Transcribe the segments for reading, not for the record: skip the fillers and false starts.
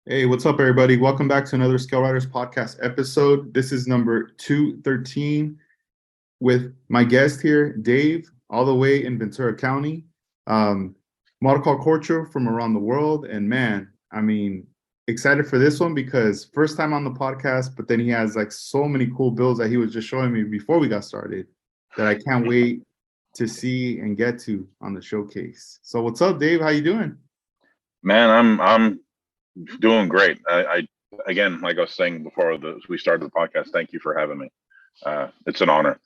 Hey, what's up, everybody? Welcome back to another Scale Riders podcast episode. This is number 213 with my guest here, Dave, all the way in Ventura County. Um, Model car culture from around the world. And man, excited for this one because first time on the podcast, but then he has like so many cool builds that he was just showing me before we got started that I can't wait to see and get to on the showcase. So what's up, Dave? How you doing? Man, I'm doing great. I again, like I was saying before we started the podcast, thank you for having me. It's an honor.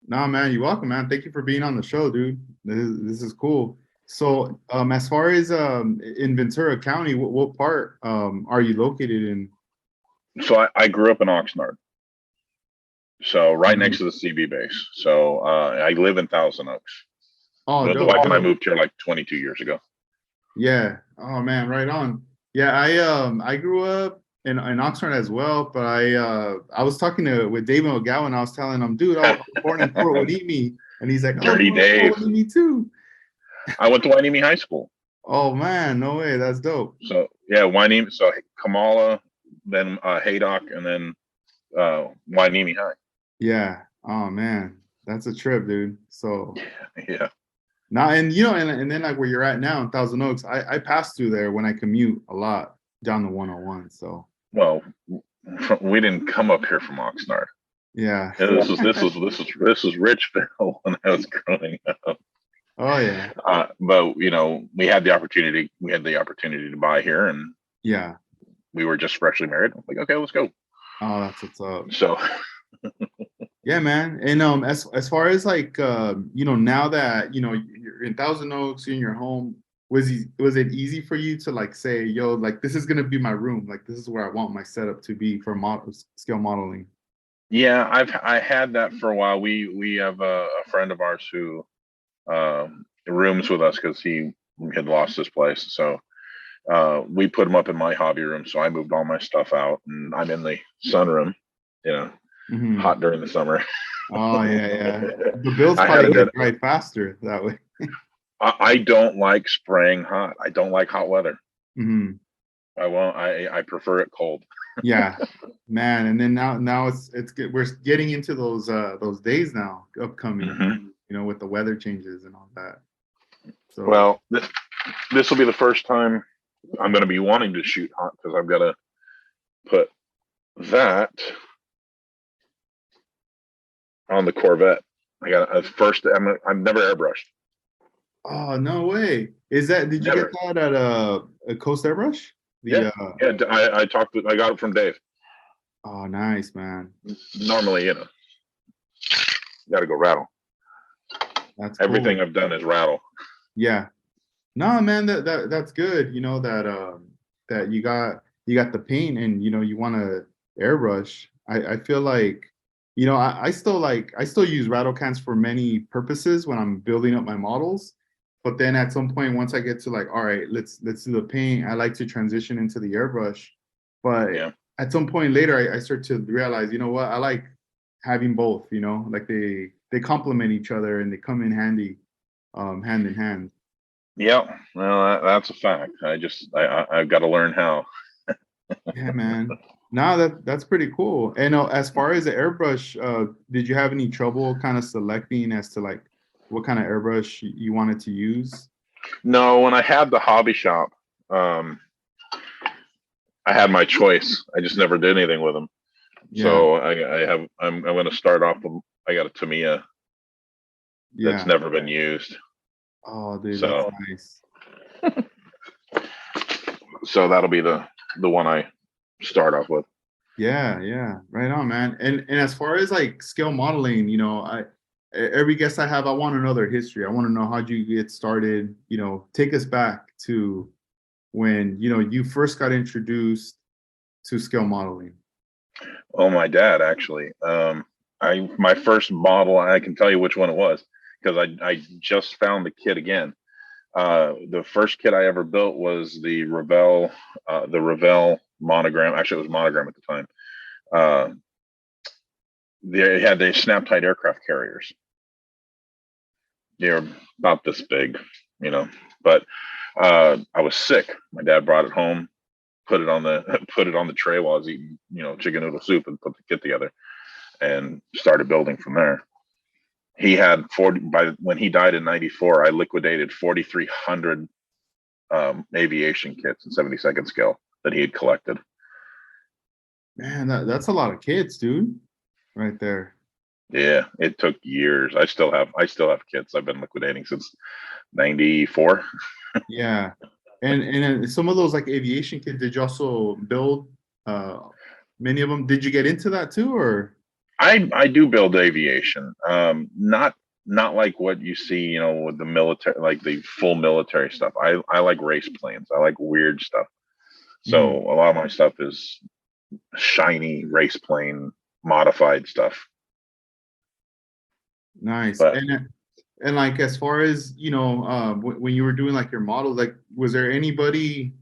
No, man, you're welcome, man. Thank you for being on the show, dude. This is cool. So, as far as in Ventura County, what part are you located in? So I grew up in Oxnard, so right next Mhm. to the CB base. So I live in Thousand Oaks. Oh, The dope, wife and I dope. moved here like 22 years ago. Yeah. Oh man, right on. Yeah, I grew up in Oxford as well, but I was talking to with David McGowan. I was telling him, dude, I was born in Fort Wainimi, and he's like, oh, Dirty born in Fort Dave. Wainimi too. I went to Wyoming High School. Oh man, no way, that's dope. So yeah, Wyoming. So Kamala, then Haydock, and then Wyoming High. Yeah. Oh man, that's a trip, dude. So. Yeah. Now, and then like where you're at now in Thousand Oaks, I pass through there when I commute a lot down the 101. So Well, we didn't come up here from Oxnard. yeah. Yeah, this was Richville when I was growing up. Oh yeah. But we had the opportunity to buy here, and Yeah. we were just freshly married. I'm like, okay, let's go. Oh, that's what's up. So Yeah, man. And as far as like now that you're in Thousand Oaks, you're in your home, was it easy for you to like say, yo, like this is gonna be my room, like this is where I want my setup to be for model scale modeling? yeah, I had that for a while. We have a friend of ours who rooms with us because he had lost his place. So we put him up in my hobby room. So I moved all my stuff out, and I'm in the sunroom. You know, Hmm. hot during the summer. Oh yeah, yeah. The bills I had probably a get bit. dried faster that way. I don't like spraying hot. I don't like hot weather. Hmm. I won't. I prefer it cold. Yeah, man. And then now we're getting into those days now upcoming, Hmm. with the weather changes and all that. So Well, this will be the first time I'm going to be wanting to shoot hot because I've got to put that on the Corvette. I got first. I'm never airbrushed. oh no way. Did you get Never. that at a Coast Airbrush? Yeah. The Yeah. I got it from Dave. oh nice man. Normally, got to go rattle. That's Everything cool. I've done is rattle. Yeah. No man, that's good. That you got the paint and you want to airbrush. I feel like I still use rattle cans for many purposes when I'm building up my models. But then at some point, once I get to like, all right, let's do the paint, I like to transition into the airbrush. But Yeah. at some point later, I start to realize, you know what, I like having both, like they complement each other and they come in handy, hand in hand. Yeah. Well, that's a fact. I've got to learn how. Yeah, man. No, that's pretty cool. And as far as the airbrush, did you have any trouble kind of selecting as to like what kind of airbrush you wanted to use? No, when I had the hobby shop, um, I had my choice. I just never did anything with them. Yeah, So I'm going to start off with, I got a Tamiya that's yeah. never been used. Oh, dude, that's So, nice. so that'll be the one I start off with. Yeah, yeah. Right on, man. And as far as like scale modeling, every guest I have, I want to know their history. I want to know how'd you get started. Take us back to when you first got introduced to scale modeling. Oh, my dad actually. My first model, I can tell you which one it was because I just found the kit again. The first kit I ever built was the Revell monogram. Actually, it was monogram at the time. Uh, they had the snap tight aircraft carriers. They're about this big, you know. But I was sick. My dad brought it home. put it on the tray while I was eating, chicken noodle soup, and put the kit together and started building from there. He had when he died in 94, I liquidated 4,300 aviation kits in 72nd scale that he had collected. Man, that's a lot of kids, dude, right there. Yeah, it took years. I still have kits I've been liquidating since 94. Yeah. And some of those like aviation kits, did you also build many of them? Did you get into that too, or? I do build aviation. Not like what you see, with the military, like the full military stuff. I like race planes. I like weird stuff. So a lot of my stuff is shiny race plane modified stuff. Nice. But And like as far as when you were doing like your models, like was there anybody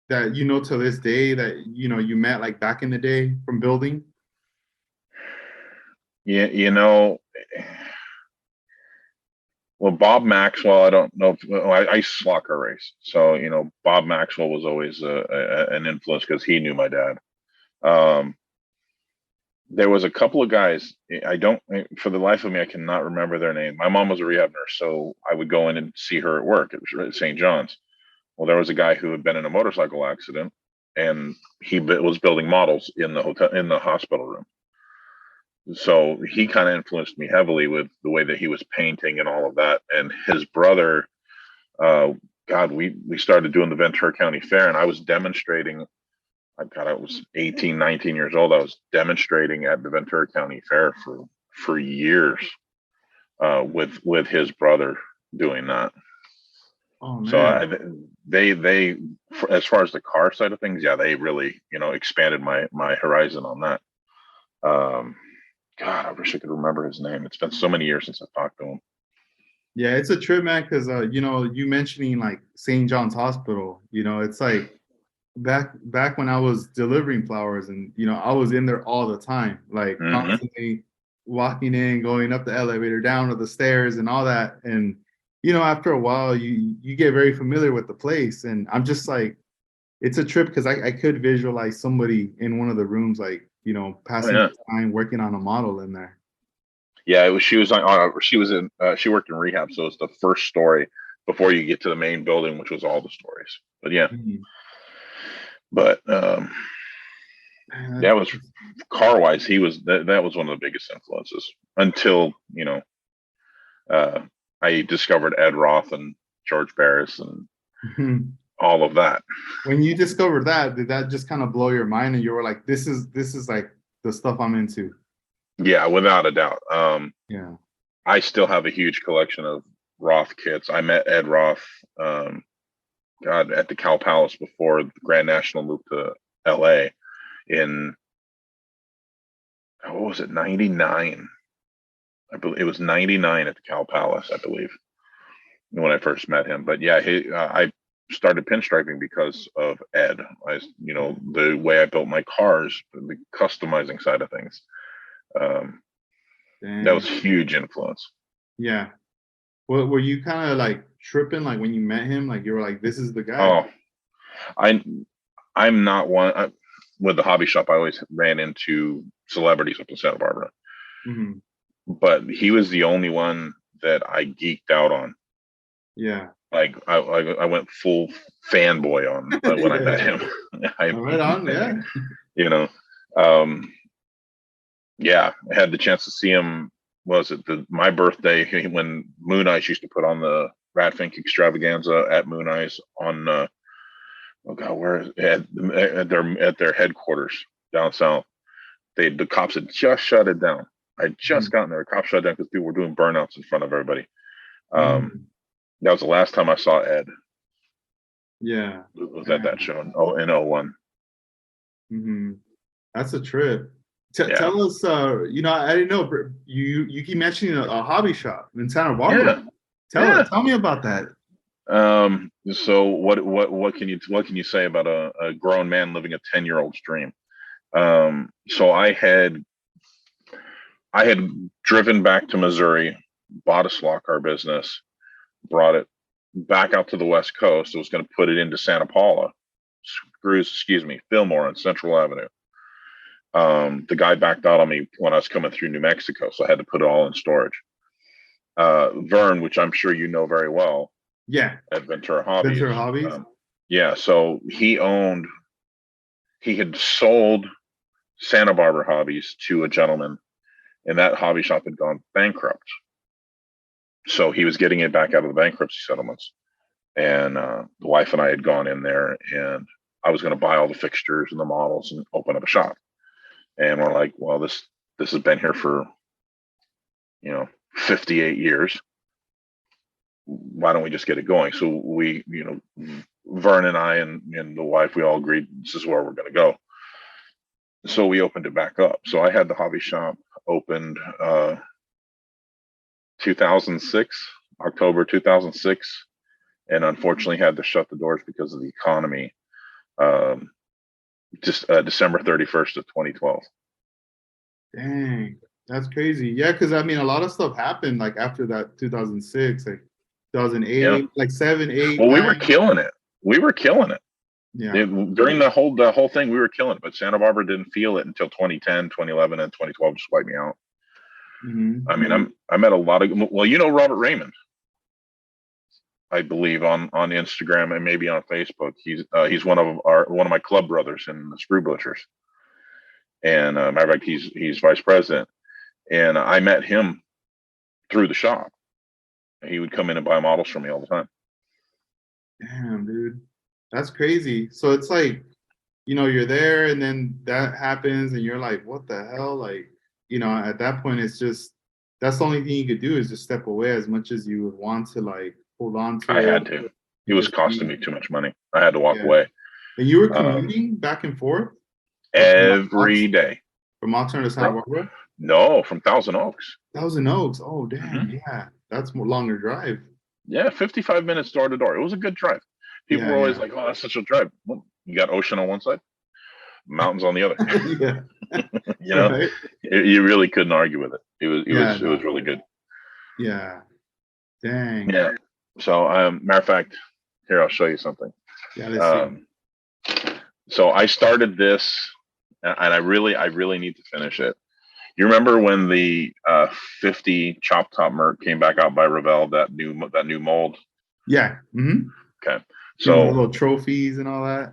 that to this day that you met like back in the day from building? Yeah, well, Bob Maxwell, I don't know if I slot car race, so Bob Maxwell was always an influence because he knew my dad. There was a couple of guys. I don't, for the life of me, I cannot remember their name. My mom was a rehab nurse, so I would go in and see her at work at St. John's. Well, there was a guy who had been in a motorcycle accident, and he was building models in the hospital room. So he kind of influenced me heavily with the way that he was painting and all of that. And his brother, we started doing the Ventura County Fair, and I was demonstrating. I was 18, 19 years old. I was demonstrating at the Ventura County Fair for years with his brother doing that. Oh man! So they as far as the car side of things, yeah, they really expanded my horizon on that. God, I wish I could remember his name. It's been so many years since I've talked to him. Yeah, it's a trip, man. Because you mentioning like St. John's Hospital, it's like back when I was delivering flowers, and I was in there all the time, like constantly walking in, going up the elevator, down to the stairs, and all that. And after a while, you get very familiar with the place, and I'm just like, it's a trip because I could visualize somebody in one of the rooms, like passing time working on a model in there. Yeah, she was she worked in rehab, so it's the first story before you get to the main building, which was all the stories. But yeah. But that was car wise. He was that was one of the biggest influences until I discovered Ed Roth and George Barris and all of that. When you discovered that, did that just kind of blow your mind, and you were like, "This is like the stuff I'm into"? Yeah, without a doubt. Yeah, I still have a huge collection of Roth kits. I met Ed Roth. At the Cow Palace before the Grand National moved to LA in, what was it, 99? I believe it was 99 at the Cow Palace, I believe, when I first met him. But yeah, I started pinstriping because of Ed. The way I built my cars, the customizing side of things. That was huge influence. Yeah. Well, were you kind of like tripping, like when you met him, like you were like, "This is the guy"? Oh, I'm not one with the hobby shop. I always ran into celebrities up in Santa Barbara, but he was the only one that I geeked out on. Yeah, like I went full fanboy on when I met him. Right on, yeah. Yeah, I had the chance to see him. Was it my birthday when Moon Eyes used to put on the Ratfink extravaganza at Moon Eyes on where at their headquarters down south. The cops had just shut it down. I'd just gotten there. The cops shut it down because people were doing burnouts in front of everybody. That was the last time I saw Ed. Yeah, it was at that show in 01. That's a trip. Tell us, I didn't know you keep mentioning a hobby shop in Santa Barbara. Tell me about that. So what can you say about a grown man living a 10-year-old's dream? So I had driven back to Missouri, bought a slot car business, brought it back out to the West Coast. I was going to put it into Santa Paula. Fillmore on Central Avenue. The guy backed out on me when I was coming through New Mexico, so I had to put it all in storage. Vern, which I'm sure you know very well, Yeah. at Ventura Hobbies. Ventura Hobbies. Yeah, so he had sold Santa Barbara Hobbies to a gentleman, and that hobby shop had gone bankrupt. So he was getting it back out of the bankruptcy settlements. And the wife and I had gone in there, and I was going to buy all the fixtures and the models and open up a shop. And we're like, well, this has been here for 58 years. Why don't we just get it going? So we, Vern and I and the wife, we all agreed this is where we're going to go. So we opened it back up. So I had the hobby shop opened 2006, October 2006, and unfortunately had to shut the doors because of the economy. Just December 31st of 2012. Dang, that's crazy. Yeah, because I mean, a lot of stuff happened like after that 2006, like 2008, Yeah. like 7, 8. Well, 9. we were killing it. Yeah. During the whole thing, we were killing it, but Santa Barbara didn't feel it until 2010, 2011, and 2012 just wiped me out. Mm-hmm. I mean, I met a lot of, Robert Raymond, I believe on Instagram and maybe on Facebook. He's one of my club brothers in the Spru Butchers, and matter of fact, he's vice president. And I met him through the shop. He would come in and buy models from me all the time. Damn, dude, that's crazy. So it's like, you're there, and then that happens, and you're like, what the hell? Like, at that point, it's just that's the only thing you could do is just step away as much as you would want to, like, hold on to. I had to. It was costing me too much money. I had to walk away. And you were commuting back and forth every day from Oxnard to Santa Barbara? No, from Thousand Oaks. Thousand Oaks. Oh, damn. Mm-hmm. Yeah, that's more longer drive. Yeah, 55 minutes door to door. It was a good drive. People were always like, "Oh, that's such a drive." Well, you got ocean on one side, mountains on the other. Yeah. Right? You really couldn't argue with it. It was really good. Yeah. Dang. Yeah. So, matter of fact, here I'll show you something. Yeah. Let's see. So I started this, and I really need to finish it. You remember when the 50 chop top Merc came back out by Revell, that new mold? Yeah. Mm-hmm. Okay. So little trophies and all that.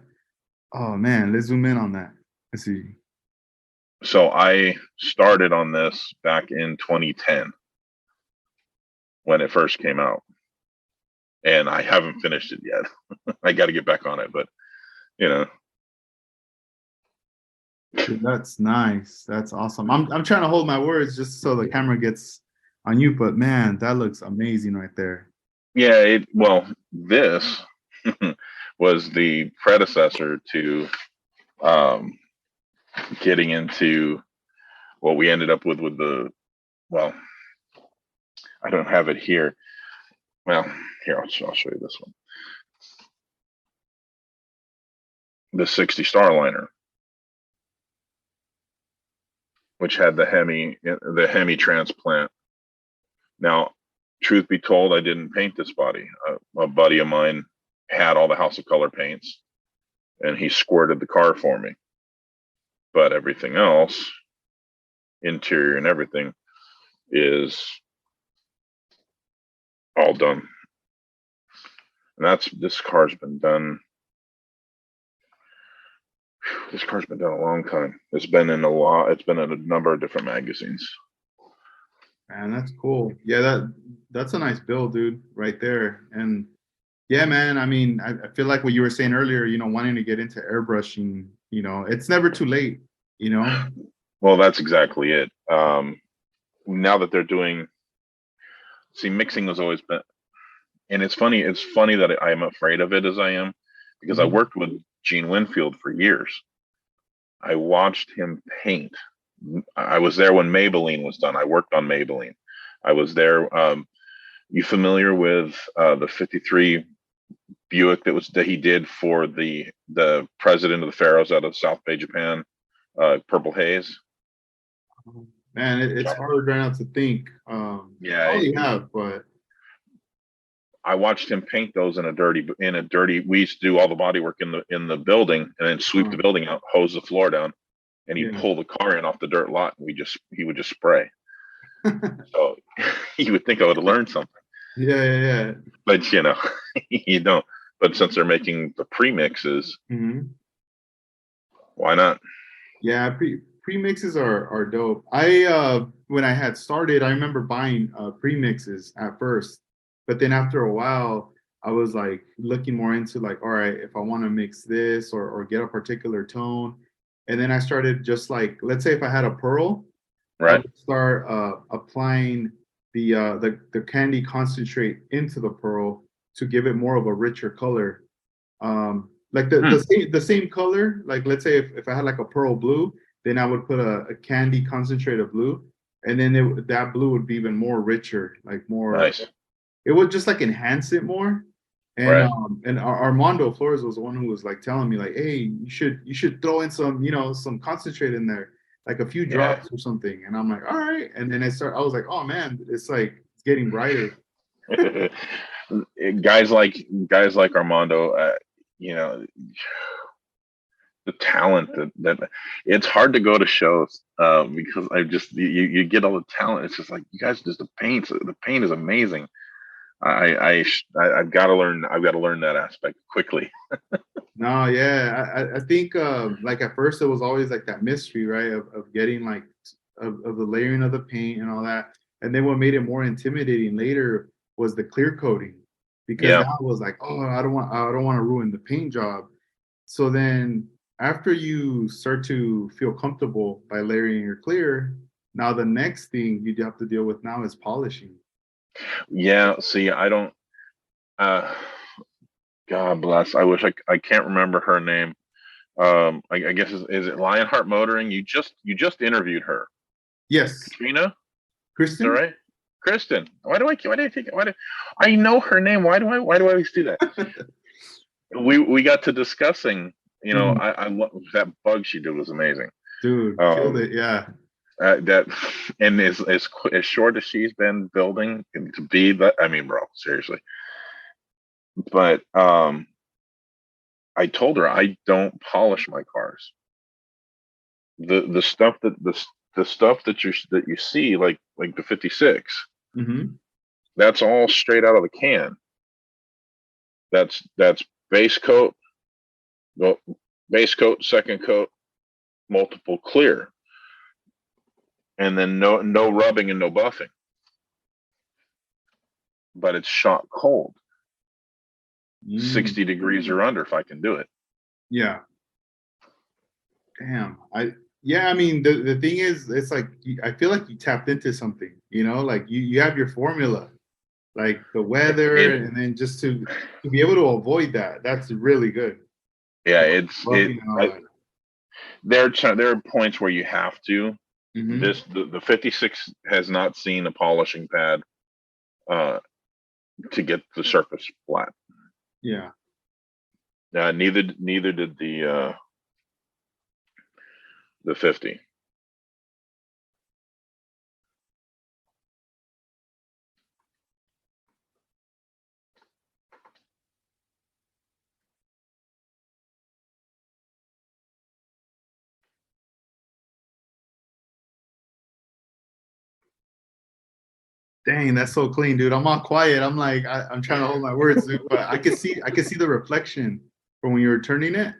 Oh man, let's zoom in on that. Let's see. So I started on this back in 2010 when it first came out, and I haven't finished it yet. I got to get back on it, but Dude, that's nice. That's awesome. I'm trying to hold my words just so the camera gets on you, but man, that looks amazing right there. Yeah. This was the predecessor to getting into what we ended up with the, I don't have it here. Well, here, I'll show you this one. The 60 Starliner, which had the Hemi transplant. Now, truth be told, I didn't paint this body. A buddy of mine had all the House of Color paints, and he squirted the car for me. But everything else, interior and everything, is all done. And this car's been done. This car's been done a long time. It's been in a number of different magazines. Man, that's cool. Yeah, that's a nice build, dude, right there. And yeah, man, I mean, I feel like what you were saying earlier, wanting to get into airbrushing, it's never too late, Well, that's exactly it. Now that they're doing, mixing has always been, and it's funny that I am afraid of it as I am, because I worked with Gene Winfield for years. I watched him paint. I was there when Maybelline was done. I worked on Maybelline. I was there. You familiar with the 53 Buick that he did for the president of the Pharaohs out of South Bay, Japan, Purple Haze? Man, it's hard right now to think. Yeah, all you have, but I watched him paint those in a dirty. We used to do all the body work in the building, and then sweep the building out, hose the floor down, and he'd pull the car in off the dirt lot, and he would just spray. So you would think I would have learned something. Yeah. But you don't. But since they're making the premixes, why not? Yeah, premixes are dope. I when I had started, I remember buying premixes at first, but then after a while, I was like looking more into like, all right, if I want to mix this or get a particular tone, and then I started just like, let's say if I had a pearl, I would start applying the candy concentrate into the pearl to give it more of a richer color. Like the same color, like let's say if I had like a pearl blue, then I would put a candy concentrate of blue, and then that blue would be even more richer, like more. Nice. It would just like enhance it more. And and Armando Flores was the one who was like telling me like, hey, you should throw in some some concentrate in there, like a few drops or something. And I'm like, all right. And then I was like, oh man, it's like it's getting brighter. guys like Armando, the talent that it's hard to go to shows because you get all the talent. It's just like you guys the paint is amazing. I've got to learn that aspect quickly. No, yeah, I think like at first it was always like that mystery, right, of getting like of the layering of the paint and all that, and then what made it more intimidating later was the clear coating, because now it was like, oh, I don't want to ruin the paint job. So then after you start to feel comfortable by layering your clear, now the next thing you have to deal with now is polishing. Yeah, see, I don't. God bless. I wish I can't remember her name. I guess is it Lionheart Motoring? You just interviewed her. Yes. Katrina. Kristen. Is that right? Kristen. Why do I know her name? Why do I always do that? we got to discussing. I love that bug she did was amazing. Dude, killed it. Yeah. That and as short as she's been building to be, but I mean, bro, seriously. But I told her I don't polish my cars. The stuff that you see like the 56, that's all straight out of the can. That's base coat, second coat, multiple clear. And then no rubbing and no buffing. But it's shot cold. 60 degrees or under if I can do it. Yeah. Damn. I mean the thing is, it's like I feel like you tapped into something, like you have your formula, like the weather, and then just to be able to avoid that's really good. Yeah, there are points where you have to. The 56 has not seen a polishing pad to get the surface flat. Yeah. Neither did the 50. Dang, that's so clean, dude. I'm all quiet. I'm like, I'm trying to hold my words, dude, but I could see the reflection from when you were turning it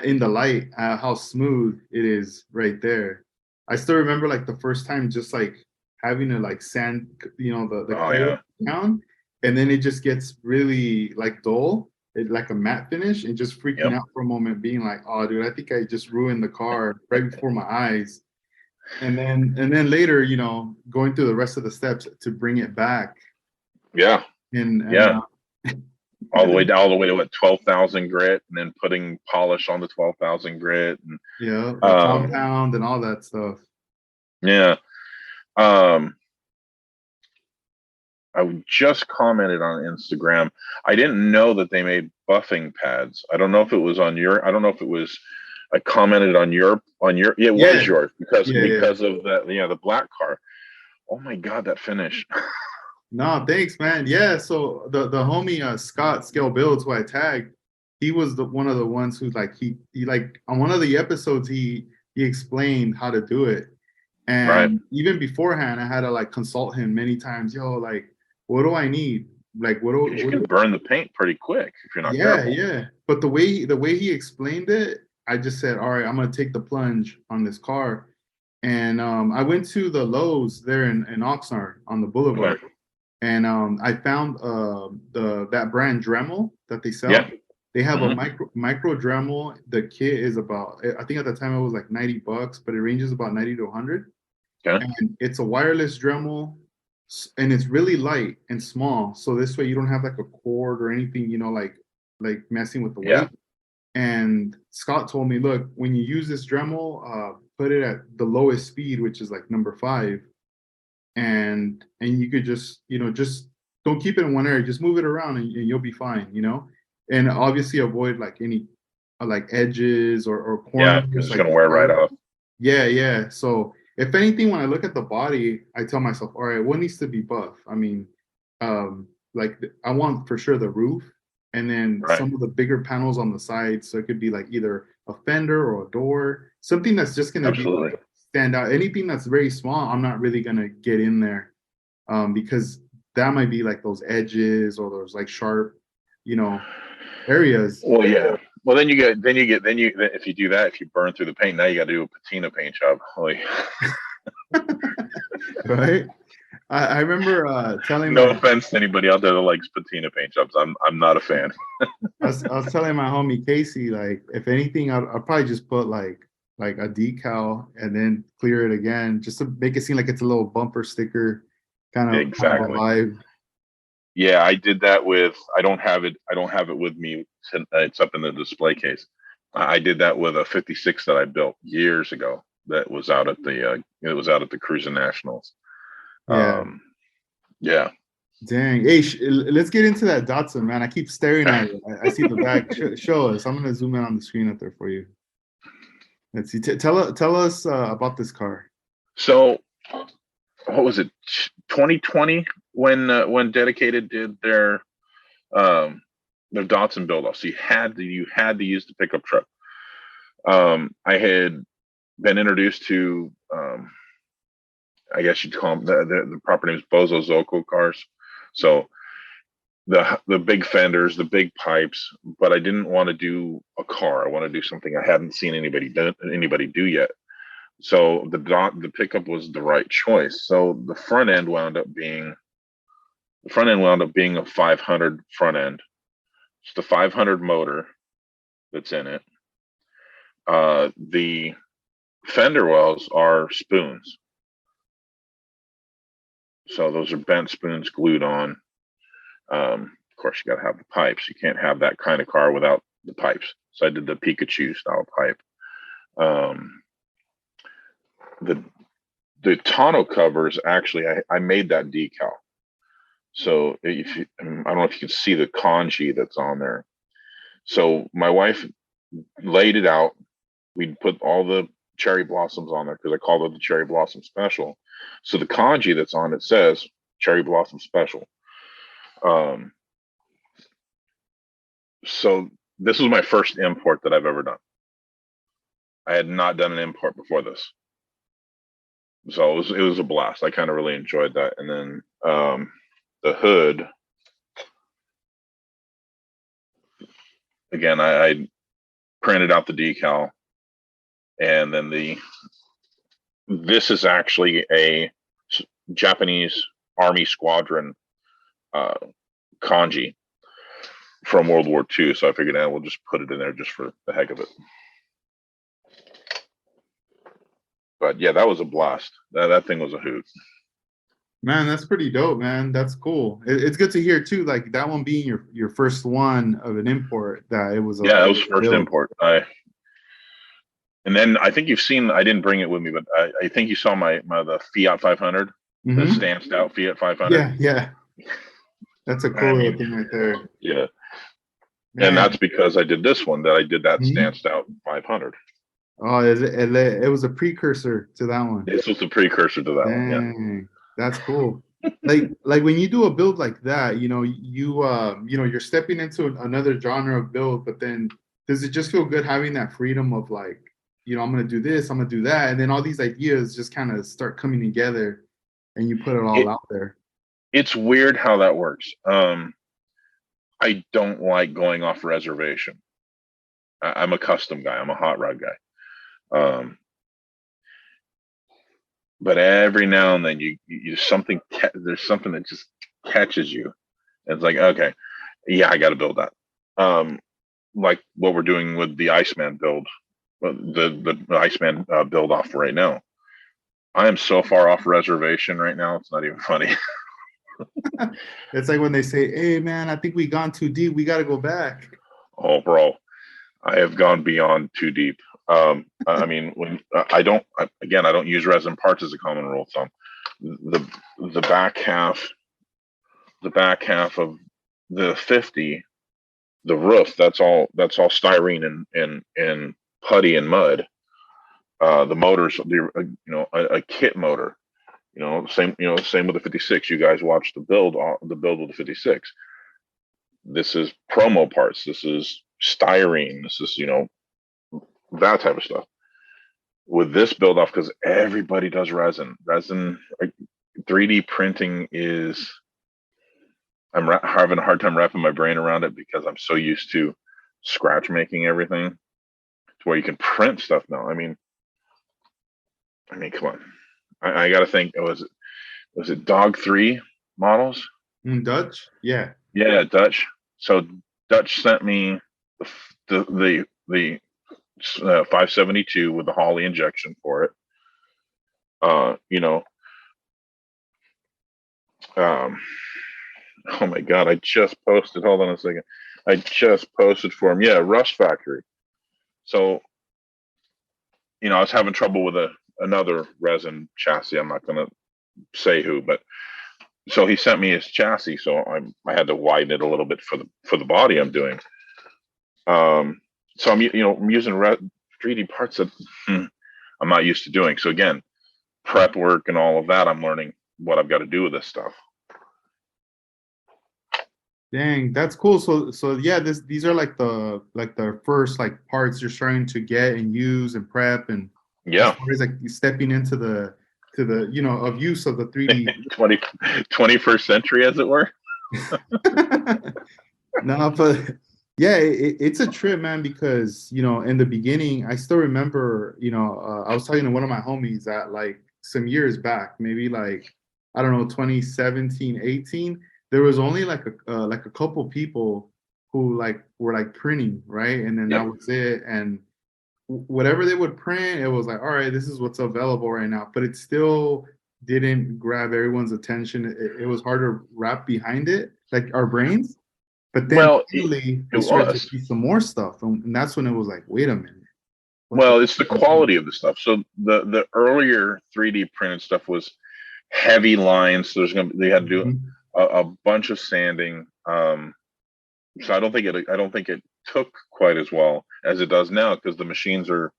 in the light, how smooth it is right there. I still remember like the first time, just like having to like sand, the down, and then it just gets really like dull, like a matte finish, and just freaking out for a moment, being like, oh, dude, I think I just ruined the car right before my eyes. And then later, going through the rest of the steps to bring it back. Yeah. And all the way to what, 12,000 grit, and then putting polish on the 12,000 grit, and the compound and all that stuff. Yeah. I just commented on Instagram. I didn't know that they made buffing pads. I don't know if it was on your. I don't know if it was. I commented on your. It was yours because of that. The black car. Oh my God, that finish! No, thanks, man. Yeah, so the homie Scott Scale Builds, who I tagged, he was the one of the ones who like he like on one of the episodes he explained how to do it. Right. And even beforehand, I had to like consult him many times. Yo, like, what do I need? Like, Because you can burn the paint pretty quick if you're not yeah, careful. yeah. But the way he explained it, I just said, all right, I'm gonna take the plunge on this car. And I went to the Lowe's there in Oxnard on the Okay. Boulevard, and I found the that brand Dremel that they sell. Yeah. They have a Hmm. micro Dremel. The kit is about, I think at the time it was like $90, but it ranges about 90 to 100. Okay. And it's a wireless Dremel, and it's really light and small. So this way you don't have like a cord or anything, like messing with the Yeah. weight. And Scott told me, look, when you use this Dremel, put it at the lowest speed, which is like number 5, and you could just just don't keep it in one area, just move it around, and you'll be fine. And obviously avoid like any like edges or Yeah. Because corners it's like gonna wear right off. yeah. So if anything, when I look at the body, I tell myself, all right, what needs to be buff? I mean, like I want for sure the roof, and then Right. some of the bigger panels on the sides. So it could be like either a fender or a door, something that's just gonna be Absolutely. like stand out. Anything that's very small, I'm not really gonna get in there, because that might be like those edges or those like sharp, you know, areas. Well, yeah. Well, if you do that, if you burn through the paint, now you got to do a patina paint job. Holy, Right? I remember telling no my offense to anybody out there that likes patina paint jobs. I'm not a fan. I was telling my homie Casey, like, if anything, I'll probably just put like a decal and then clear it again, just to make it seem like it's a little bumper sticker kind of a Exactly. vibe. Yeah, I did that with. I don't have it. I don't have it with me. It's up in the display case. I did that with a '56 that I built years ago. That was out at the. It was out at the Cruising Nationals. Yeah. Um, yeah. Dang. Hey, let's get into that Datsun, man. I keep staring at it. I see the back. Show us. I'm gonna zoom in on the screen up there for you. Let's see. Tell us about this car. So what was it? 2020 when Dedicated did their Datsun build off. So you had to use the pickup truck. I had been introduced to I guess you'd call them the proper name is Bozo Zoco cars. So the big fenders, the big pipes, but I didn't want to do a car. I want to do something I hadn't seen anybody do yet. So the pickup was the right choice. So the front end wound up being a 500 front end. It's the 500 motor that's in it. The fender wells are spoons. So those are bent spoons glued on. Of course, you got to have the pipes. You can't have that kind of car without the pipes. So I did the Pikachu style pipe. Um, the the tonneau covers actually, I made that decal. So I don't know if you can see the kanji that's on there. So my wife laid it out. We put all the cherry blossoms on there because I called it the cherry blossom special. So the kanji that's on it says cherry blossom special. Um, so this was my first import that I've ever done. I had not done an import before this, so it was a blast. I kind of really enjoyed that. And then the hood, again, I printed out the decal, and then this is actually a Japanese Army squadron uh, kanji from World War II. So I figured, we'll just put it in there just for the heck of it. But yeah, that was a blast. That thing was a hoot. Man, that's pretty dope, man. That's cool. It's good to hear too, like that one being your first one of an import, that it was Yeah, a that was first build. import. And then I think you've seen. I didn't bring it with me, but I think you saw the Fiat 500, the Mm-hmm. stanced out Fiat 500. Yeah. That's a I cool little mean, thing right there. yeah, and Man. that's because I did this one. That I did that Mhm. stanced out 500. Oh, it was a precursor to that one. This was the precursor to that one. Yeah. Dang, that's cool. like when you do a build like that, you're stepping into another genre of build, but then does it just feel good having that freedom of like, I'm gonna do this, I'm gonna do that, and then all these ideas just kind of start coming together, and you put it all It out there. it's weird how that works. I don't like going off reservation. I'm a custom guy. I'm a hot rod guy. But every now and then you there's something that just catches you. It's like, okay, yeah, I got to build that. Like what we're doing with the Iceman build, the Iceman build off right now. I am so far off reservation right now. It's not even funny. It's like when they say, "Hey, man, I think we gone too deep. We got to go back." Oh, bro, I have gone beyond too deep. I mean, when I don't use resin parts as a common rule of thumb. The the back half, the back half of the 50, the roof, that's all styrene and putty and mud. The motors, a kit motor. Same with the 56. You guys watched the build with the 56. This is promo parts. This is styrene. This is that type of stuff. With this build off, because everybody does resin. 3D printing is. Having a hard time wrapping my brain around it because I'm so used to scratch making everything to where you can print stuff now. Come on. I got to think. Was it Dog 3 models? Dutch, yeah. Yeah, Dutch. So Dutch sent me the 572 with the Holly injection for it. Um, oh my God, I just posted. Hold on a second. I just posted for him. Yeah, Rust Factory. So, I was having trouble with another resin chassis. I'm not going to say who, but so he sent me his chassis. So I had to widen it a little bit for the body I'm doing. So I'm using 3D parts that I'm not used to doing. So again, prep work and all of that, I'm learning what I've got to do with this stuff. Dang, that's cool. So yeah, these are like the first like parts you're starting to get and use and prep, and as Yeah. far as like stepping into the of use of the 3D. 21st century, as it were. No, but yeah, it's a trip, man, because in the beginning, I still remember, I was talking to one of my homies that like some years back, maybe like I don't know, 2017, 18. There was only like a couple people who like were like printing, right? And then that Yep. was it. And whatever they would print, it was like, all right, this is what's available right now. But it still didn't grab everyone's attention. It was hard to wrap behind it, like our brains. But then Well, finally, it we started to was. see some more stuff, and that's when it was like, wait a minute, what the? Well, it's the quality of the stuff. So the earlier 3D printed stuff was heavy lines. So they had to do Mhm. a bunch of sanding. So I don't think it took quite as well as it does now because the machines are,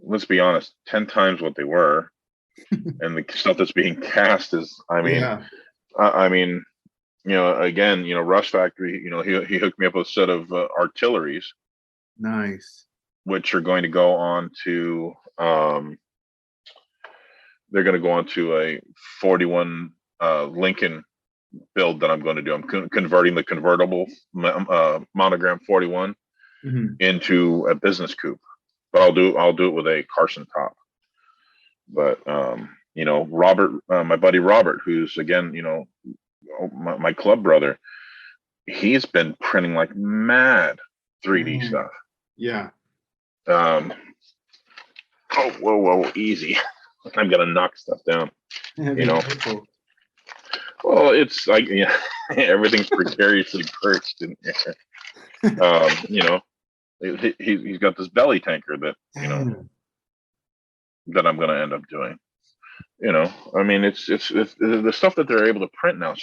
let's be honest, 10 times what they were, and the stuff that's being cast is, Yeah, I mean, again, Rush Factory, he hooked me up with a set of artilleries, nice. which are going to go on to, they're going to go on to a 41 Lincoln build that I'm going to do. I'm converting the convertible monogram 41 Mhm. into a business coupe, but I'll do it with a Carson top. But Robert, my buddy Robert, who's again, my club brother, he's been printing like mad 3D Dang. stuff. Yeah. Um, oh, whoa, easy. I'm gonna knock stuff down. You Be know, careful. well, it's like everything's precariously perched in here. He's got this belly tanker that Damn. that I'm gonna end up doing. It's the stuff that they're able to print now.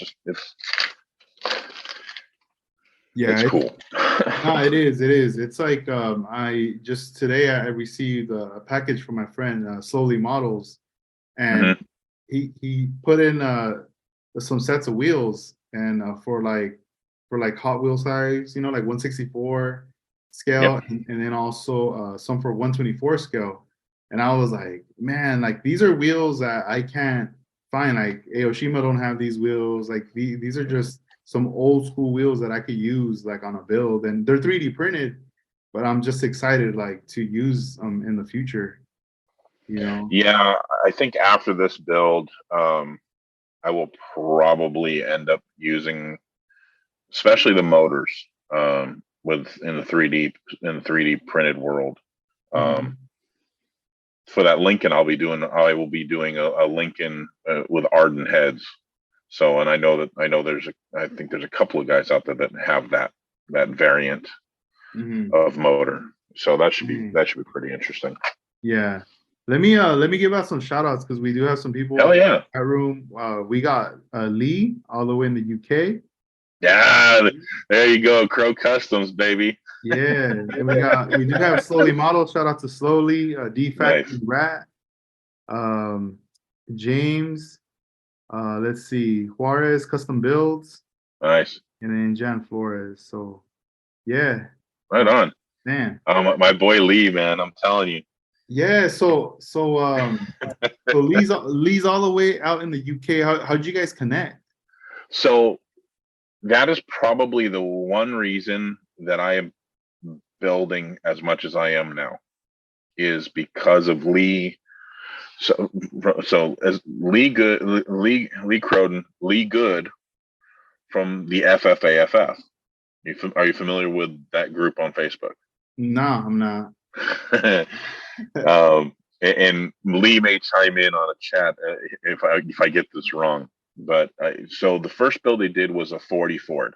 Yeah, It's cool. no, it is. It is. It's like I just today I received a package from my friend, Slowly Models, and Hmm. he put in. some sets of wheels, and for like Hot Wheel size, you know, like 164 scale, Yep. and then also some for 124 scale. And I was like, man, like these are wheels that I can't find. Like Aoshima don't have these wheels. Like these are just some old school wheels that I could use like on a build, and they're 3D printed. But I'm just excited like to use them in the future. You know. Yeah, I think after this build, I will probably end up using, especially the motors, with in the 3D printed world. Um, Mhm. for that Lincoln, I will be doing a Lincoln with Arden heads. So, and I know I think there's a couple of guys out there that have that variant Mhm. of motor. So Mhm. that should be pretty interesting. Yeah. Let me give out some shout outs because we do have some Hell people yeah. at room. We got Lee all the way in the UK. Yeah, there you go. Crow Customs, baby. Yeah. Then we do have Slowly Model. Shout out to Slowly, D Factory Nice. Rat, um, James, let's see, Juarez Custom Builds, Nice. and then Jan Flores. So yeah. Right Uh, on. man. My boy Lee, man, I'm telling you. Yeah, so Lee's all the way out in the UK. How'd you guys connect? So that is probably the one reason that I am building as much as I am now is because of Lee. So, so as Lee Croden, Lee Good from the FFAFF. Are you familiar with that group on Facebook? No, I'm not. um, and Lee may chime in on a chat if I get this wrong. But so the first build they did was a 40 Ford.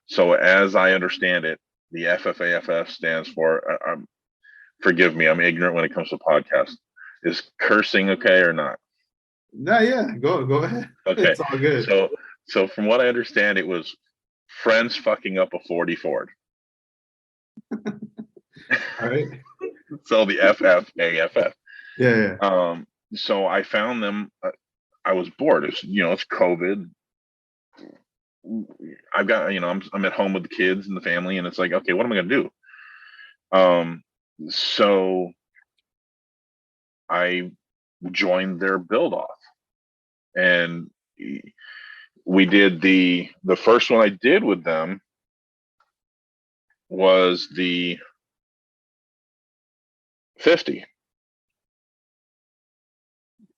So as I understand it, the FFAFF stands for. Forgive me, I'm ignorant when it comes to podcasts. Is cursing okay or not? No, yeah, go ahead. Okay, It's all good. so from what I understand, it was friends fucking up a 40 Ford. All right. So the FFAFF. Yeah, yeah. So I found them. I was bored. It's COVID. I've got, I'm at home with the kids and the family, and it's like, okay, what am I going to do? So I joined their build off, and we did the first one I did with them was the 50,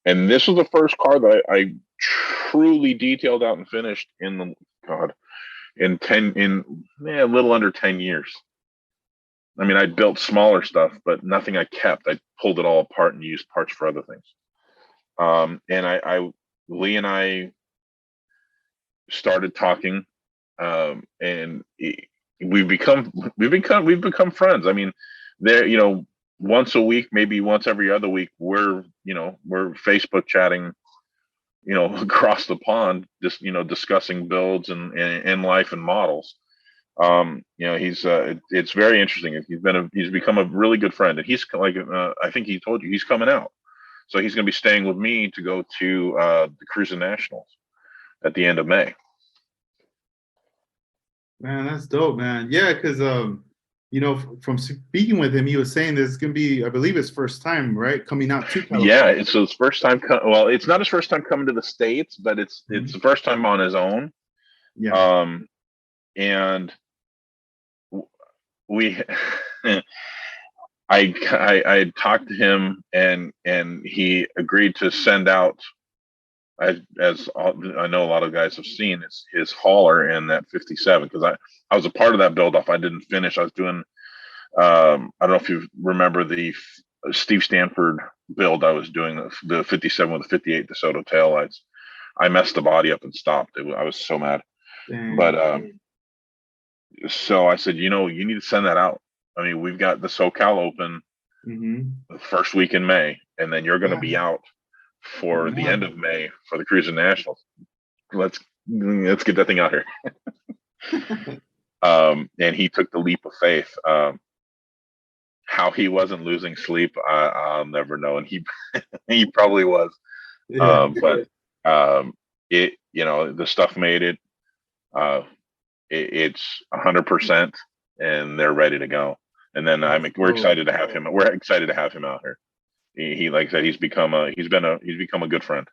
and this was the first car that I truly detailed out and finished in the God a little under 10 years. I mean, I built smaller stuff, but nothing I kept. I pulled it all apart and used parts for other things. And Lee and I started talking, and we've become friends. I mean, there, once a week, maybe once every other week, we're Facebook chatting, across the pond, just discussing builds and life and models. It's very interesting. He's become a really good friend, and he's like, I think he told you he's coming out, so he's going to be staying with me to go to the Cruising Nationals at the end of May. Man, that's dope, man. Yeah, because from speaking with him, he was saying this is gonna be, I believe, his first time, right, coming out to Yeah, California. it's his first time. Well, it's not his first time coming to the States, but it's Mhm. the first time on his own. Yeah. Um, and we I talked to him, and he agreed to send out, I know a lot of guys have seen, his hauler in that 57, because I was a part of that build off. I didn't finish. I was doing, I don't know if you remember the Steve Stanford build I was doing, the 57 with the 58 DeSoto taillights. I messed the body up and stopped. I was so mad. But Dang. so I said, you need to send that out. I mean, we've got the SoCal Open Mm-hmm. the first week in May, and then you're going to Yeah. be out for the Yeah. end of May for the Cruising Nationals. Let's get that thing out here. And he took the leap of faith. How he wasn't losing sleep, I'll never know, and he he probably was. Yeah. But the stuff made it. Uh, it's 100%, and they're ready to go. And then we're excited to have him. We're excited to have him out here. He like I said, he's become a good friend.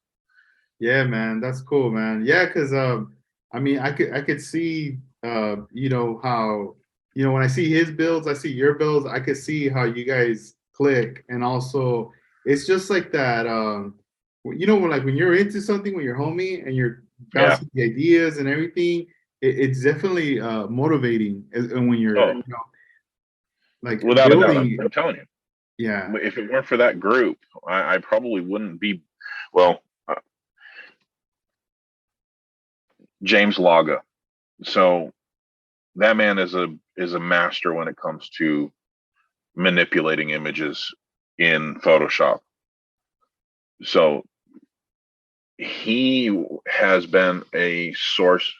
Yeah, man, that's cool, man. Yeah, because I mean, I could see how when I see his builds, I see your builds, I could see how you guys click, and also it's just like that. When you're into something with your homie and you're Yeah. bouncing the ideas and everything, it's definitely motivating, and when you're Oh, like without a doubt. building. I'm telling you. Yeah. If it weren't for that group, I probably wouldn't be. Well, James Laga. So that man is a master when it comes to manipulating images in Photoshop. So he has been a source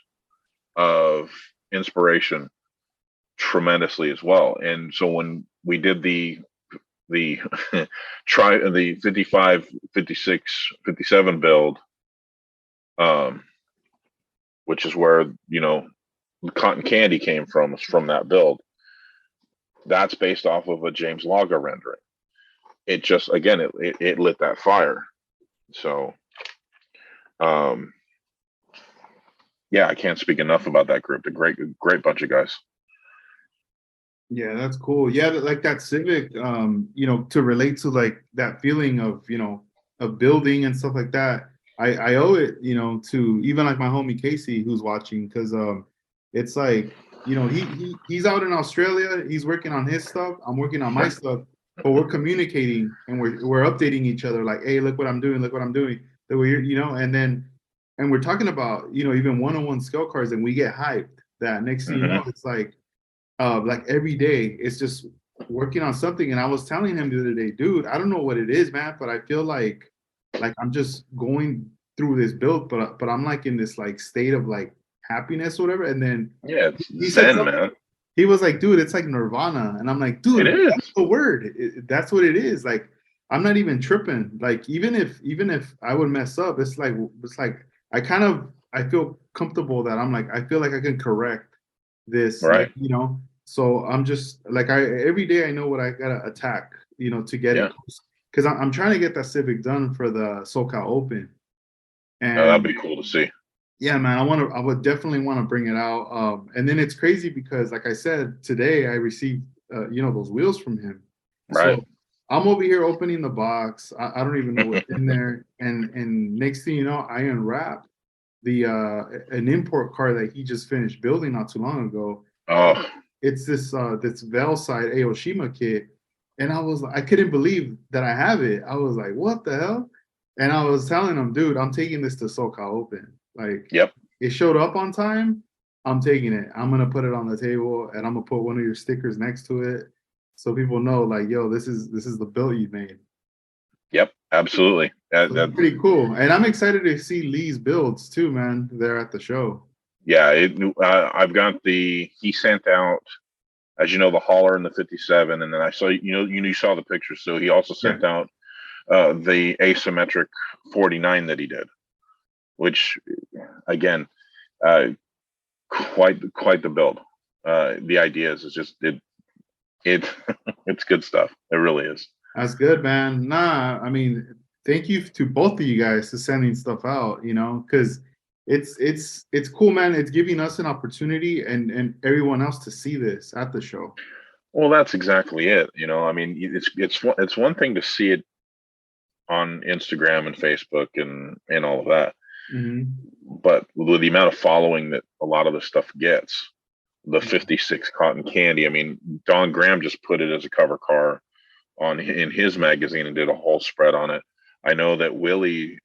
of inspiration tremendously as well. And so when we did the try the 55, 56, 57 build, which is where cotton candy came from that build. That's based off of a James Laga rendering. It just again it lit that fire. So yeah, I can't speak enough about that group. A great bunch of guys. Yeah, that's cool. Yeah, like that civic, to relate to like that feeling of, of building and stuff like that. I owe it, to even like my homie Casey who's watching, because it's like, he's out in Australia, he's working on his stuff, I'm working on my stuff, but we're communicating and we're updating each other like, hey, look what I'm doing, look what I'm doing. That we're, and we're talking about, even one-on-one skill cards, and we get hyped that next thing you know, it's like every day it's just working on something. And I was telling him the other day, dude, I don't know what it is, man, but I feel like I'm just going through this build, but I'm like in this like state of like happiness or whatever. And then yeah, it's he said zen, something, man. he was like, dude, it's like nirvana. And I'm like, It dude, is. that's the word. That's what it is. Like, I'm not even tripping. Like, even if I would mess up, it's like I feel comfortable that I'm like, I feel like I can correct this, like, Right. so I'm just like, every day I know what I gotta attack, to get Yeah. it close, because I'm trying to get that civic done for the SoCal Open. That'd And be cool to see. yeah, man, I would definitely want to bring it out. And then it's crazy because, like I said, today I received, those wheels from him. Right. So I'm over here opening the box. I don't even know what's in there. And next thing you know, I unwrap the an import car that he just finished building not too long ago. Oh, It's this Velside Aoshima kit, and I couldn't believe that I have it. I was like, what the hell? And I was telling him, dude, I'm taking this to SoCal Open. Like, yep. it showed up on time. I'm taking it. I'm gonna put it on the table, and I'm gonna put one of your stickers next to it, so people know, like, yo, this is the build you made. Yep. Absolutely. So it's pretty cool, and I'm excited to see Lee's builds too, man. They're at the show. Yeah. I've got he sent out, as you know, the hauler and the 57, and then I saw you saw the pictures. So he also Yeah. sent out the asymmetric 49 that he did, which again, uh, quite the build. The idea is just it it's good stuff. It really is. That's good, man. Nah, I mean, thank you to both of you guys for sending stuff out, because it's cool, man. It's giving us an opportunity and everyone else to see this at the show. Well, that's exactly it. I mean, it's one thing to see it on Instagram and Facebook and all of that, but with the amount of following that a lot of the stuff gets, the 56 cotton candy. I mean, Don Graham just put it as a cover car in his magazine and did a whole spread on it. I know that Willie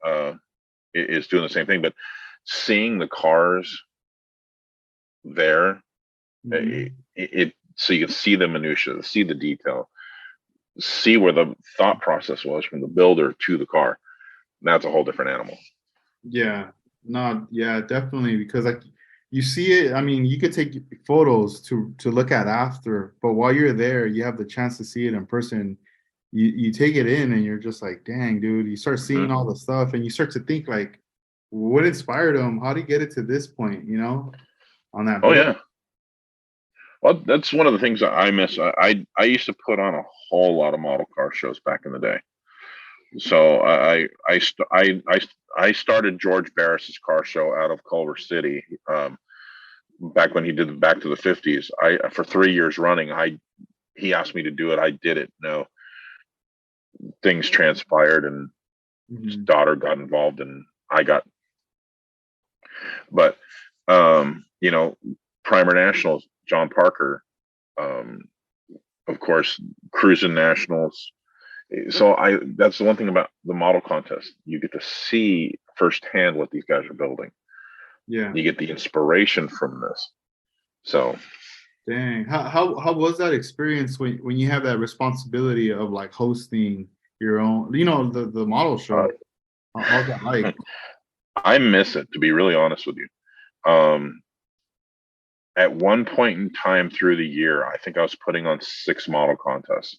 is doing the same thing, but seeing the cars there, so you can see the minutia, see the detail, see where the thought process was from the builder to the car. That's a whole different animal. Yeah, no, yeah, definitely, because like you see it. I mean, you could take photos to look at after, but while you're there, you have the chance to see it in person. You take it in, and you're just like, dang, dude. You start seeing all the stuff, and you start to think like, what inspired him? How did he get it to this point? On that Oh build. yeah. Well, that's one of the things that I miss. I used to put on a whole lot of model car shows back in the day. So I started George Barris's car show out of Culver City, back when he did Back to the 50s. I For 3 years running, he asked me to do it. I did it. No, things transpired, and his Mhm. daughter got involved, and I got. But Primer Nationals, John Parker, um, of course, Cruising Nationals. So that's the one thing about the model contest. You get to see firsthand what these guys are building. Yeah. You get the inspiration from this. So Dang. How was that experience when you have that responsibility of like hosting your own, the model uh, show? How's that like? I miss it, to be really honest with you. At one point in time through the year, I think I was putting on 6 model contests.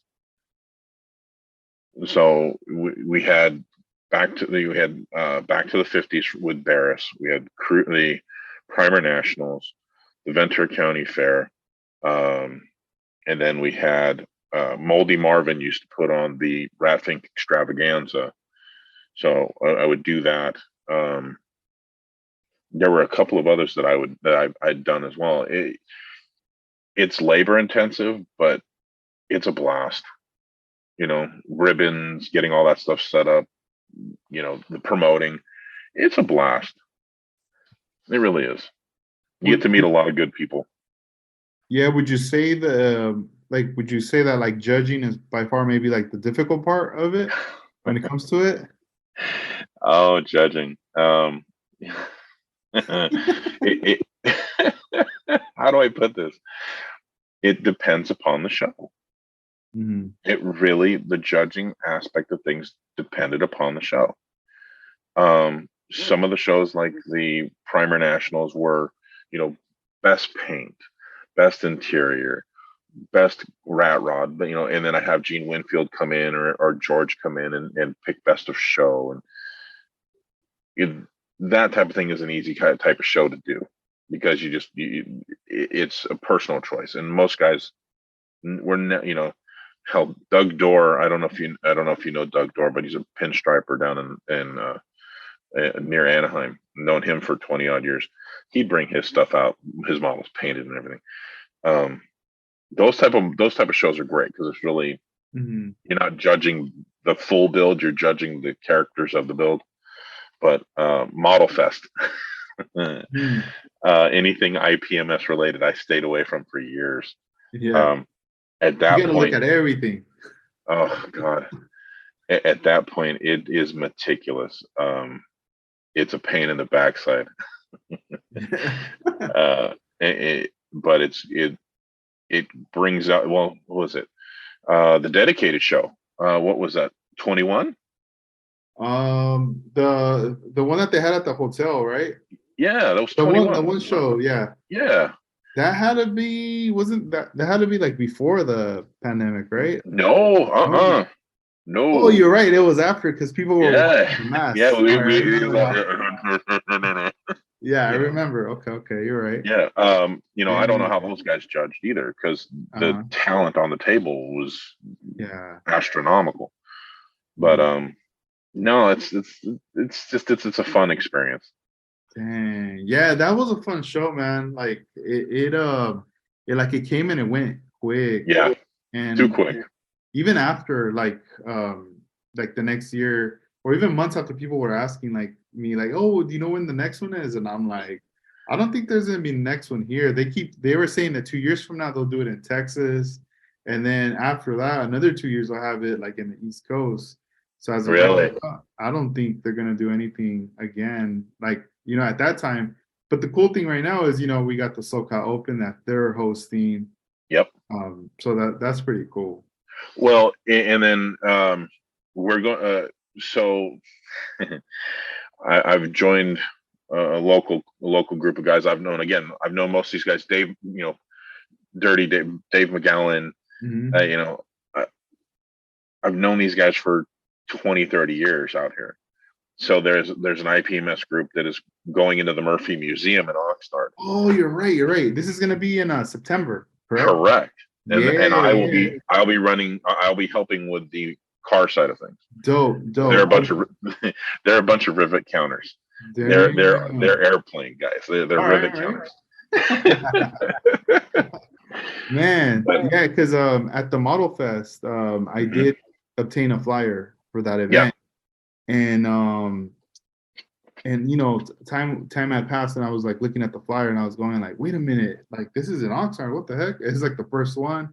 So we had Back to the 50s with Barris. We had the Primer Nationals, the Ventura County Fair, um, and then we had Moldy Marvin used to put on the Ratfink Extravaganza. So I would do that. There were a couple of others I'd done as well. It's labor intensive, but it's a blast. Ribbons, getting all that stuff set up, the promoting. It's a blast. It really is. You get to Would, meet a lot of good people. yeah, would you say would you say that like judging is by far maybe like the difficult part of it when it comes to it? Oh, judging. It, how do I put this? It depends upon the show. Mhm. The judging aspect of things depended upon the show. Some of the shows, like the Primer Nationals, were, best paint, best interior, best rat rod, but and then I have Gene Winfield come in, or George come in and pick best of show, and that type of thing is an easy type of show to do, because it's a personal choice, and most guys were hell, Doug Dorr. I don't know if you know Doug Dorr, but he's a pinstriper down in near Anaheim. Known him for 20 odd years. He'd bring his stuff out, his models painted and everything. Um, those type of shows are great, because it's really, Mhm. you're not judging the full build, you're judging the characters of the build. But Model Fest, Mhm. anything IPMS related, I stayed away from for years. Yeah, Um, at you that got to look point, at everything. oh God, at that point, it is meticulous. It's a pain in the backside. But it brings out, well, what was it? The dedicated show. What was that? 21? The one that they had at the hotel, right? Yeah, that was The 21. one show, yeah. Yeah. That had to be wasn't that had to be like before the pandemic, right? No, No. Oh, no. you're right. It was after because people were wearing Yeah, the yeah. masks. All right, I remember now. No. Yeah, I You know, remember. Okay, okay, you're right. yeah. I don't know Dang. how those guys judged either, because the Uh-huh. talent on the table was Yeah. astronomical. But Mm. no, it's a fun experience. Dang. Yeah, that was a fun show, man. Like it came and it went quick. Yeah, too And quick. even after like the next year or even months after, people were asking like me like, oh, do you know when the next one is? And I'm like, I don't think there's gonna be next one here. They were saying that 2 years from now they'll do it in Texas, and then after that another 2 years they'll have it like in the East Coast. So as of right Really? now, I don't think they're gonna do anything again like at that time. But the cool thing right now is we got the SoCal Open that they're hosting. Yep. So that's pretty cool. Well, and then we're going. So I've joined a local group of guys I've known. Again, I've known most of these guys. Dave, Dirty Dave McGowan. Hmm. You know, I, I've known these guys for 20, 30 years out here. So there's an IPMS group that is going into the Murphy Museum in Oxnard. Oh, you're right. You're right. This is gonna be in September, correct? Correct. Yeah, And yeah. I'll be helping with the car side of things. Dope. They're a bunch of they're a bunch of rivet counters. They're airplane guys. They're All rivet right. counters. Man, yeah, because at the Model Fest, I did obtain a flyer for that event, and time had passed, and I was like looking at the flyer, and I was going like, wait a minute, like this is in Oxnard, what the heck? It's like the first one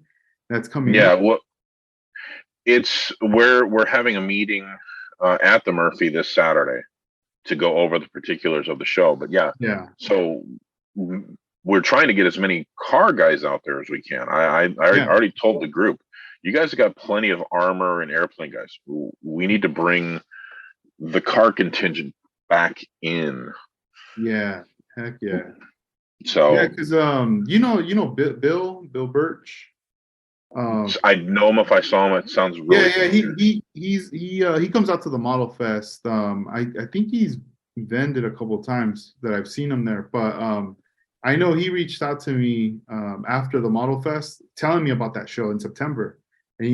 that's coming. Yeah, well, we're having a meeting at the Murphy this Saturday to go over the particulars of the show. But yeah, so we're trying to get as many car guys out there as we can. I already told the group, you guys have got plenty of armor and airplane guys. We need to bring the car contingent back in. Yeah, heck yeah. So yeah, because Bill Birch. I'd know him if I saw him. It sounds really he comes out to the Model Fest. I think he's vended a couple of times that I've seen him there, but I know he reached out to me after the Model Fest, telling me about that show in September, and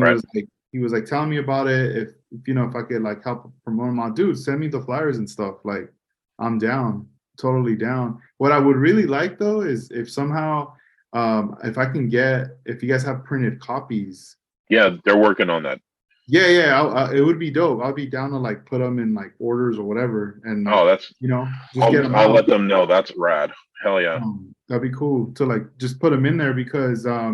he was like telling me about it. If I could like help promote him, dude, send me the flyers and stuff. Like, I'm down, totally down. What I would really like though is if somehow. If you guys have printed copies. Yeah, they're working on that. Yeah, it would be dope. I'll be down to like put them in like orders or whatever. And that's just get them I'll out. let them know. That's rad. Hell yeah. That'd be cool to like just put them in there because I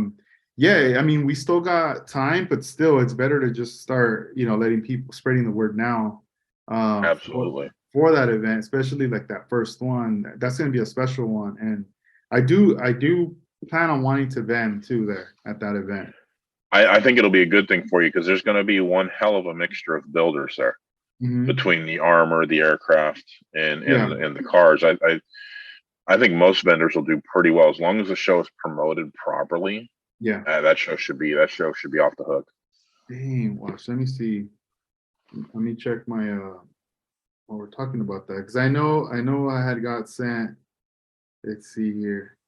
mean we still got time, but still it's better to just start letting people spreading the word now. Absolutely. For that event, especially like that first one, that's gonna be a special one, and I do plan on wanting to vend too there at that event. I think it'll be a good thing for you because there's going to be one hell of a mixture of builders there between the armor, the aircraft, and the cars. I think most vendors will do pretty well as long as the show is promoted properly. Yeah, that show should be off the hook. Dang, watch. Let me see. Let me check my while we're talking about that because I know I had got sent. Let's see here.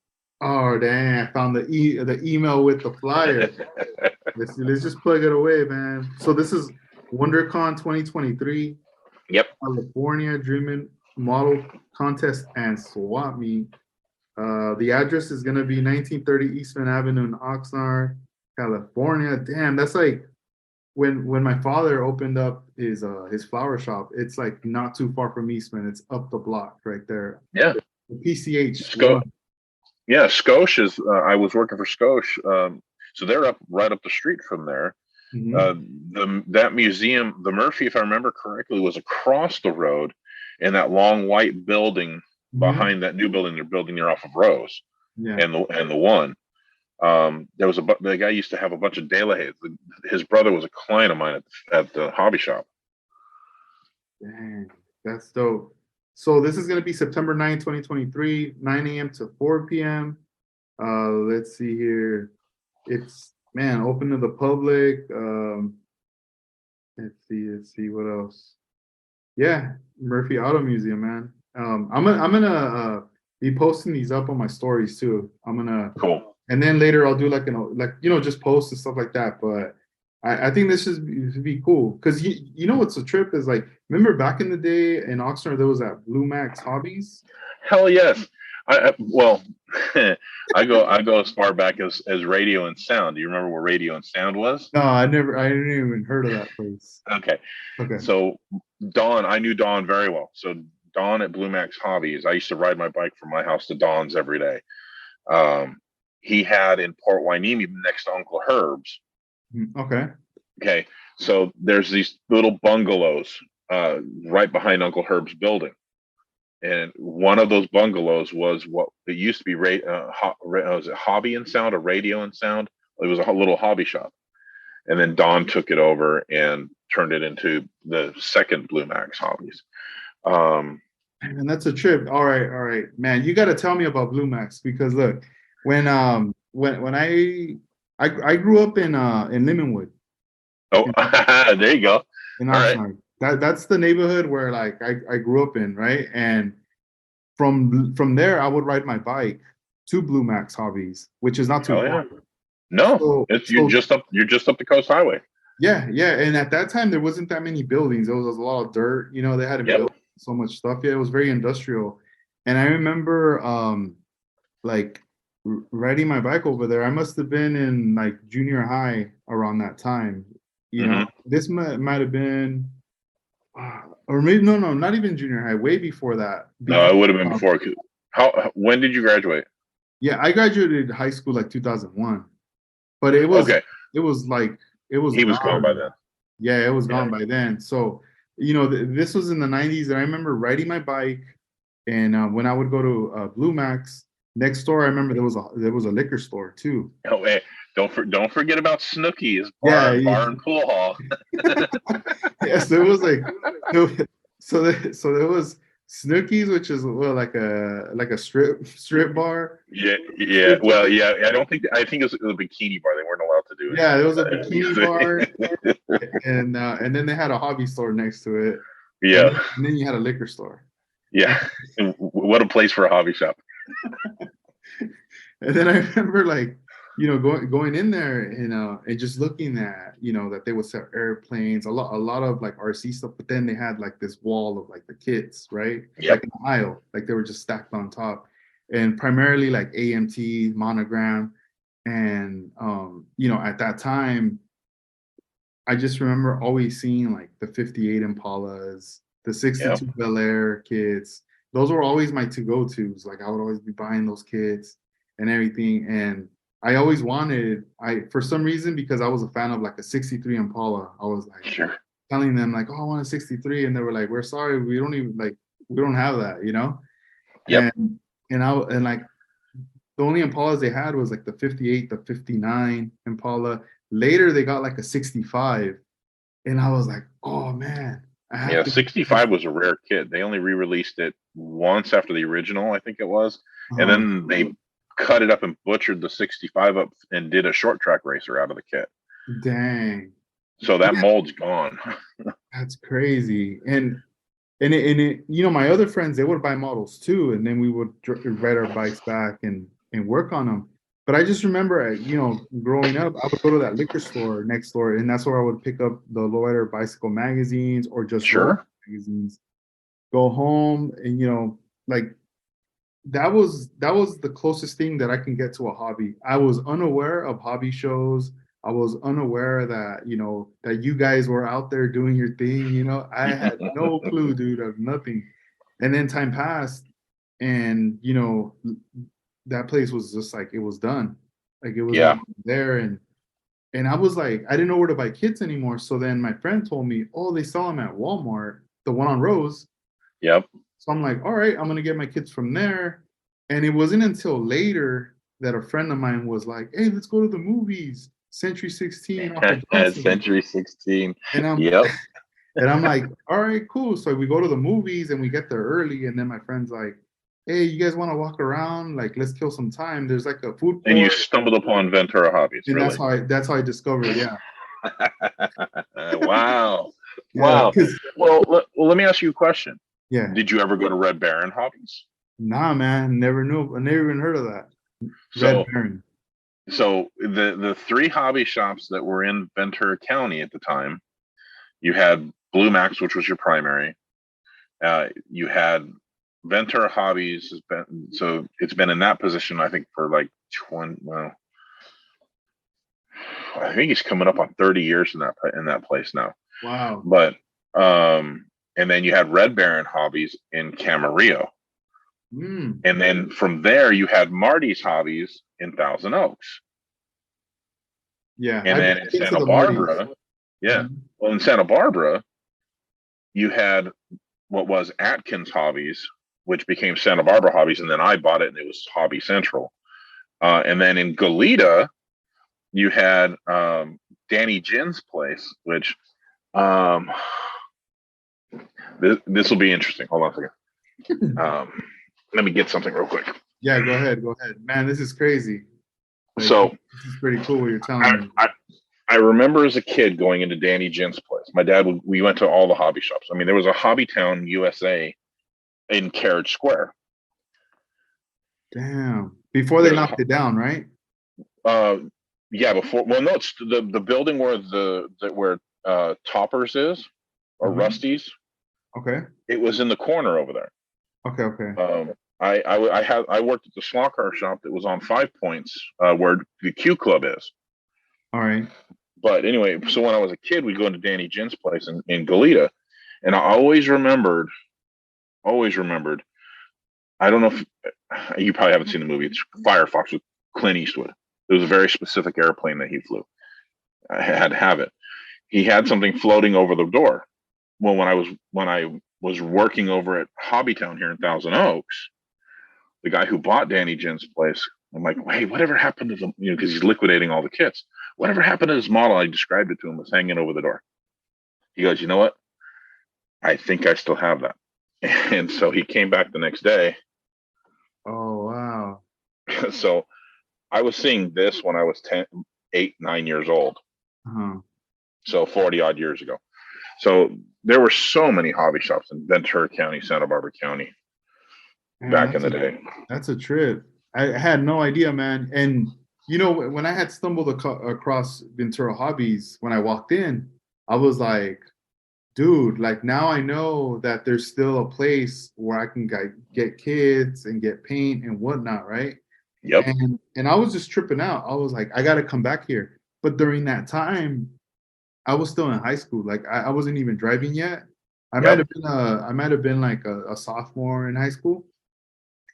Oh dang! I found the email with the flyer. let's just plug it away, man. So this is WonderCon 2023. Yep. California Dreaming Model Contest and Swap Meet. The address is gonna be 1930 Eastman Avenue in Oxnard, California. Damn, that's like when my father opened up his flower shop. It's like not too far from Eastman. It's up the block right there. Yeah. The PCH. Yeah, Scotia is. I was working for Scotia, so they're right up the street from there. That museum, the Murphy, if I remember correctly, was across the road in that long white building behind that new building they're building there off of Rose. Yeah. And the one. There was the guy used to have a bunch of De La Haye's. His brother was a client of mine at the hobby shop. Dang, that's dope. So this is going to be September 9, 2023, 9 a.m. to 4 p.m. Let's see here. It's, open to the public. Let's see what else. Yeah, Murphy Auto Museum, man. I'm gonna be posting these up on my stories too. Cool. And then later I'll do just posts and stuff like that. But I think this should be cool because what's a trip is like, remember back in the day in Oxnard there was that Blue Max Hobbies. Hell yes. I go as far back as Radio and Sound. Do you remember where Radio and Sound was? No, I didn't even heard of that place. Okay. So Don, I knew Don very well. So Don at Blue Max Hobbies, I used to ride my bike from my house to Don's every day. He had in Port Hueneme next to Uncle Herb's. Okay. So there's these little bungalows right behind Uncle Herb's building. And one of those bungalows was what it used to be. Was it Hobby and Sound or Radio and Sound? It was a little hobby shop, and then Don took it over and turned it into the second Blue Max Hobbies. And that's a trip. All right, man. You got to tell me about Blue Max because look, when I grew up in Lindenwood. Oh, there you go. In Oxnard. That's the neighborhood where like I grew up in, right? And from there, I would ride my bike to Blue Max Hobbies, which is not too Hell far. yeah. No, So, it's so you're just up the coast highway. yeah, yeah. And at that time, there wasn't that many buildings. There was a lot of dirt. You know, they hadn't Yep. built so much stuff yet. It was very industrial. And I remember, like riding my bike over there. I must have been in like junior high around that time. You know, this might have been, or maybe no, not even junior high. Way before that. No, Because it would have been before. When did you graduate? yeah, I graduated high school like 2001, but Okay, it was like it was he was gone by gone. then. Yeah, it was Yeah. gone by then. So, you know, this was in the 90s, and I remember riding my bike, and when I would go to Blue Max next door, I remember there was a liquor store too. Oh, hey, don't forget about Snooki's Yeah, bar and pool hall. yes, there was like so there was Snooki's, which is well, like a strip bar. Yeah, yeah. Well, yeah. I think it was a bikini bar. They weren't allowed to do it. Yeah, there was a bikini bar, and then they had a hobby store next to it. Yeah, and then you had a liquor store. yeah. What a place for a hobby shop. And then I remember like, you know, going in there, you know, and just looking at, you know, that they would sell airplanes, a lot of like RC stuff, but then they had like this wall of like the kits, right? Yep. Like an aisle, like they were just stacked on top. And primarily like AMT, Monogram. And you know, at that time, I just remember always seeing like the 58 Impalas, the 62 Bel Air kits. Those were always my to-go-tos. Like I would always be buying those kits and everything. And I always wanted, for some reason, because I was a fan of like a 63 Impala, I was like telling them like, oh, I want a 63. And they were like, we're sorry, we don't have that, you know? Yep. And like the only Impalas they had was like the 58, the 59 Impala. Later they got like a 65. And I was like, oh man. 65 was a rare kit. They only re-released it once after the original, I think it was. And then they cut it up and butchered the 65 up and did a short track racer out of the kit. Dang. So that mold's gone. That's crazy. And it, you know, my other friends, they would buy models too, and then we would ride our bikes back and work on them. But I just remember, you know, growing up, I would go to that liquor store next door, and that's where I would pick up the Lowrider bicycle magazines or just magazines. Go home, and you know, like that was the closest thing that I can get to a hobby. I was unaware of hobby shows. I was unaware that, you know, that you guys were out there doing your thing. You know, I had no clue, dude, of nothing. And then time passed, and you know, that place was just like it was done. Like it was there, and I was like, I didn't know where to buy kits anymore. So then my friend told me, oh, they sell them at Walmart, the one on Rose. Yep. So I'm like, all right, I'm gonna get my kits from there. And it wasn't until later that a friend of mine was like, hey, let's go to the movies. Century 16 off of Century 16. And I'm like, all right, cool. So we go to the movies and we get there early, and then my friend's like, hey, you guys want to walk around? Like, let's kill some time. There's like a food court. And you stumbled upon Ventura Hobbies. And really? that's how I discovered, yeah. Wow. Yeah, wow. Well, let me ask you a question. Yeah. Did you ever go to Red Baron Hobbies? Nah, man, never knew. I never even heard of that. Red Baron. So the three hobby shops that were in Ventura County at the time, you had Blue Max, which was your primary. You had Ventura Hobbies it's been in that position, I think, for like 20. Well, I think he's coming up on 30 years in that place now. Wow. But and then you had Red Baron Hobbies in Camarillo. And then from there you had Marty's Hobbies in Thousand Oaks. Yeah. And then in Santa Barbara, well, in Santa Barbara, you had what was Atkins Hobbies, which became Santa Barbara Hobbies, and then I bought it and it was Hobby Central. And then in Goleta, you had Danny Jin's place, which this will be interesting. Hold on a second. Let me get something real quick. Yeah, go ahead. Man, this is crazy. Like, So this is pretty cool what you're telling me. I remember as a kid going into Danny Gint's place. My dad we went to all the hobby shops. I mean, there was a Hobby Town USA in Carriage Square. Damn. Before they There's knocked it down, right? uh yeah, before, well, no, it's the building where where Toppers is, or Mhm. Rusty's. Okay. It was in the corner over there. Okay. Okay. I worked at the small car shop that was on Five Points, where the Q Club is. All right. But anyway, so when I was a kid, we'd go into Danny Gint's place in Goleta, and I always rememred. I don't know if you probably haven't seen the movie. It's Firefox with Clint Eastwood. It was a very specific airplane that he flew. I had to have it. He had something floating over the door. Well, when I was working over at Hobbytown here in Thousand Oaks, the guy who bought Danny Gint's place, I'm like, hey, whatever happened to the, because he's liquidating all the kits. Whatever happened to his model? I described it to him, was hanging over the door. He goes, you know what? I think I still have that. And so he came back the next day. Oh wow. So I was seeing this when I was 8, 9 years old. Uh-huh. So 40 odd years ago. So there were so many hobby shops in Ventura County, Santa Barbara County, Man, back in the day. that's a trip. I had no idea, man. And when I had stumbled across Ventura Hobbies, when I walked in, I was like, dude, like now I know that there's still a place where I can get kids and get paint and whatnot, right? Yep. And I was just tripping out. I was like, I got to come back here. But during that time, I was still in high school. Like I wasn't even driving yet. I Yep. might have been like a sophomore in high school.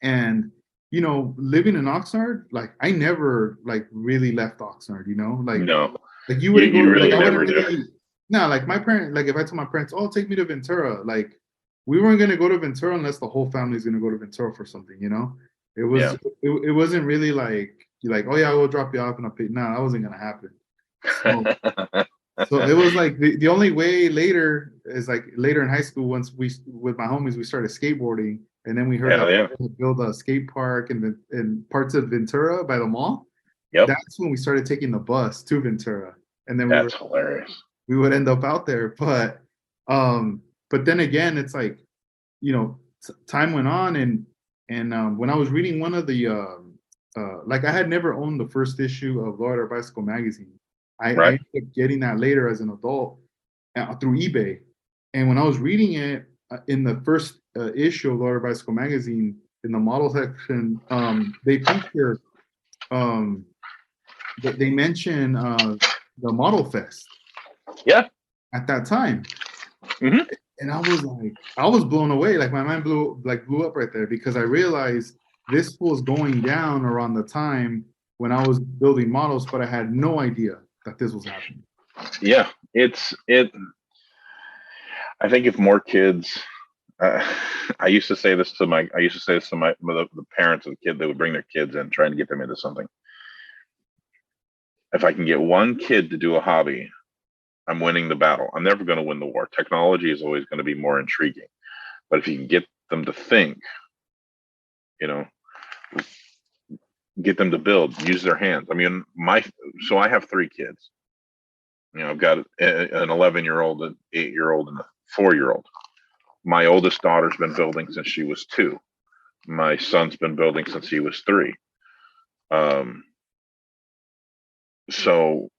And living in Oxnard, like I never like really left Oxnard, No, like you wouldn't go you to, like really I wouldn't never do. really, no, like my parents, like if I told my parents, oh, take me to Ventura, like we weren't gonna go to Ventura unless the whole family's gonna go to Ventura for something, It was Yeah. it wasn't really like you're like, oh yeah, we'll drop you off and I'll pay. No, that wasn't gonna happen. So it was like the only way later is like later in high school, once we with my homies we started skateboarding, and then we heard that Hell yeah. they were gonna build a skate park in parts of Ventura by the mall. Yep. That's when we started taking the bus to Ventura, and then That's hilarious. we would end up out there. But then again, it's like time went on, and when I was reading one of the like I had never owned the first issue of Lord Bicycle magazine. I Right. ended up getting that later as an adult through eBay. And when I was reading it in the first issue of Lord Bicycle magazine, in the model section, they feature, they mention the Model Fest. Yeah. At that time. Mm-hmm. And I was blown away. Like my mind blew up right there because I realized this was going down around the time when I was building models, but I had no idea that this was happening. Yeah, I think if more kids, I used to say this to the parents of the kid that would bring their kids in, trying to get them into something. If I can get one kid to do a hobby, I'm winning the battle. I'm never going to win the war. Technology is always going to be more intriguing, but if you can get them to think, get them to build, use their hands. I mean, so I have 3 kids. I've got an 11-year-old, an 8-year-old, and a 4-year-old. My oldest daughter's been building since she was 2. My son's been building since he was 3. So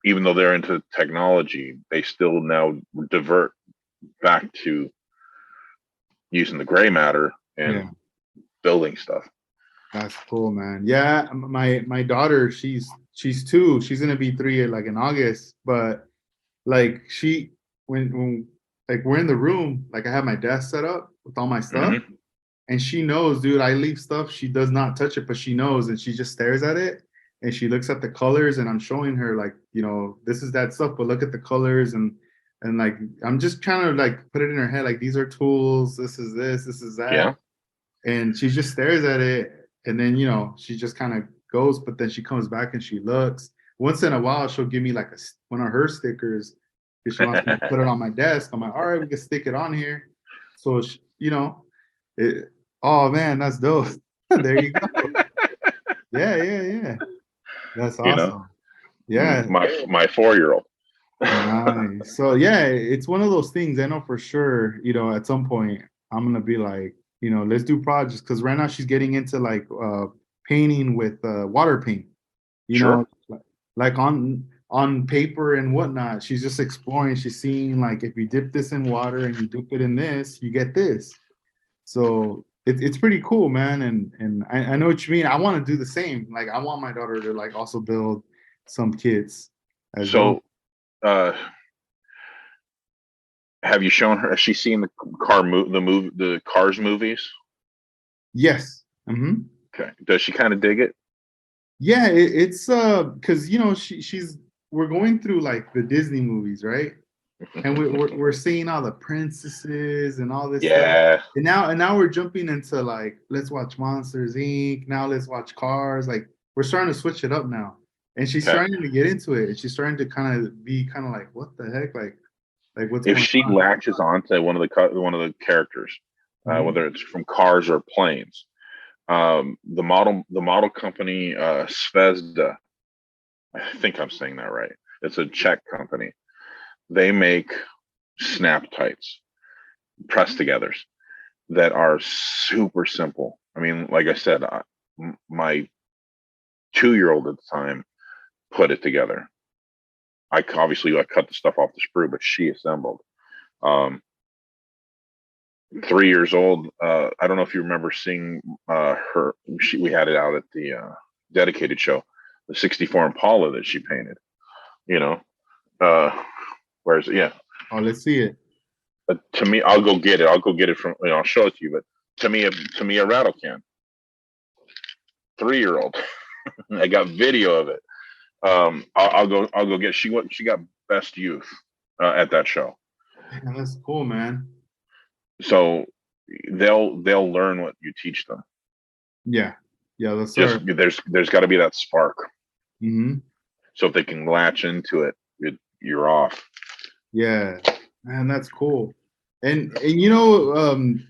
even though they're into technology, they still now divert back to using the gray matter and building stuff. That's cool, man. Yeah, my daughter, she's 2. She's gonna be 3 like in August. But like when like we're in the room, like I have my desk set up with all my stuff, and she knows, dude, I leave stuff. She does not touch it, but she knows, and she just stares at it, and she looks at the colors, and I'm showing her like, this is that stuff, but look at the colors, and like I'm just trying to like put it in her head, like these are tools. This is that. Yeah. And she just stares at it. And then, she just kind of goes, but then she comes back and she looks. Once in a while, she'll give me like one of her stickers because she wants me to put it on my desk. I'm like, all right, we can stick it on here. So, oh man, that's dope. There you go. Yeah. That's awesome. Yeah. My 4-year-old. Nice. So yeah, it's one of those things. I know for sure, at some point I'm gonna be like, let's do projects because right now she's getting into like painting with water paint, you Sure. know, like on paper and whatnot. She's just exploring. She's seeing like if you dip this in water and you dip it in this, you get this. So it's pretty cool, man. And I know what you mean. I want to do the same. Like I want my daughter to like also build some kits as well. So, uh, have you shown her? Has she seen the Cars movies? Yes. Hmm. Okay. Does she kind of dig it? Yeah, it's because she's we're going through like the Disney movies, right? And we're seeing all the princesses and all this stuff. Yeah. And now we're jumping into like let's watch Monsters Inc. Now let's watch Cars. Like we're starting to switch it up now. And she's Okay. starting to get into it. And she's starting to kind of be kind of like, what the heck? Like what's If going she on? latches onto one of the characters, Mhm. whether it's from Cars or planes, the model company Svezda, I think I'm saying that right. It's a Czech company. They make snap tights, press togethers that are super simple. I mean, like I said, my 2-year-old at the time put it together. I cut the stuff off the sprue, but she assembled. Um, 3 years old. I don't know if you remember seeing her. We had it out at the dedicated show, the '64 Impala that she painted. You know, uh, where's it? Yeah. Oh, let's see it. To me, I'll go get it. I'll go get it from. I'll show it to you. But to me, a rattle can. 3-year-old. I got video of it. I'll go get. She got best youth at that show. Man, that's cool, man. So they'll learn what you teach them. Yeah. Yeah, that's Just sir. there's got to be that spark. Hmm. So if they can latch into you're off. Yeah, man, that's cool. And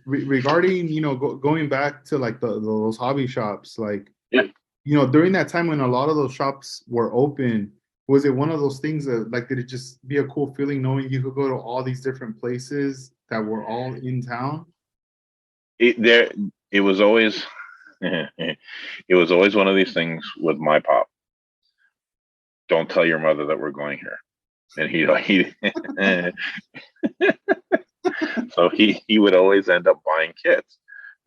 regarding going back to like those hobby shops, like Yeah. during that time when a lot of those shops were open, was it one of those things that like did it just be a cool feeling knowing you could go to all these different places that were all in town? There it was always it was always one of these things with my pop. Don't tell your mother that we're going here. And he so he would always end up buying kits.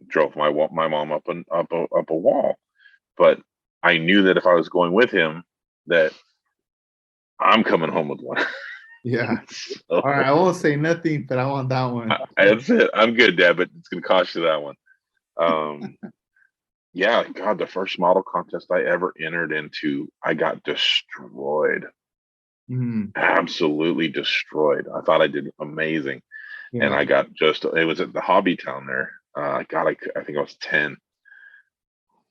Drove my mom up a wall. But I knew that if I was going with him, that I'm coming home with one. Yeah. So All right, I won't say nothing, but I want that one. that's it. I'm good, Dad, but it's gonna cost you that one. Um, yeah, God, the first model contest I ever entered into, I got destroyed. Mhm. Absolutely destroyed. I thought I did amazing, and Yeah. I got it was at the Hobby Town there. God, I think I was 10.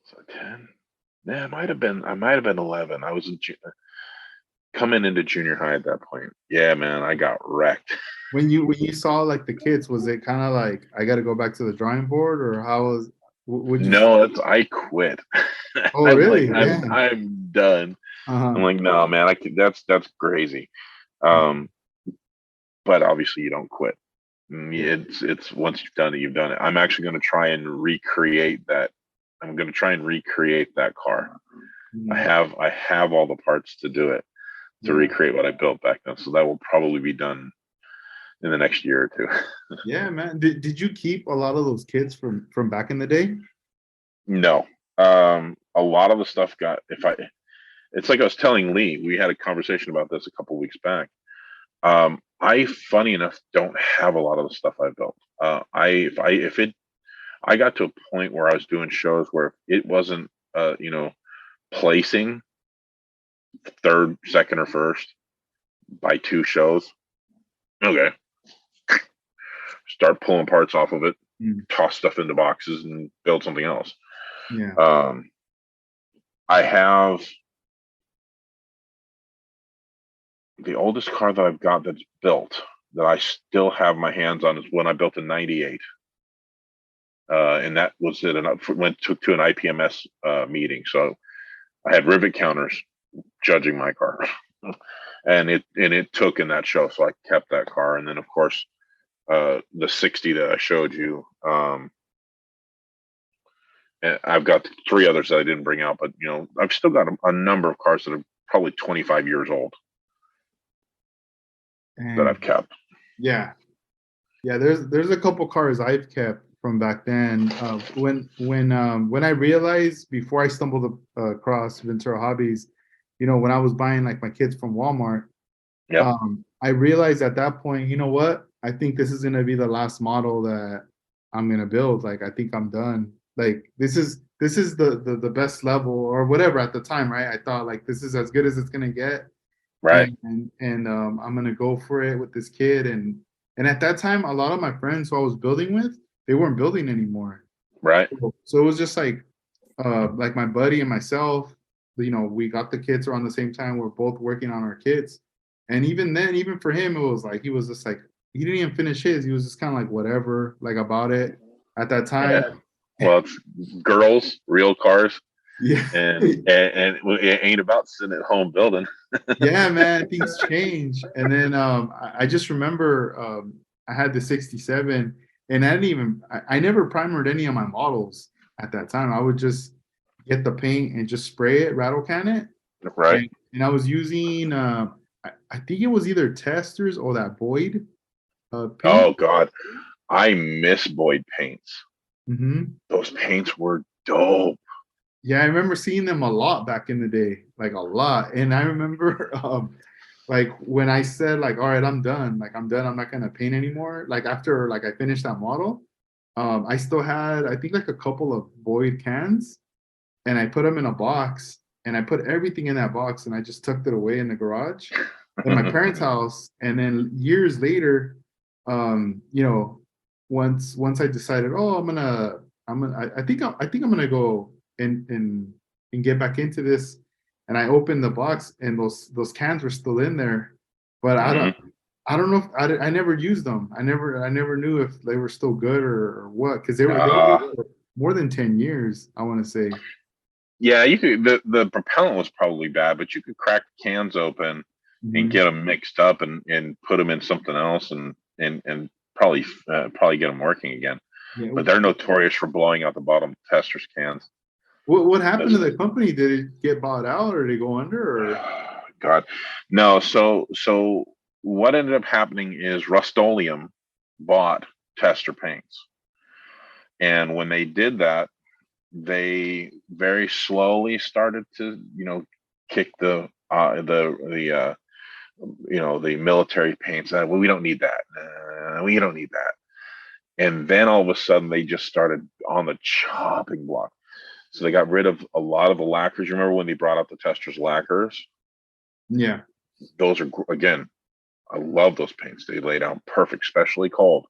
So 10. Yeah, I might have been 11. I was coming into junior high at that point. Yeah, man, I got wrecked. When you saw like the kids, was it kind of like I got to go back to the drawing board, or how was? Would you? No, I quit. Oh, I'm like, really? Damn. I'm done. I'm Uh-huh. like, no, man, that's crazy. Um, but obviously you don't quit. Yeah. It's once you've done it, you've done it. I'm actually going to try and recreate that. I'm going to try and recreate that car. Mhm. I have all the parts to do it, to Yeah. recreate what I built back then. So that will probably be done in the next year or two. Yeah, man. Did you keep a lot of those kids from back in the day? No, a lot of the stuff got. If I, it's like I was telling Lee. We had a conversation about this a couple weeks back. I, funny enough, don't have a lot of the stuff I built. If it, I got to a point where I was doing shows where it wasn't, placing third, second, or first by 2 shows. Okay, start pulling parts off of it, Mm. toss stuff into boxes, and build something else. Yeah. Um, I have the oldest car that I've got that's built that I still have my hands on is when I built in '98. And that was went to an IPMS meeting. So I had rivet counters judging my car. And it took in that show, so I kept that car. And then of course, the 60 that I showed you, and I've got 3 others that I didn't bring out, but I've still got a number of cars that are probably 25 years old that I've kept. Yeah. There's a couple cars I've kept from back then. When I realized, before I stumbled across Ventura Hobbies, when I was buying like my kids from Walmart, Yep. I realized at that point, you know what? I think this is gonna be the last model that I'm gonna build. Like, I think I'm done. Like, this is the best level or whatever at the time, right? I thought like this is as good as it's gonna get, Right. and I'm gonna go for it with this kid. And at that time, a lot of my friends who I was building with, they weren't building anymore. Right. So it was just like my buddy and myself. We got the kids around the same time. We're both working on our kids, and even then, even for him, it was like he was just like, he didn't even finish his. He was just kind of like whatever, like about it at that time. Yeah. Well, it's girls, real cars, Yeah. and it ain't about sitting at home building. Yeah, man, things change. And then I just remember I had the 67, and I never primered any of my models at that time. I would just get the paint and just spray it, rattle can it. Right. And I was using, I think it was either Testers or that Boyd paint. Oh God, I miss Boyd paints. Mm-hmm. Those paints were dope. Yeah, I remember seeing them a lot back in the day, like a lot. And I remember like when I said like, all right, I'm done. Like, I'm done. I'm not gonna paint anymore. Like, after like I finished that model, I still had, I think, like a couple of Boyd cans, and I put them in a box, and I put everything in that box, and I just tucked it away in the garage in my parents' house. And then years later, once I decided, oh, I think I'm gonna go and get back into this. And I opened the box, and those cans were still in there, but I don't know if I never used them. I never knew if they were still good or what, because they were good for more than 10 years, I want to say. Yeah, you could. The propellant was probably bad, but you could crack cans open and get them mixed up and put them in something else and probably get them working again. Yeah. But they're notorious for blowing out the bottom testers cans. What happened to the company? Did it get bought out, or did it go under? Or God, no. So what ended up happening is Rust-Oleum bought Tester paints, and when they did that, they very slowly started to kick the military paints. Well, we don't need that. We don't need that. And then all of a sudden, they just started on the chopping block. So they got rid of a lot of the lacquers. You remember when they brought out the Testers lacquers? Yeah. Those are, again, I love those paints. They lay down perfect, especially cold.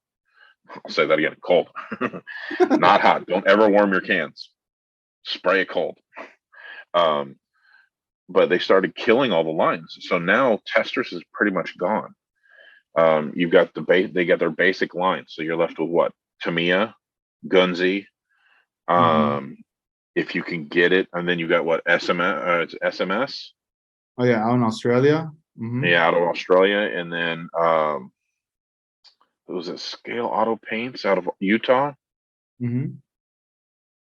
I'll say that again, cold. Not hot. Don't ever warm your cans. Spray it cold. But they started killing all the lines. So now Testers is pretty much gone. You've got they got their basic lines. So you're left with what? Tamiya, Gunzy, if you can get it, and then you got what, SMS? SMS. Oh yeah, out in Australia. Yeah, out of Australia, and then was it Scale Auto Paints out of Utah.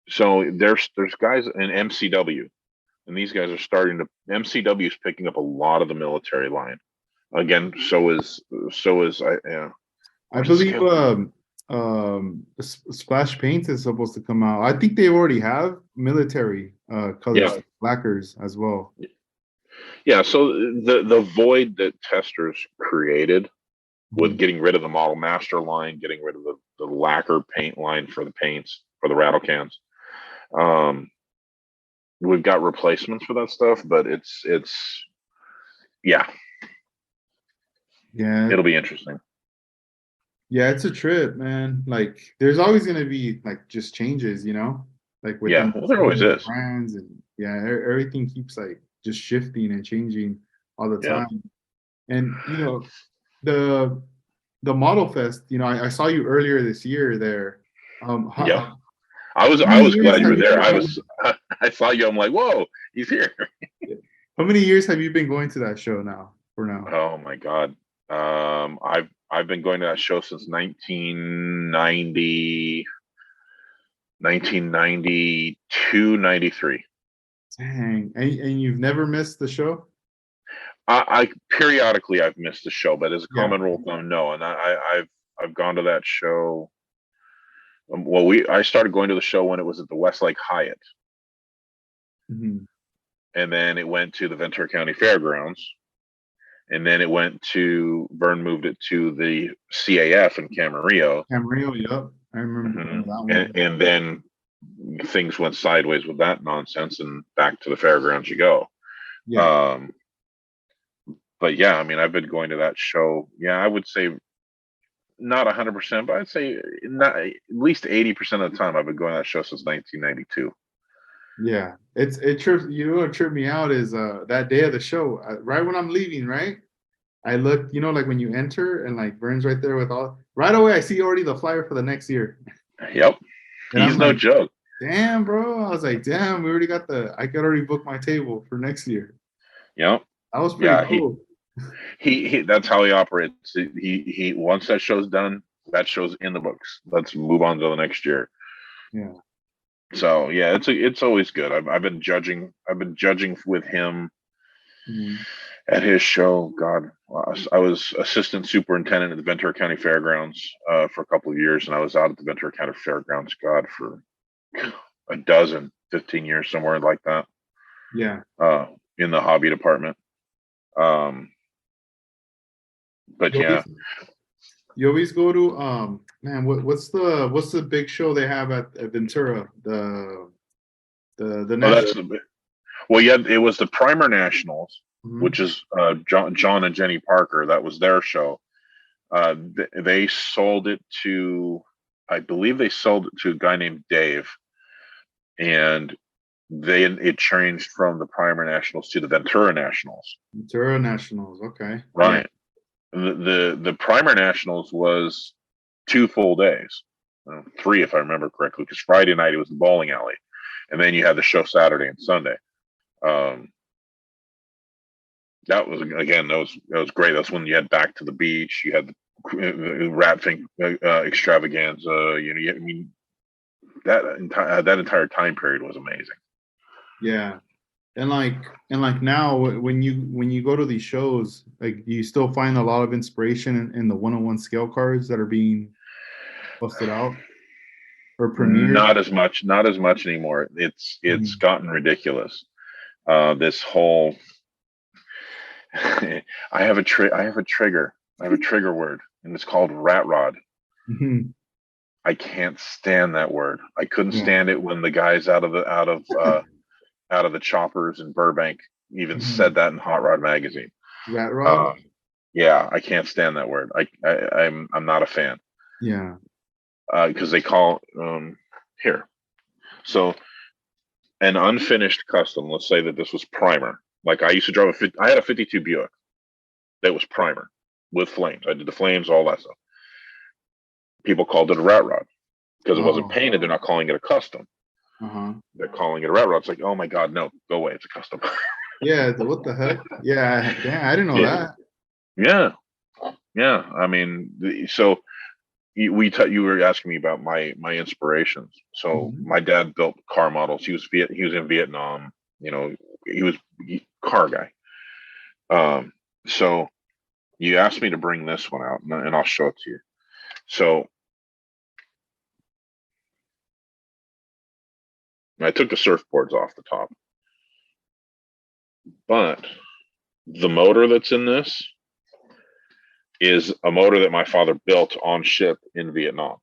So there's guys in MCW, and these guys are starting to. MCW is picking up a lot of the military line. Again, so is I believe Splash Paint is supposed to come out. I think they already have military colors, lacquers as well. Yeah, so the void that Testers created with getting rid of the Model Master line, getting rid of the lacquer paint line for the paints, for the rattle cans. We've got replacements for that stuff, but it's it'll be interesting. Yeah, it's a trip, man. Like, there's always gonna be like just changes, like within there always is brands, and everything keeps like just shifting and changing all the time. And the Model Fest, I saw you earlier this year there. I was glad you were there. I saw you. I'm like, whoa, he's here. How many years have you been going to that show now? For now, Oh my God. I've been going to that show since 1992, 93. dang, and you've never missed the show? I periodically I've missed the show, but as a Yeah. common rule of thumb, no. And I've gone to that show. Well, I started going to the show when it was at the Westlake Hyatt, Hmm. and then it went to the Ventura County Fairgrounds, and then it went to Vern moved it to the CAF in Camarillo. Camarillo, yep. I remember Hmm. that and, one. and then things went sideways with that nonsense, and back to the fairgrounds you go. Yeah. Um, but yeah, I mean, I've been going to that show. Yeah, I would say not 100%, but I'd say not at least 80% of the time I've been going to that show since 1992. Yeah, it trips. You know what tripped me out is that day of the show, right when I'm leaving, right? I look, like when you enter and like Vern's right there with all. Right away, I see already the flyer for the next year, Yep, and I'm he's no like, joke. damn, bro. I was like, damn, we already got I could already book my table for next year. Yep, That was pretty yeah, cool. he that's how he operates. He once that show's done, that show's in the books. Let's move on to the next year. Yeah. So yeah, it's always good. I've been judging with him Mhm. at his show. God, I was assistant superintendent at the Ventura County Fairgrounds for a couple of years, and I was out at the Ventura County Fairgrounds, God, for a dozen, 15 years, somewhere like that, Yeah. uh, in the hobby department. Um, but You yeah, always, you always go to man, what's the big show they have at Ventura? The oh, national. that's well, yeah, it was the Primer Nationals, which Mhm. is John and Jenny Parker. That was their show. They sold it to, I believe they sold it to a guy named Dave, and it changed from the Primer Nationals to the Ventura Nationals. Ventura Nationals. Okay. Yeah. Right. The Primer Nationals was 2 full days, three if I remember correctly, because Friday night it was the bowling alley, and then you had the show Saturday and Sunday. Um, that was again that was great. That's when you had Back to the Beach. You had the Rat Fink extravaganza. I mean that entire time period was amazing. Yeah. And like now when you go to these shows, like you still find a lot of inspiration in the one-on-one scale cards that are being busted out or premiered. Not as much anymore. It's Mhm. gotten ridiculous. This whole I have a trigger. I have a trigger word, and it's called rat rod. Mhm. I can't stand that word. I couldn't Yeah. stand it when the guys out of the choppers in Burbank even said Mhm. that in Hot Rod magazine. Rat Rod. Uh, yeah, I can't stand that word. I'm not a fan Yeah. because they call here. So an unfinished custom. Let's say that this was primer. Like I used to drive I had a '52 Buick that was primer with flames. I did the flames, all that stuff. People called it a rat rod because it wasn't Oh. painted. They're not calling it a custom. Uh-huh. They're calling it a rat rod. It's like, oh my god, no, go away. It's a custom. Yeah. What the heck? Yeah. Damn, I didn't know Yeah, that. yeah, yeah. I mean, so you were asking me about my inspirations. So Mhm. my dad built car models. He was in Vietnam. You know, he was car guy. So you asked me to bring this one out, and I'll show it to you. So I took the surfboards off the top, but the motor that's in this is a motor that my father built on ship in Vietnam.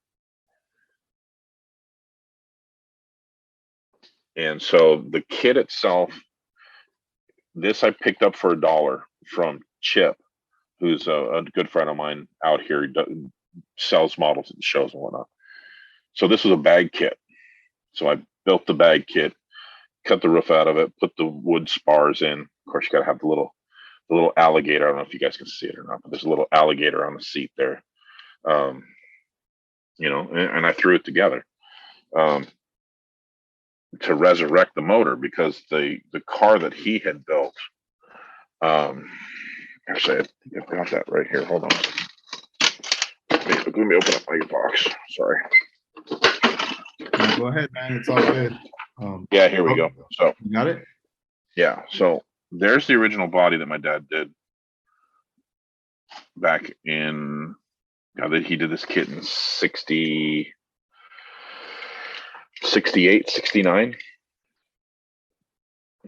And so the kit itself, this I picked up for $1 from Chip, who's a good friend of mine out here. He sells models at the shows and whatnot. So this was a bag kit. So I built the bag kit, cut the roof out of it, put the wood spars in. Of course, you got to have the little alligator. I don't know if you guys can see it or not, but there's a little alligator on the seat there. Um, and I threw it together um, to resurrect the motor because the car that he had built Actually, I think I've got that right here. Hold on. Let me open up my box. Sorry. No, go ahead, man. It's all good. Yeah, here we go. So you got it. Yeah, so there's the original body that my dad did back in. That he did this kit in 60, 68, 69.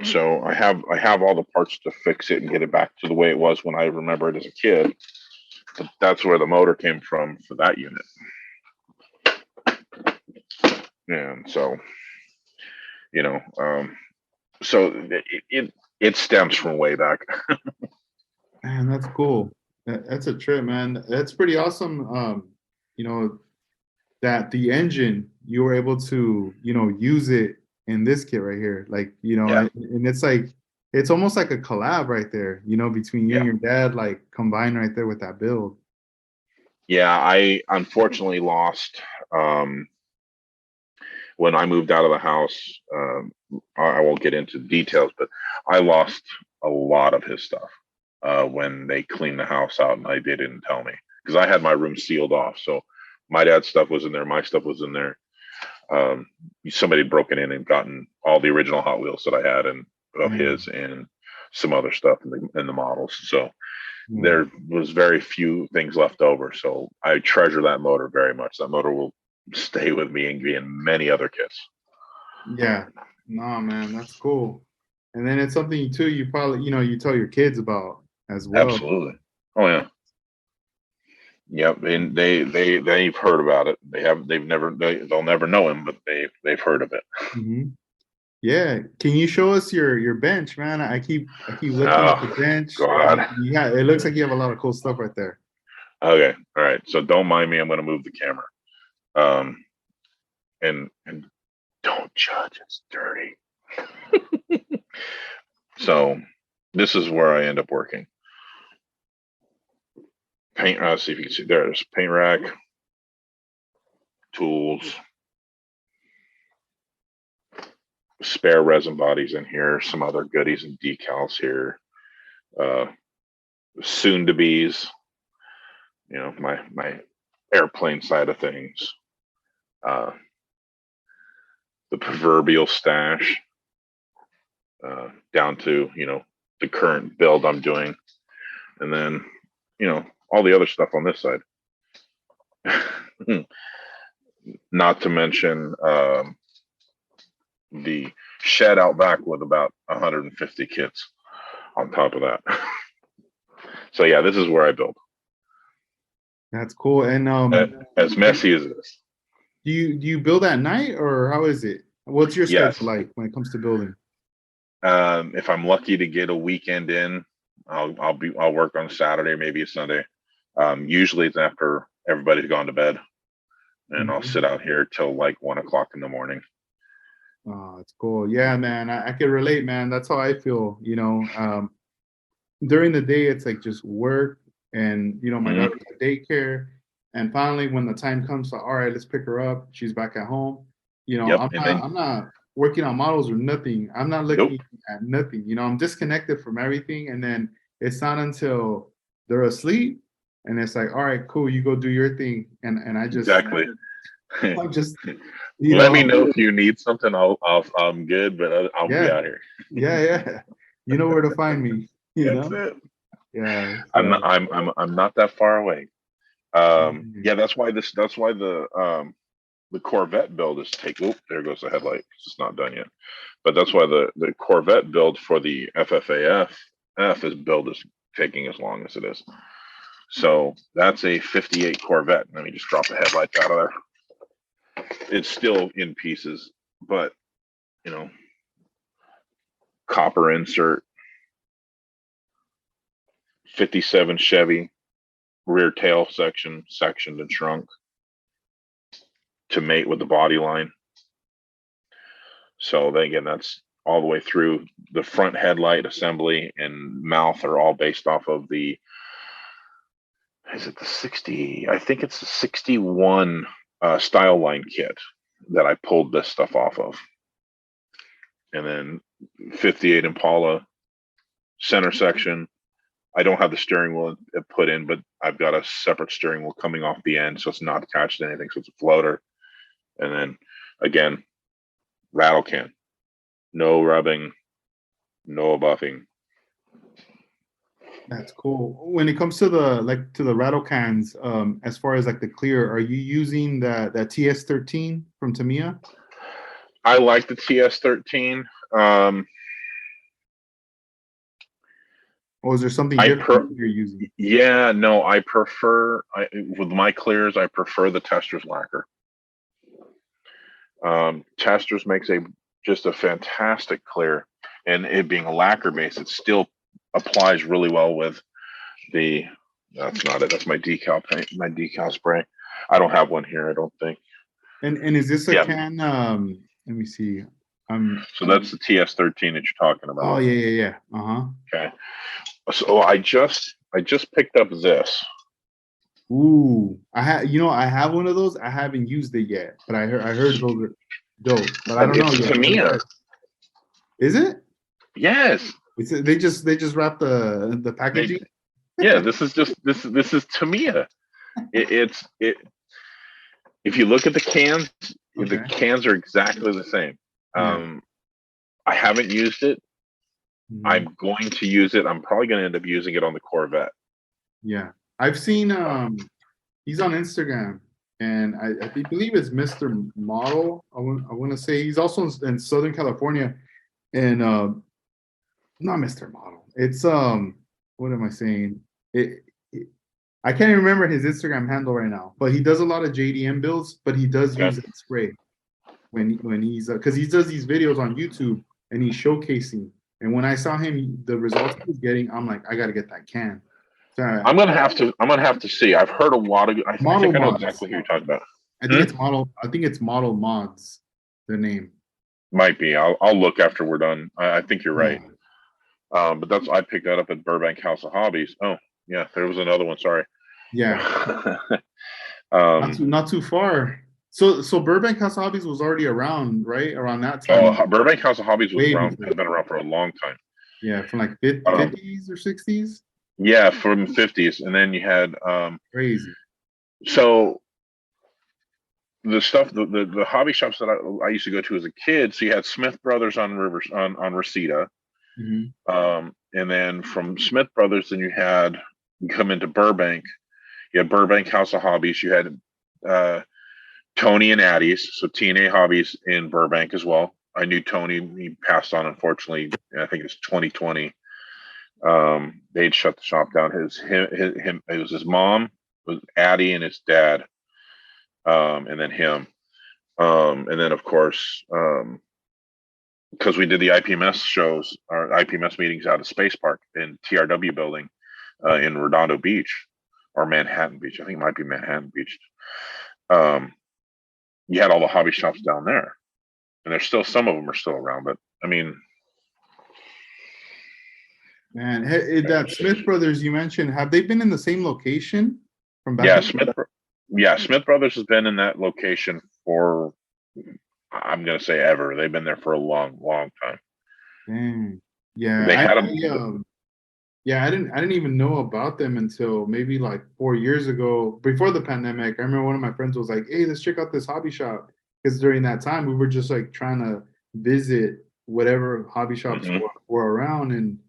So I have all the parts to fix it and get it back to the way it was when I remember it as a kid. But that's where the motor came from for that unit. And so, so it stems from way back. Man, that's cool. That's a trip, man. That's pretty awesome. That the engine, you were able to, use it in this kit right here. Like, Yeah. and it's like, it's almost like a collab right there, between you and your dad, like combined right there with that build. Yeah, I unfortunately lost when I moved out of the house. I won't get into details, but I lost a lot of his stuff when they cleaned the house out, and they didn't tell me because I had my room sealed off. So my dad's stuff was in there, my stuff was in there. Somebody had broken in and gotten all the original Hot Wheels that I had and of his and some other stuff in the models. So there was very few things left over. So I treasure that motor very much. That motor will stay with me and be in many other kits. Yeah. No, man, that's cool. And then it's something too, you probably, you tell your kids about as well. Absolutely. Oh yeah. Yep. And they've heard about it. They'll never know him, but they've heard of it. Mm-hmm. Yeah. Can you show us your bench, man? I keep looking at the bench. God. Yeah, it looks like you have a lot of cool stuff right there. Okay. All right. So don't mind me. I'm going to move the camera. And don't judge. It's dirty. So this is where I end up working. Paint. See if you can see. There's paint rack, tools, spare resin bodies in here, some other goodies and decals here. Soon to be's. My airplane side of things. The proverbial stash, down to the current build I'm doing, and then all the other stuff on this side. Not to mention the shed out back with about 150 kits on top of that. So yeah, this is where I build. That's cool. And as messy as this. Do you build at night, or how is it? What's your schedule like when it comes to building? If I'm lucky to get a weekend in, I'll work on Saturday, maybe a Sunday. Usually it's after everybody's gone to bed, and I'll sit out here till like 1 o'clock in the morning. Oh, it's cool. Yeah, man, I can relate, man. That's how I feel. During the day, it's like just work, and my daughter's at daycare, and finally, when the time comes to, all right, let's pick her up, she's back at home. I'm not working on models or nothing. I'm not looking at nothing. I'm disconnected from everything, and then it's not until they're asleep, and it's like, all right, cool, you go do your thing, and I just I'm just. Let me know if you need something. I'm good, but I'll be out here. Yeah. You know where to find me. That's it. Yeah. I'm not that far away. Yeah, that's why the Corvette build is there goes the headlight. It's not done yet. But that's why the Corvette build for the FFAF is taking as long as it is. So that's a 58 Corvette. Let me just drop the headlights out of there. It's still in pieces, but copper insert, 57 Chevy, rear tail sectioned and shrunk to mate with the body line. So then again, that's all the way through. The front headlight assembly and mouth are all based off of the 60? I think it's the 61 style line kit that I pulled this stuff off of. And then 58 Impala center section. I don't have the steering wheel put in, but I've got a separate steering wheel coming off the end, so it's not attached to anything. So it's a floater. And then again, rattle can, no rubbing, no buffing. That's cool. When it comes to the rattle cans, as far as like the clear, are you using that TS13 from Tamiya? I like the TS13. Or is there something different you're using? Yeah, no, I prefer with my clears. I prefer the Tester's lacquer. Tester's makes just a fantastic clear, and it being a lacquer base, it still applies really well with the. That's not it. That's my decal paint, my decal spray. I don't have one here. I don't think. And is this a can? Let me see. So that's the TS13 that you're talking about. Oh yeah. Okay. So I just picked up this. Ooh, I have one of those. I haven't used it yet, but I heard those are dope. But I don't know yet. Tamiya. Is it? Yes. They just wrap the packaging. Yeah, this is Tamiya. It's if you look at the cans, the cans are exactly the same. I haven't used it. I'm going to use it. I'm probably going to end up using it on the Corvette. Yeah, I've seen. He's on Instagram, and I believe it's Mr. Model. I want to say he's also in Southern California, and not Mr. Model. It's what am I saying? I can't remember his Instagram handle right now, but he does a lot of JDM builds, but he does use that spray when he's because he does these videos on YouTube and he's showcasing. And when I saw him, the results he was getting, I'm like, I got to get that can. So, I'm gonna have to see. I've heard a lot of. I think I know exactly who you're talking about. I think it's Model. I think it's Model Mods. The name might be. I'll look after we're done. I think you're right. But I picked that up at Burbank House of Hobbies. Oh yeah, there was another one. Sorry. Yeah. Not too far. So Burbank House of Hobbies was already around, right? Around that time. Oh, Burbank House of Hobbies was around. Has been around for a long time. Yeah, from like 50s or 60s. Yeah, from 50s, and then you had crazy. So the stuff, the hobby shops that I used to go to as a kid. So you had Smith Brothers on Reseda, and then from Smith Brothers, then you come into Burbank. You had Burbank House of Hobbies. You had Tony and Addie's, so TNA Hobbies in Burbank as well. I knew Tony. He passed on, unfortunately. I think it's 2020. They'd shut the shop down. It was his mom, it was Addie, and his dad, and then him, and then of course, because we did the IPMS shows, our IPMS meetings out of Space Park in TRW building in Redondo Beach or Manhattan Beach. I think it might be Manhattan Beach. You had all the hobby shops down there, and there's still some of them are still around, but I mean. Man, that Smith Brothers you mentioned, have they been in the same location from back? Smith Brothers has been in that location for, I'm gonna say ever. They've been there for a long, long time. Dang. Yeah, they had them. I didn't even know about them until maybe like 4 years ago, before the pandemic. I remember one of my friends was like, "Hey, let's check out this hobby shop," because during that time we were just like trying to visit whatever hobby shops were around. And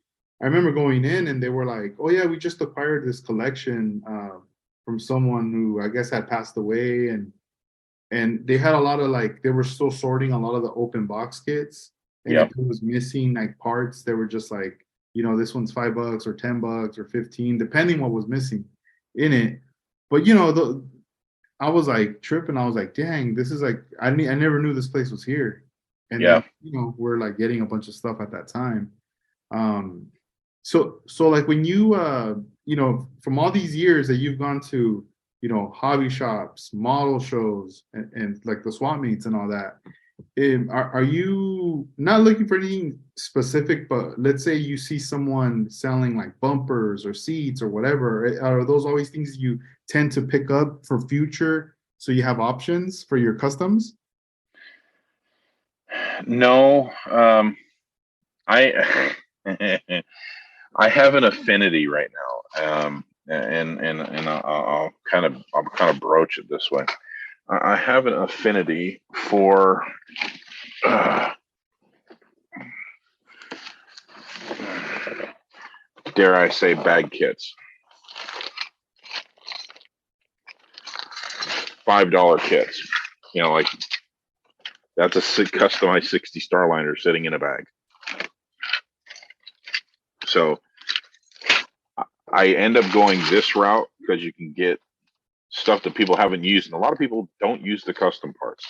I remember going in and they were like, "Oh yeah, we just acquired this collection from someone who I guess had passed away," and they had a lot of they were still sorting a lot of the open box kits, and if it was missing like parts, they were just like, this one's $5 or $10 or 15, depending what was missing in it. But I was like tripping. I was like, dang, this is like I never knew this place was here. And then, we're like getting a bunch of stuff at that time. So like when you from all these years that you've gone to hobby shops, model shows, and like the swap meets and all that, are you not looking for anything specific, but let's say you see someone selling like bumpers or seats or whatever, are those always things you tend to pick up for future so you have options for your customs? No, I have an affinity right now, and I'll kind of broach it this way. I have an affinity for dare I say bag kits, $5 kits. You know, like that's a customized 60 Starliner sitting in a bag. So I end up going this route because you can get stuff that people haven't used, and a lot of people don't use the custom parts.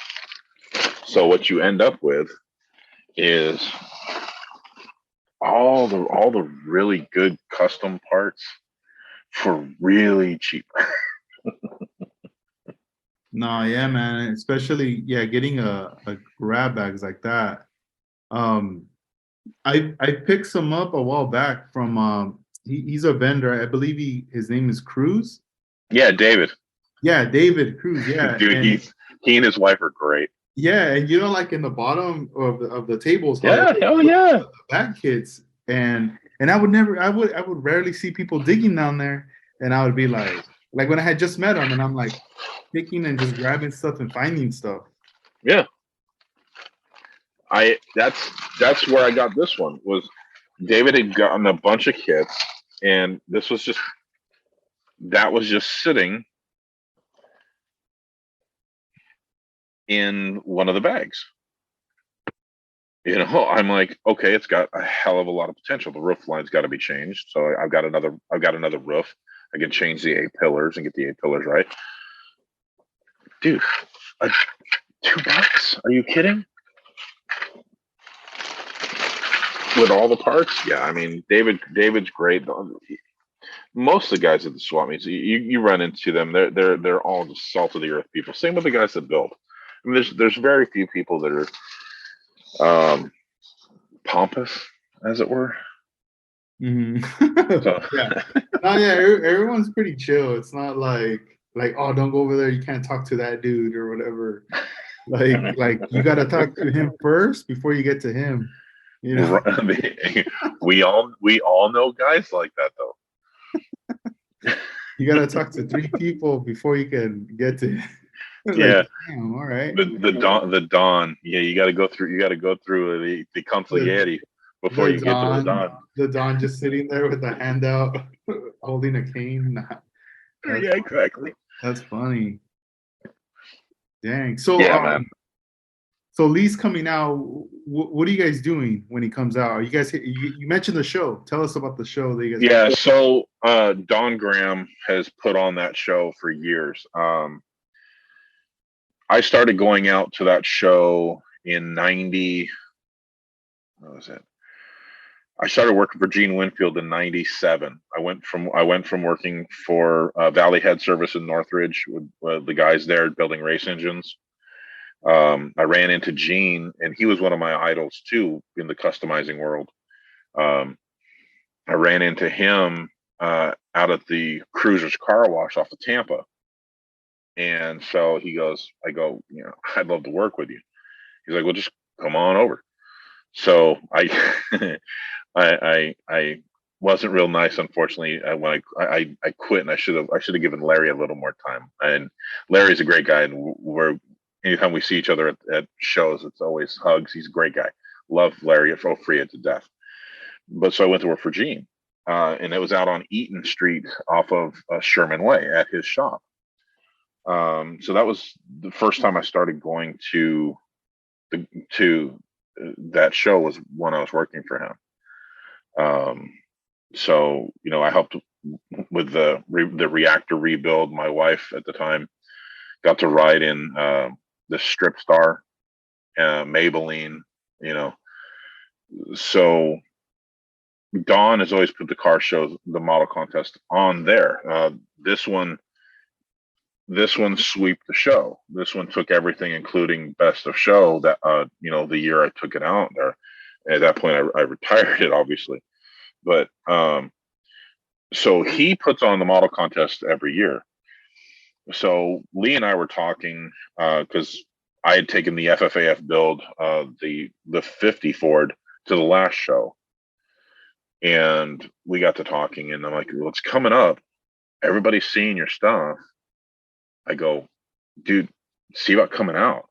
So what you end up with is all the really good custom parts for really cheap. No, yeah, man. Especially, yeah, getting a grab bags like that. I picked some up a while back from he's a vendor. I believe his name is Cruz. Yeah, David. Yeah, David Cruz. Yeah, dude, and he and his wife are great. yeah, and like in the bottom of the tables, yeah, hell yeah, the bag kits, and I would rarely see people digging down there, and I would be like when I had just met him, and I'm like picking and just grabbing stuff and finding stuff. Yeah, that's where I got this one. Was David had gotten a bunch of kits, and this was just sitting in one of the bags. You know, I'm like, okay, it's got a hell of a lot of potential. The roof line's got to be changed, so I've got another roof. I can change the A-pillars and get the A-pillars right. Dude, $2? Are you kidding? With all the parts? Yeah, I mean, David's great. Most of the guys at the swap meets, you run into them. They're all just salt of the earth people. Same with the guys that build. I mean, there's very few people that are pompous, as it were. Mm-hmm. So. Yeah. No, yeah. Everyone's pretty chill. It's not like oh, don't go over there. You can't talk to that dude or whatever. Like you got to talk to him first before you get to him. You know. we all know guys like that though. You got to talk to 3 people before you can get to. Yeah. Damn, all right. The Don. Yeah, you got to go through the consigliere before you get to the Don. The Don just sitting there with a hand out, holding a cane. Yeah, exactly. That's funny. Dang. So yeah, man. So Lee's coming out. What are you guys doing when he comes out? Are you guys? You mentioned the show. Tell us about the show that you guys. Yeah. So Don Graham has put on that show for years. I started going out to that show in '90. What was it? I started working for Gene Winfield in '97. I went from working for Valley Head Service in Northridge with the guys there building race engines. I ran into Gene, and he was one of my idols too in the customizing world. I ran into him out at the Cruisers Car Wash off of Tampa. And so I go, I'd love to work with you. He's like, well, just come on over. So I wasn't real nice, unfortunately. When I quit, and I should have given Larry a little more time. And Larry's a great guy, and anytime we see each other at shows, it's always hugs. He's a great guy. Love Larry Ofria to death. But so I went to work for Gene, and it was out on Eaton Street off of Sherman Way at his shop. So that was the first time I started going to that show, was when I was working for him. So I helped with the reactor rebuild. My wife at the time got to ride in the Strip Star, Maybelline. So Don has always put the car shows, the model contest on there. This one swept the show. This one took everything, including best of show. That the year I took it out there. At that point, I retired it, obviously. But so he puts on the model contest every year. So Lee and I were talking because I had taken the FFAF build, the 50 Ford, to the last show, And we got to talking, and I'm like, well, it's coming up. Everybody's seeing your stuff. I go, dude, see about coming out.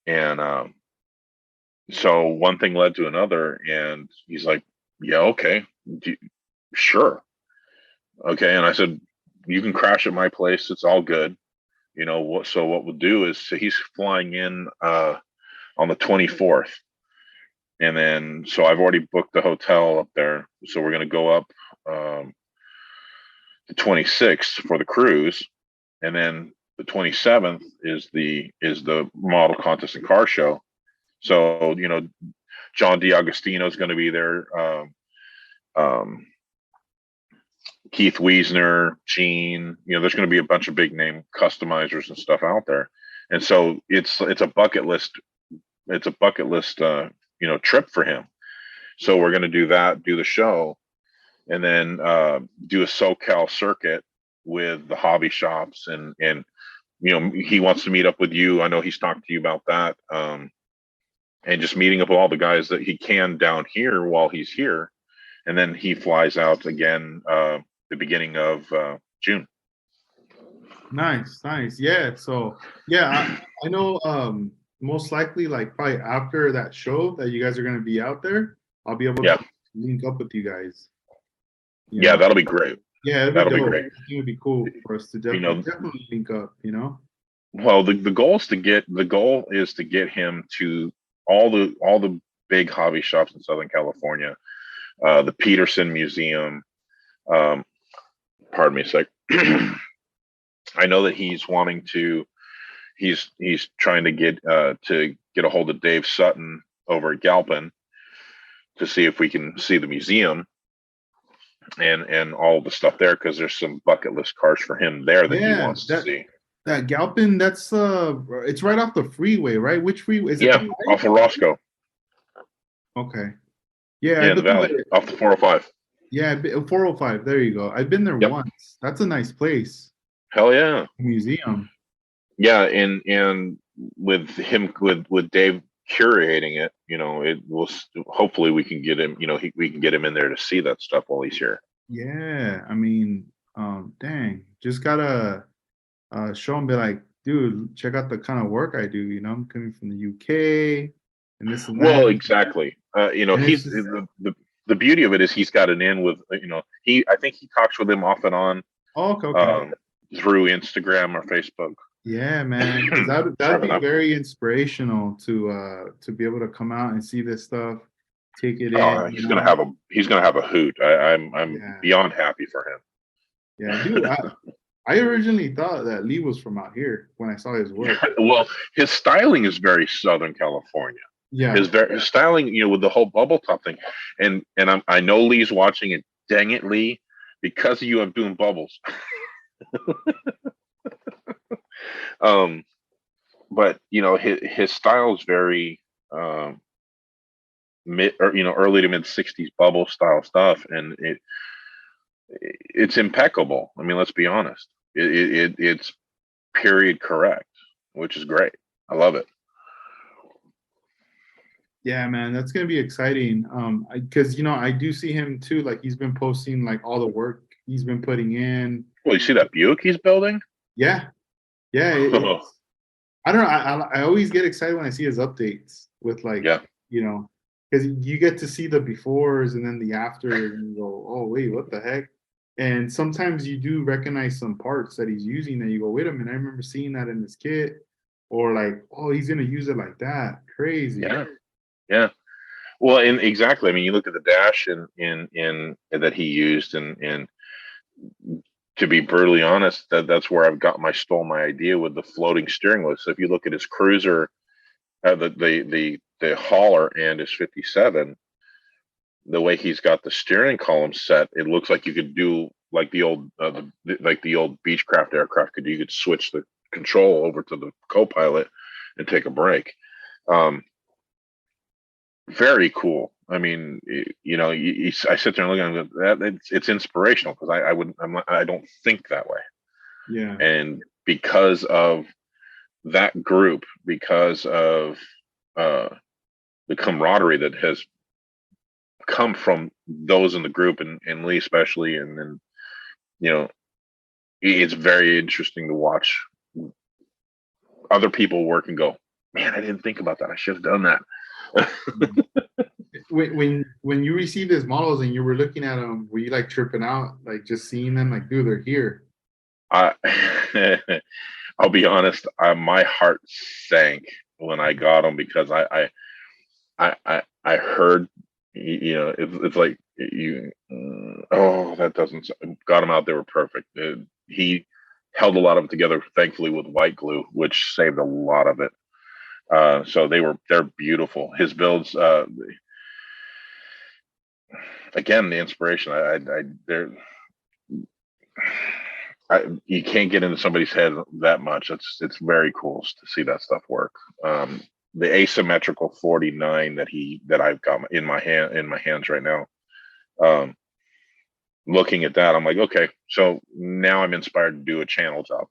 And so one thing led to another, and he's like, yeah, okay, sure. Okay. And I said, you can crash at my place. It's all good. So what we'll do is, so he's flying in on the 24th. And then, so I've already booked the hotel up there. So we're going to go up the 26th for the cruise. And then the 27th is the model contest and car show. So, John DiAgostino is going to be there. Um, Keith Wiesner, Gene, there's going to be a bunch of big name customizers and stuff out there. And so it's a bucket list. It's a bucket list, trip for him. So we're going to do that, do the show, and then do a SoCal circuit with the hobby shops. And he wants to meet up with you. I know he's talked to you about that. And just meeting up with all the guys that he can down here while he's here. And then he flies out again the beginning of June. Nice. Yeah. So yeah, I know most likely like probably after that show that you guys are gonna be out there, I'll be able to link up with you guys. Yeah, that'll be great. Yeah, that'll be great. I think it'd be cool for us to definitely link up, Well, the goal is to get him to all the big hobby shops in Southern California, the Peterson Museum. Pardon me a sec. I know that he's trying to get a hold of Dave Sutton over at Galpin to see if we can see the museum and all the stuff there, because there's some bucket list cars for him there that he wants to see. That Galpin, that's it's right off the freeway, right? Which freeway is it? Yeah, off of Roscoe. Okay. Yeah, in the valley, off the 405. Yeah, 405. There you go. I've been there once. That's a nice place. Hell yeah. Museum. Yeah, and with him with Dave curating it, it will, hopefully we can get him, we can get him in there to see that stuff while he's here. Yeah, I mean, dang, just gotta show him, be like, dude, check out the kind of work I do. I'm coming from the UK and this and that. Well, exactly. He's the beauty of it is he's got an in with, I think he talks with him off and on. Okay. Through Instagram or Facebook. Yeah, man, that'd be very inspirational to be able to come out and see this stuff, take it in. He's gonna have a hoot. I'm beyond happy for him. Yeah, dude. I originally thought that Lee was from out here when I saw his work. Well, his styling is very Southern California. Yeah, his styling, with the whole bubble top thing, and I know Lee's watching it. Dang it, Lee, because of you, I'm doing bubbles. But his style is very early to mid 60s bubble style stuff, and it's impeccable. I mean, let's be honest, it's period correct, which is great. I love it. Yeah, man, that's gonna be exciting. Because I do see him too. Like, he's been posting like all the work he's been putting in. Well, you see that Buick he's building? Yeah. I don't know. I always get excited when I see his updates with because you get to see the befores and then the after, and you go, oh wait, what the heck? And sometimes you do recognize some parts that he's using, and you go, wait a minute, I remember seeing that in this kit, or like, oh, he's gonna use it like that. Crazy. Yeah. Well, and exactly. I mean, you look at the dash in that he used, and to be brutally honest, that's where I've got stole my idea with the floating steering wheel. So if you look at his cruiser, the hauler and his 57, the way he's got the steering column set, it looks like you could do like the old Beechcraft aircraft could. You could switch the control over to the co-pilot and take a break. Very cool. I mean, I sit there and look at it. It's inspirational, because I don't think that way. Yeah. And because of that group, because of the camaraderie that has come from those in the group, and Lee especially, and then it's very interesting to watch other people work and go, man, I didn't think about that. I should have done that. When you received his models and you were looking at them, were you like tripping out, like just seeing them, like, dude, they're here? I'll be honest, my heart sank when I got them, because I heard, it's like that doesn't, got them out. They were perfect. He held a lot of it together, thankfully, with white glue, which saved a lot of it. So they're beautiful. His builds, again, the inspiration. You can't get into somebody's head that much. It's very cool to see that stuff work. The asymmetrical 49 that I've got in my hands right now. Looking at that, I'm like, okay, so now I'm inspired to do a channel job.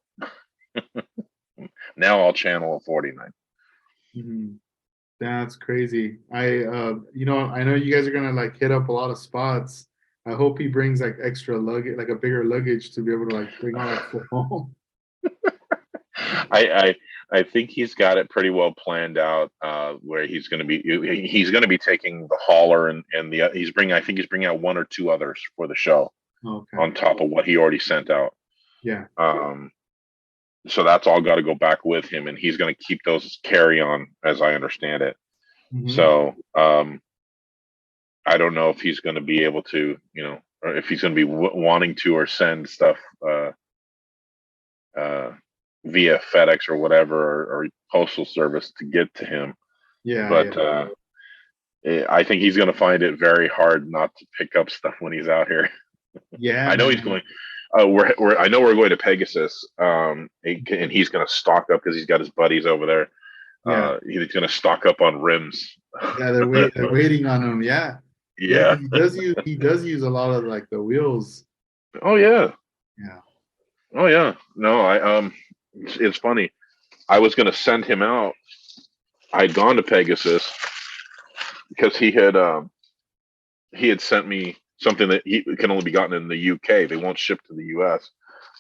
Now I'll channel a 49. Mm-hmm. That's crazy. I know you guys are gonna like hit up a lot of spots. I hope he brings like extra luggage, like a bigger luggage, to be able to like bring all that stuff home. I think he's got it pretty well planned out, where he's going to be taking the hauler and the I think he's bringing out one or two others for the show. Okay. On top of what he already sent out. Yeah. So that's all got to go back with him, and he's going to keep those as carry on, as I understand it. Mm-hmm. So I don't know if he's going to be able to, or if he's going to be wanting to, or send stuff via FedEx or whatever, or postal service to get to him. Yeah. But I think he's going to find it very hard not to pick up stuff when he's out here. Yeah. I know he's going. I know we're going to Pegasus, and he's going to stock up because he's got his buddies over there. Yeah. He's going to stock up on rims. Yeah, they're waiting on him. Yeah. Yeah. He does use a lot of like the wheels. Oh yeah. Yeah. Oh yeah. No, it's funny. I was going to send him out. I'd gone to Pegasus because he had sent me something that he can only be gotten in the UK. They won't ship to the US.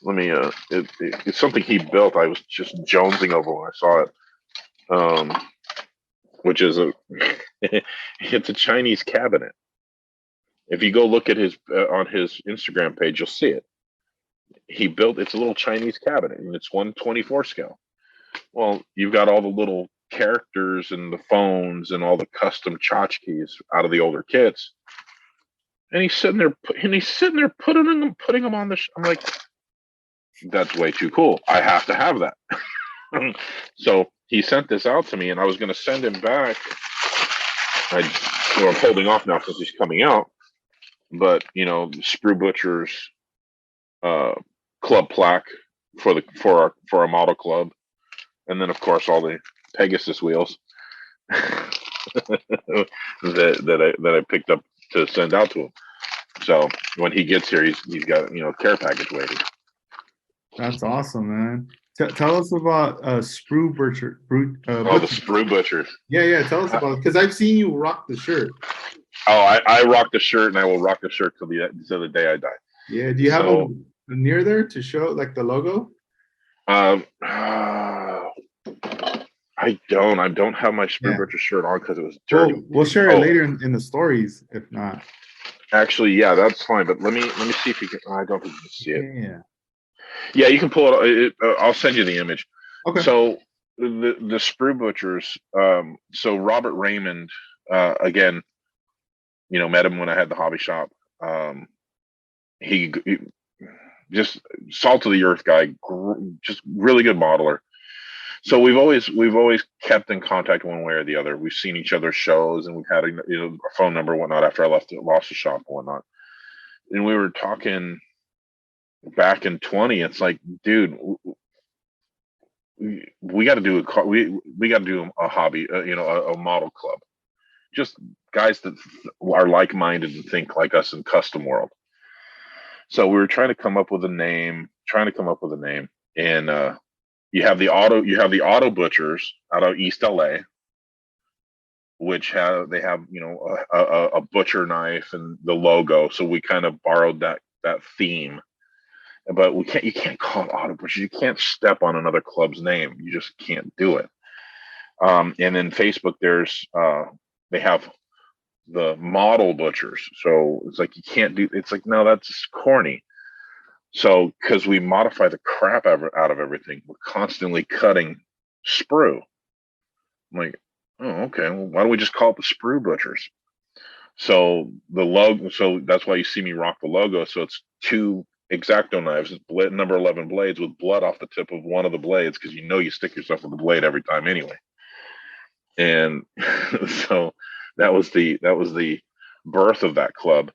Let me it's something he built. I was just jonesing over when I saw it. Which is it's a Chinese cabinet. If you go look at his on his Instagram page, you'll see it. It's a little Chinese cabinet, and it's 1/24 scale. Well, you've got all the little characters and the phones and all the custom tchotchkes out of the older kits. And he's sitting there putting them on the. I'm like, that's way too cool. I have to have that. So he sent this out to me, and I was going to send him back. I'm holding off now since he's coming out. But Spru Butcher's club plaque for our model club, and then of course all the Pegasus wheels that I picked up to send out to him. So when he gets here, he's got care package waiting. That's awesome, man. Tell us about Spru Butcher. The Spru Butchers. Yeah. Tell us about it, because I've seen you rock the shirt. Oh, I rock the shirt, and I will rock the shirt till the day I die. Yeah. Do you have a near there to show like the logo? I don't. I don't have my Spru Butcher shirt on because it was dirty. We'll share it later in the stories, if not. Actually, yeah, that's fine. But let me see if you can. I don't think you can see it. Yeah. Yeah, you can pull it. I'll send you the image. Okay. So the Spru Butchers. So Robert Raymond, again, met him when I had the hobby shop. He just salt of the earth guy, just really good modeler. So we've always kept in contact one way or the other. We've seen each other's shows, and we've had a phone number and whatnot after I lost the shop and whatnot. And we were talking back in 20. It's like, dude, we got to do a hobby, a model club. Just guys that are like-minded and think like us in custom world. So we were trying to come up with a name, and you have the auto butchers out of East LA, which they have a butcher knife and the logo. So we kind of borrowed that theme, but you can't call it Auto Butchers. You can't step on another club's name. You just can't do it. And then Facebook, they have the model butchers. So it's like you can't do. It's like, no, that's just corny. So because we modify the crap out of everything, we're constantly cutting Spru. I'm like, oh, okay. Well, why don't we just call it the Spru Butchers? So the logo. So that's why you see me rock the logo. So it's two X-Acto knives, number 11 blades with blood off the tip of one of the blades, because you stick yourself with the blade every time anyway. And so that was the birth of that club.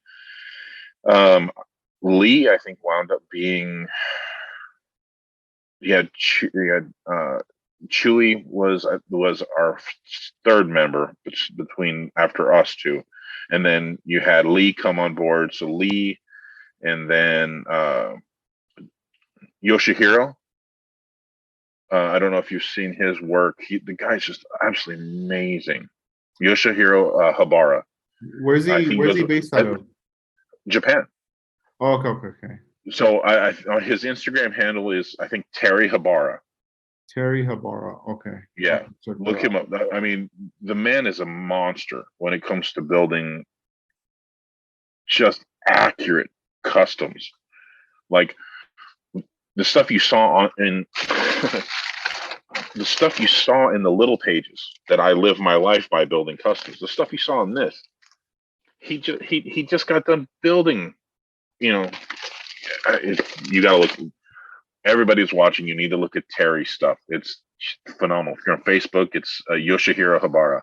Lee, I think, wound up being Chewy was our third member between after us two, and then you had Lee come on board. So Lee, and then Yoshihiro. I don't know if you've seen his work. The guy's just absolutely amazing. Yoshihiro Habara. Where's he based out of? Japan. Oh, okay. So his Instagram handle is, I think, Terry Habara. Terry Habara. Okay. Yeah, look him up. I mean, the man is a monster when it comes to building just accurate customs. Like the stuff you saw in the stuff you saw in the little pages that I live my life by building customs. The stuff you saw in this, he just got done building. You gotta look. Everybody's watching. You need to look at Terry's stuff. It's phenomenal. If you're on Facebook, it's Yoshihiro Habara.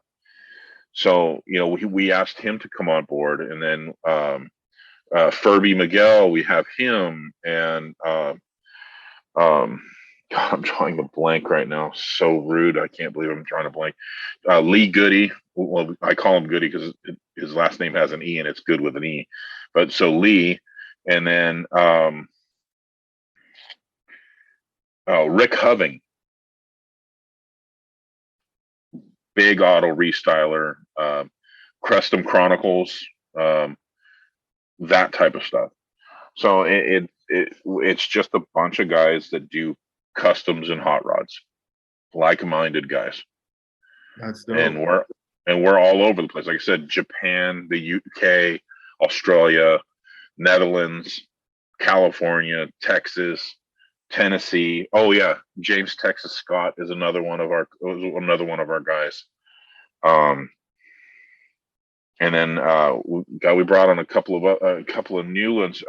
So we asked him to come on board, and then Furby Miguel, we have him, and God, I'm drawing a blank right now. So rude. I can't believe I'm drawing a blank. Lee Goody. Well, I call him Goody because his last name has an E and it's good with an E. But so Lee, and then Rick Hoving, big auto restyler, Custom Chronicles, that type of stuff. So it's just a bunch of guys that do customs and hot rods, like-minded guys. That's dope. And we're all over the place. Like I said, Japan, the UK, Australia, Netherlands, California, Texas, Tennessee. Oh yeah, James Texas Scott is another one of our guys. And then we brought on a couple of new ones.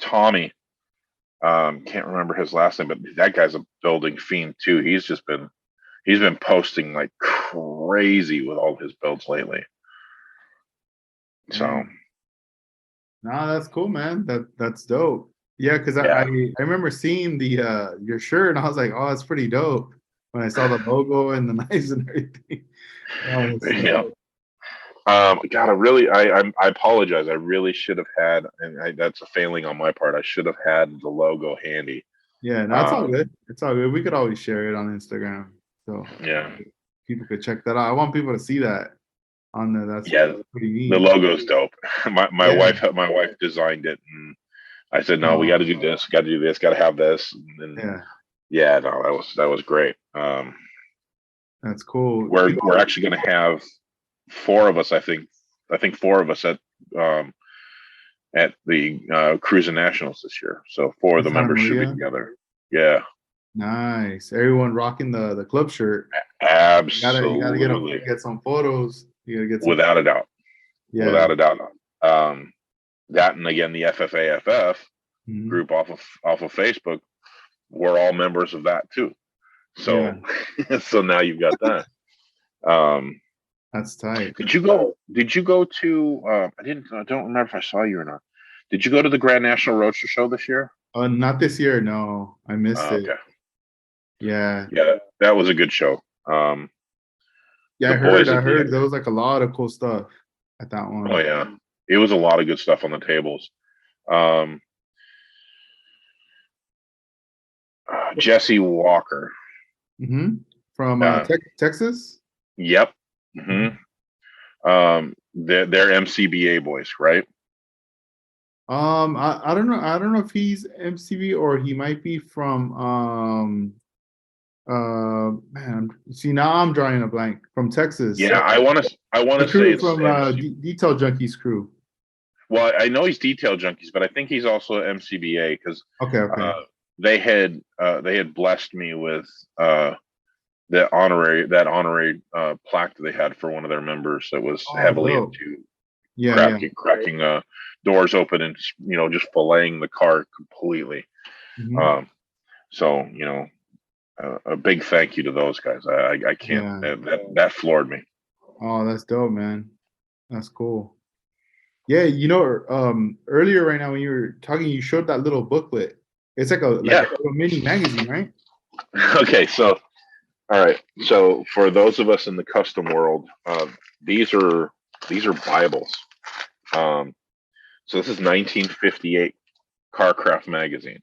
Tommy, can't remember his last name, but that guy's a building fiend too. He's been posting like crazy with all his builds lately. So, no, that's cool, man. That's dope. Yeah, because I remember seeing the your shirt and I was like, oh, it's pretty dope when I saw the logo and the knives and everything. Yeah. God, I apologize. I really should have had, and that's a failing on my part. I should have had the logo handy. Yeah, no, it's all good. It's all good. We could always share it on Instagram, so yeah, people could check that out. I want people to see that on there. That's pretty neat. The logo's dope. My wife designed it, and I said, no, we got to do this. Got to do this. Got to have this. And no, that was great. That's cool. We're actually going to have 4 of us. I think 4 of us at the Cruising Nationals this year. So 4 of the members should be together. Yeah. Nice. Everyone rocking the club shirt. Absolutely. You gotta get some photos. You gotta get some without a doubt. Yeah. Without a doubt. That, and again, the FFAFF group off of Facebook, we're all members of that too. So so now you've got that. That's tight. Did you go to I don't remember if I saw you or not. Did you go to the Grand National Roadster Show this year? Not this year, no. I missed it. Okay. Yeah, that was a good show. I heard there was like a lot of cool stuff at that one. Oh yeah, it was a lot of good stuff on the tables. Jesse Walker from Texas. Yep. hmm they're MCBA boys, right? I don't know. I don't know if he's MCB or he might be from man. See, now I'm drawing a blank from Texas. Yeah, I want The to say crew it's from MC. Detail Junkies crew. Well, I know he's Detail Junkies, but I think he's also MCBA because Okay, okay. uh, they had blessed me with uh, that honorary plaque that they had for one of their members that was Oh, heavily dope. into Yeah, yeah. cracking doors open and just filleting the car completely. Hmm. Um, so a big thank you to those guys. I can't Yeah. that floored me. Oh, that's dope, man. That's cool. Yeah, earlier right now when you were talking, you showed that little booklet. It's like a Yeah. little mini magazine, right? Okay. So all right. So for those of us in the custom world, these are these are Bibles. Um, so this is 1958 Carcraft magazine.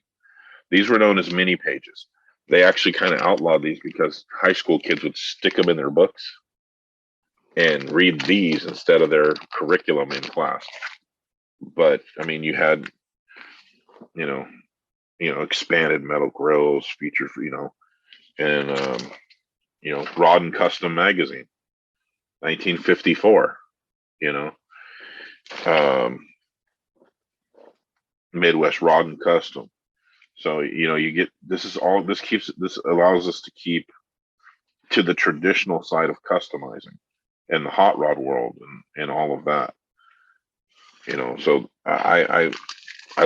These were known as mini pages. They actually kind of outlawed these because high school kids would stick them in their books and read these instead of their curriculum in class. But I mean, you had you know expanded metal grills, feature and Rod and Custom magazine, 1954. You know, um, Midwest Rod and Custom. So you get this allows us to keep to the traditional side of customizing and the hot rod world and all of that. So I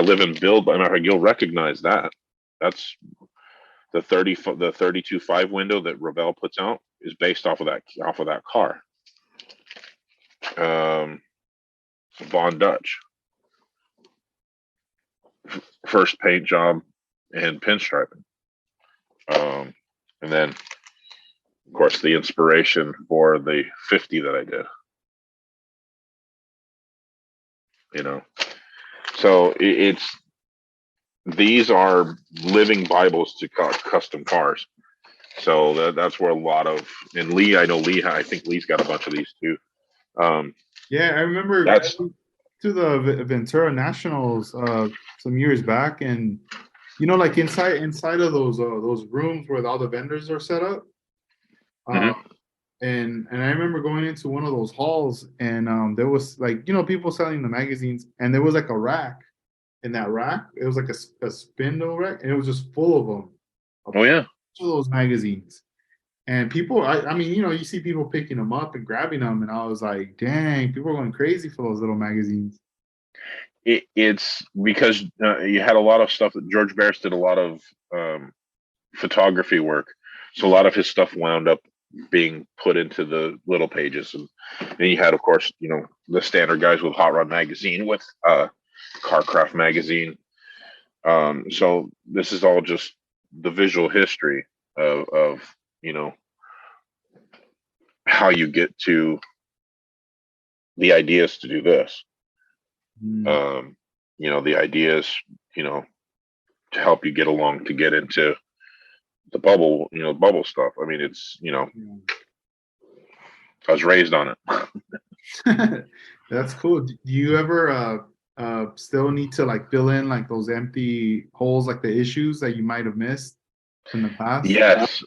live in build. I mean, you'll recognize that. That's the 32.5 window that Revell puts out is based off of that car. Um, Von Dutch, first paint job and pinstriping. And then of course the inspiration for the 50 that I did. You know, so it's these are living Bibles to custom cars. So that's where a lot of and Lee, I know Lee. I think Lee's got a bunch of these too. Um, Yeah, I remember that's going to the Ventura Nationals some years back, and like inside of those rooms where all the vendors are set up. Uh, mhm. and I remember going into one of those halls, and there was like people selling the magazines, and there was like a rack. In that rack, it was like a spindle rack, and it was just full of them, a Oh bunch yeah. of those magazines. And people, I mean, you see people picking them up and grabbing them, and I was like, dang, people are going crazy for those little magazines. It's because you had a lot of stuff that George Barris did a lot of um, photography work, so a lot of his stuff wound up being put into the little pages, and then you had, of course, the standard guys with Hot Rod Magazine, with Carcraft Magazine. So this is all just the visual history of you know how you get to the ideas to do this. Mm, Um, the ideas, you know, to help you get along to get into the bubble stuff. I mean, I was raised on it. yeah. That's cool. Do you ever still need to like fill in like those empty holes, like the issues that you might have missed in the past? Yes,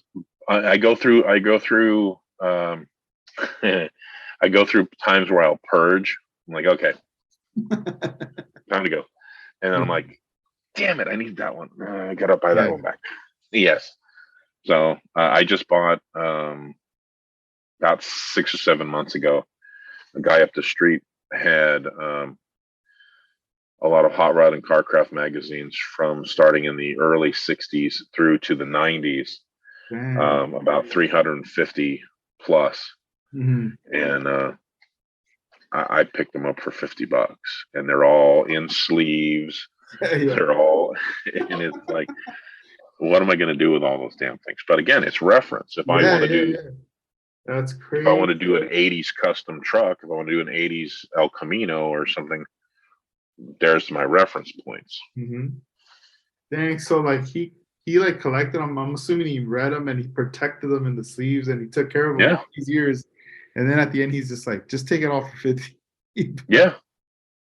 I go through. I go through. I go through times where I'll purge. I'm like, okay, time to go, and then I'm like, damn it, I need that one. I gotta buy that Yeah. one back. Yes. So I just bought about 6 or 7 months ago. A guy up the street had a lot of hot rod and carcraft magazines from starting in the early '60s through to the '90s, Damn. about 350 plus, Hmm. and I picked them up for $50, and they're all in sleeves. Yeah. They're all, and it's like, what am I going to do with all those damn things? But again, it's reference. If I Yeah, want to yeah, do yeah. That's if I want crazy. to do an '80s custom truck, if I want to do an '80s El Camino or something, there's my reference points. Hmm. Dang. So like he like collected them. I'm assuming he read them and he protected them in the sleeves and he took care of them Yeah, all these years. And then at the end, he's just like, just take it off for 50. Yeah.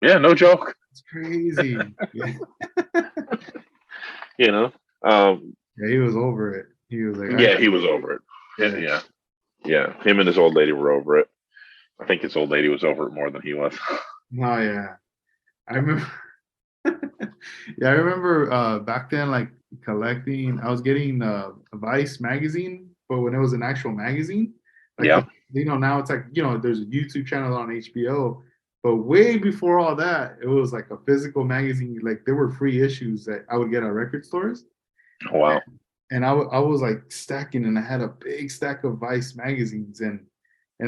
Yeah. No joke. It's crazy. Yeah. You know, um, Yeah, he was over it. He was like, yeah, he was over it. Yeah. yeah. Yeah. Yeah. Him and his old lady were over it. I think his old lady was over it more than he was. Oh yeah. I remember yeah, I remember back then like collecting, I was getting a Vice magazine, but when it was an actual magazine, like Yeah. now it's like, there's a YouTube channel on HBO, but way before all that, it was like a physical magazine. Like there were free issues that I would get at record stores. Wow. And I was like stacking, and I had a big stack of Vice magazines, and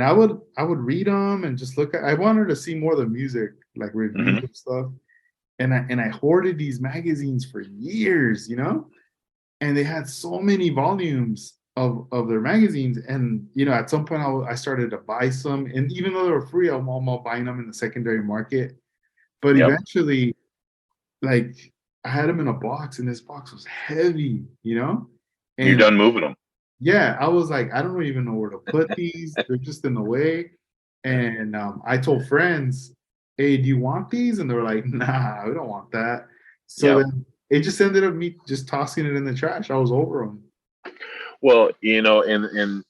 I would read them and just look at. I wanted to see more of the music, like reviews Hmm. and stuff, and I hoarded these magazines for years, and they had so many volumes of their magazines, and at some point I started to buy some, and even though they were free, I'm almost buying them in the secondary market, but Yep. eventually, like, I had them in a box, and this box was heavy, You're and done moving them. yeah, I was like, I don't even know where to put these. They're just in the way. And I told friends, hey, do you want these? And they were like, nah, we don't want that. So Yep. then it just ended up me just tossing it in the trash. I was over them. Well, and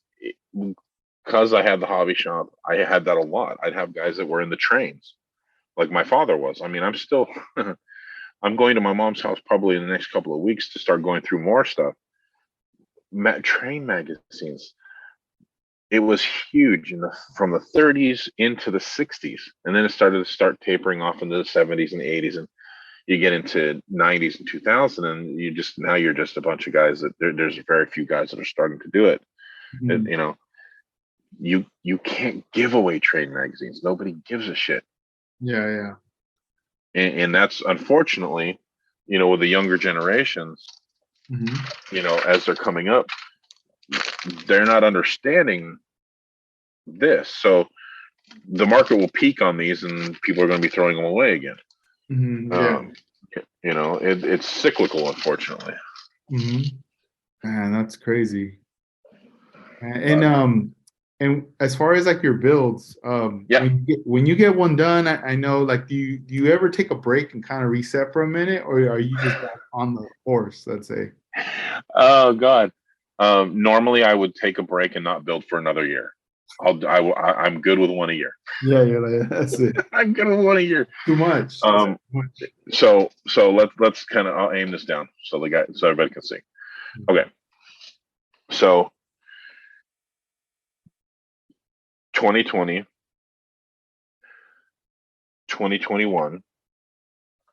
because I had the hobby shop, I had that a lot. I'd have guys that were in the trains, like my father was. I mean, I'm still, I'm going to my mom's house probably in the next couple of weeks to start going through more stuff. Train magazines. It was huge from the 30s into the 60s, and then it started to start tapering off into the 70s and the 80s, and you get into 90s and 2000, and you're just a bunch of guys that there's very few guys that are starting to do it. Mhm. You can't give away trade magazines. Nobody gives a shit, Yeah, yeah. and that's unfortunately, with the younger generations, Hmm. as they're coming up, they're not understanding this. So the market will peak on these, and people are going to be throwing them away again. Hmm. Yeah. Um, it's cyclical, unfortunately. Hmm. Man, that's crazy. And But and as far as like your builds, yeah. when you get one done, I know, like, do you ever take a break and kind of reset for a minute, or are you just back on the horse, let's say? Oh God. Normally, I would take a break and not build for another year. I'm good with one a year. Yeah, yeah, like, that's it. I'm good with one a year. Too much. That's too Um, much. so let's kind of I'll aim this down so everybody can see. Okay, so 2020, 2021,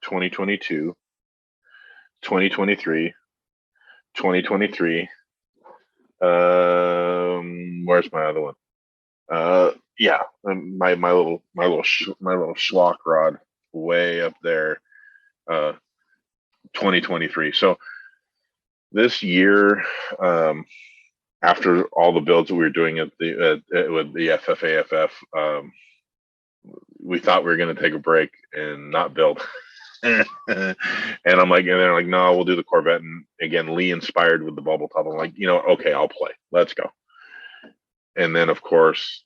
2022, 2023, 2023. Where's my other one? Yeah, my little schlock rod way up there. 2023. So this year, after all the builds that we were doing at the with the FFAFF, we thought we were going to take a break and not build. And I'm like, and they're like, no, we'll do the Corvette. And again, Lee inspired with the bubble top. I'm like, okay, I'll play. Let's go. And then, of course,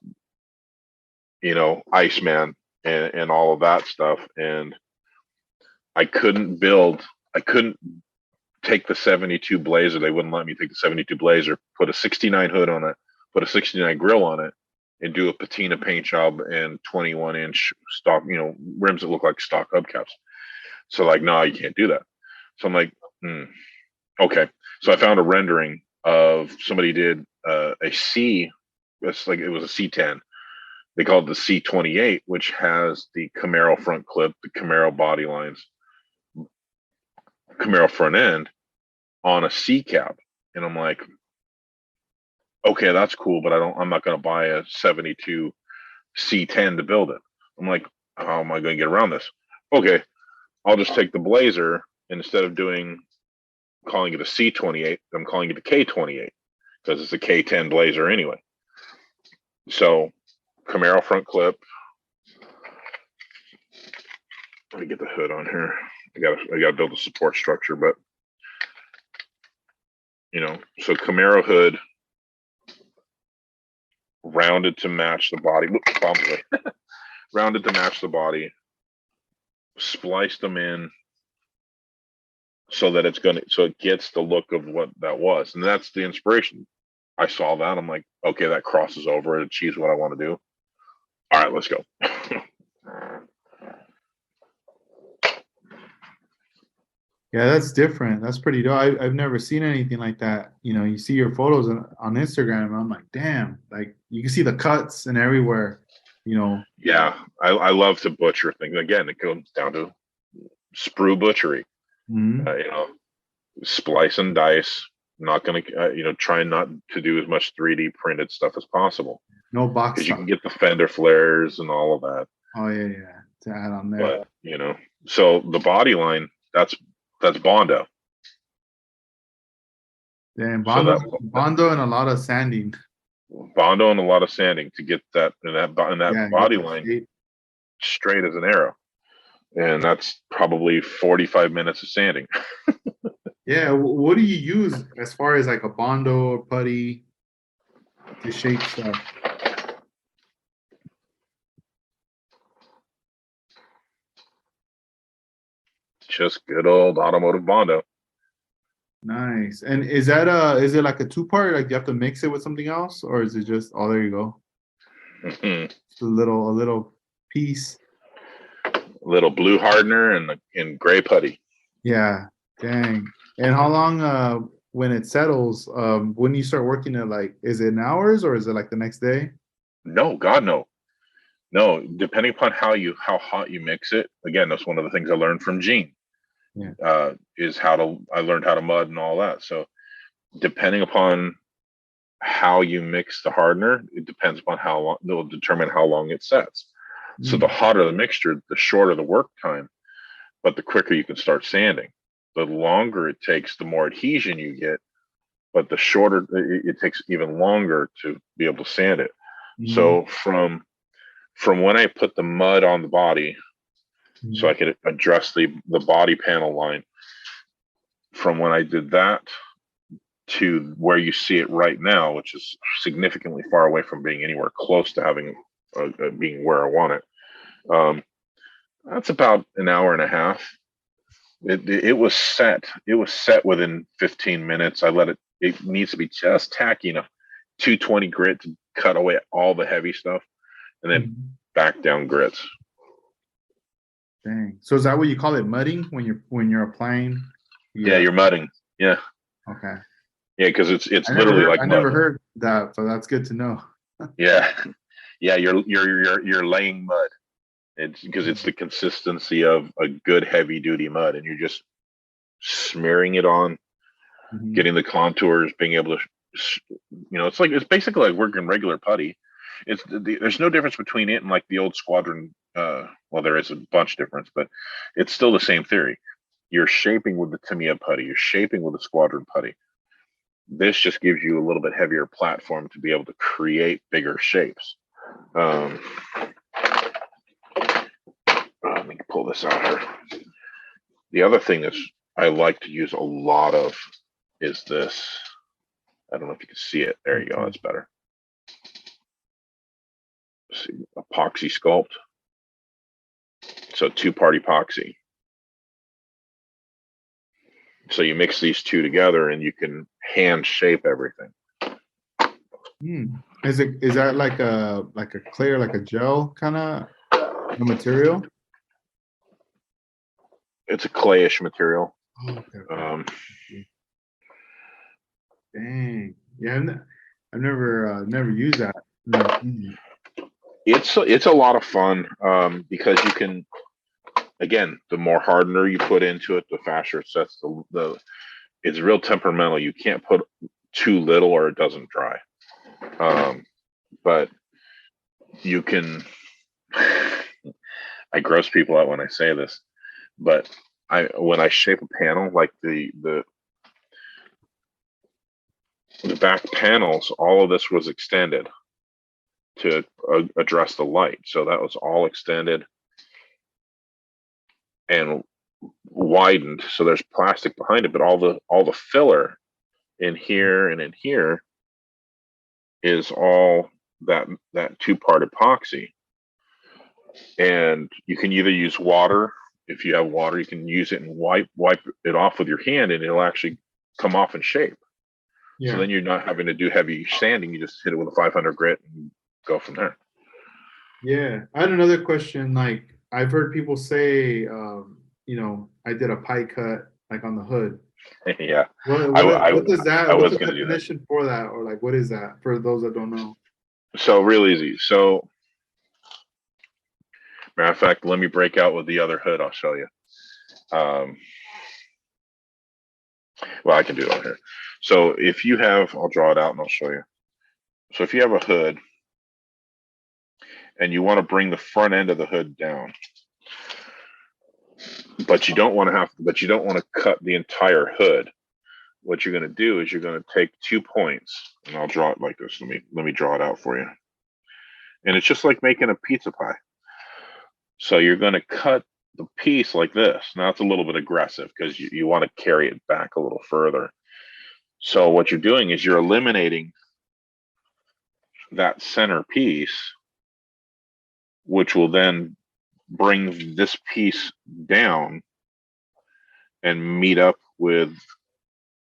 Iceman and all of that stuff. And I couldn't build. I couldn't take the 72 Blazer. They wouldn't let me take the 72 Blazer, put a 69 hood on it, put a 69 grill on it, and do a patina paint job and 21-inch stock, rims that look like stock hubcaps. So like, no, you can't do that. So I'm like, okay. So I found a rendering of somebody did a C. It's like it was a C10. They called it the C28, which has the Camaro front clip, the Camaro body lines, Camaro front end on a C cab. And I'm like, okay, that's cool, but I'm not going to buy a 72 C10 to build it. I'm like, how am I going to get around this? Okay, I'll just take the Blazer, and instead of calling it a C28, I'm calling it a K28 because it's a K10 Blazer anyway. So Camaro front clip. Let me get the hood on here. I gotta build a support structure, but so Camaro hood, rounded to match the body. Rounded to match the body. Spliced them in so that it gets the look of what that was, and that's the inspiration. I saw that, I'm like, okay, that crosses over, it achieves what I want to do. All right, let's go. Yeah, that's different. That's pretty dope. I've never seen anything like that. You see your photos on Instagram, and I'm like, damn, like you can see the cuts and everywhere. Yeah, I love to butcher things. Again, it goes down to Spru butchery. Mhm. Splice and dice. Not going to, try not to do as much 3D printed stuff as possible, No box because you stuff. can get the fender flares and all of that. Oh yeah, to add on there. But so the body line, that's Bondo. Damn, So Bondo and a lot of sanding. Bondo and a lot of sanding to get that Yeah, get body that line shape. straight as an arrow, and that's probably 45 minutes of sanding. Yeah, what do you use as far as like a Bondo or putty to shape stuff? Just good old automotive Bondo. Nice. And is it like a two-part? Like you have to mix it with something else, or is it just, oh, there you go, just a little piece? Little blue hardener and gray putty. Yeah, dang. And how long when it settles, when you start working it, like, is it in hours or is it like the next day? No, God, no. No, depending upon how hot you mix it. Again, that's one of the things I learned from Gene. Yeah. I learned how to mud and all that. So depending upon how you mix the hardener, it depends upon how long, it'll determine how long it sets. So the hotter the mixture, the shorter the work time, but the quicker you can start sanding. The longer it takes, the more adhesion you get, but the shorter it takes even longer to be able to sand it. So from when I put the mud on the body, so I could address the body panel line, from when I did that to where you see it right now, which is significantly far away from being anywhere close to having being where I want it. That's about an hour and a half. It was set. It was set within 15 minutes. I let it. It needs to be just tacky enough, 220 grit to cut away all the heavy stuff, and then back down grits. Dang. So is that what you call it, mudding, when you're applying? Yeah, you're mudding. Yeah. Okay. Yeah, because it's literally like I mud. never heard that, so that's good to know. Yeah, yeah, you're laying mud. It's because it's the consistency of a good heavy duty mud, and you're just smearing it on, getting the contours, being able to, it's basically like working regular putty. There's no difference between it and like the old squadron. Well, there is a bunch difference, but it's still the same theory. You're shaping with the Tamiya putty. You're shaping with the squadron putty. This just gives you a little bit heavier platform to be able to create bigger shapes. Let me pull this out here. The other thing that I like to use a lot of is this. I don't know if you can see it. There you go. That's better. Let's see, epoxy sculpt. So 2-part epoxy. So you mix these two together and you can hand shape everything. Is that like a clear, like a gel kind of material? It's a clayish material. Oh, okay. Dang. Yeah, I've never used that. It's a lot of fun because you can, again, the more hardener you put into it, the faster it sets. It's real temperamental. You can't put too little or it doesn't dry. But you can. I gross people out when I say this, but when I shape a panel, like the back panels, all of this was extended to address the light. So that was all extended and widened. So there's plastic behind it, but all the filler in here and in here is all that two-part epoxy, and you can either use water. If you have water, you can use it and wipe it off with your hand, and it'll actually come off in shape. So then you're not having to do heavy sanding. You just hit it with a 500 grit and go from there. Yeah. I had another question. Like, I've heard people say, you know, I did a pie cut like on the hood. Yeah. What does that? I What's was the going to do that. definition for that, or like what is that for those that don't know? So real easy. So matter of fact, let me break out with the other hood. I'll show you. Well, I can do it on here. So if you have, I'll draw it out and I'll show you. So if you have a hood and you want to bring the front end of the hood down, but you don't want to cut the entire hood. What you're going to do is you're going to take 2 points, and I'll draw it like this. Let me draw it out for you. And it's just like making a pizza pie. So you're going to cut the piece like this. Now it's a little bit aggressive because you want to carry it back a little further. So what you're doing is you're eliminating that center piece, which will then bring this piece down and meet up with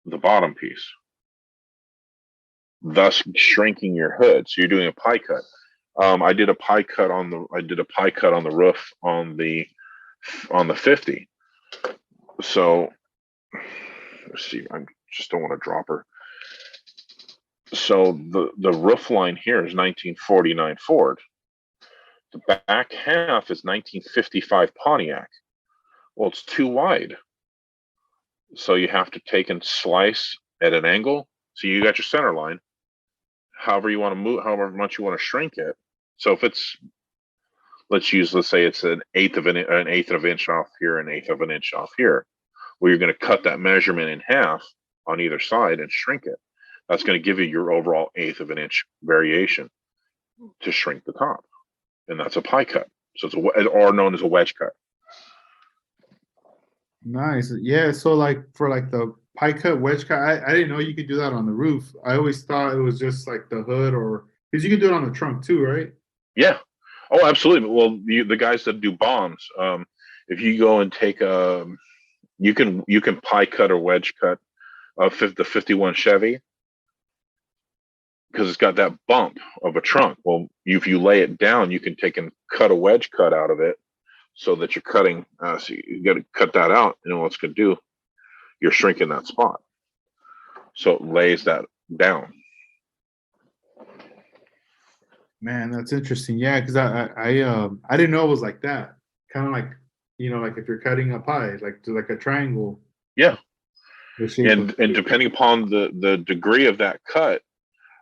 the bottom piece, thus shrinking your hood. So you're doing a pie cut. I did a pie cut on the roof on the 50. So let's see, I just don't want to drop her. So the roof line here is 1949 Ford. The back half is 1955 Pontiac. Well, it's too wide. So you have to take and slice at an angle. So you got your center line. However you want to move, however much you want to shrink it. So if it's, let's say it's an eighth of an inch off here, an eighth of an inch off here. Well, you're going to cut that measurement in half on either side and shrink it. That's going to give you your overall eighth of an inch variation to shrink the top. And that's a pie cut. So it's or known as a wedge cut. Nice. Yeah. So like for like the pie cut, wedge cut, I didn't know you could do that on the roof. I always thought it was just like the hood, or because you could do it on the trunk too, right? Yeah. Oh, absolutely. Well, the guys that do bombs, if you go and take you can pie cut or wedge cut the 51 Chevy, because it's got that bump of a trunk. Well, if you lay it down, you can take and cut a wedge cut out of it, so that you're cutting. So you got to cut that out, and what's going to do, you're shrinking that spot, so it lays that down. Man, that's interesting. Yeah, because I didn't know it was like that. Kind of like, you know, like if you're cutting a pie, like to like a triangle. Yeah. And depending upon the degree of that cut,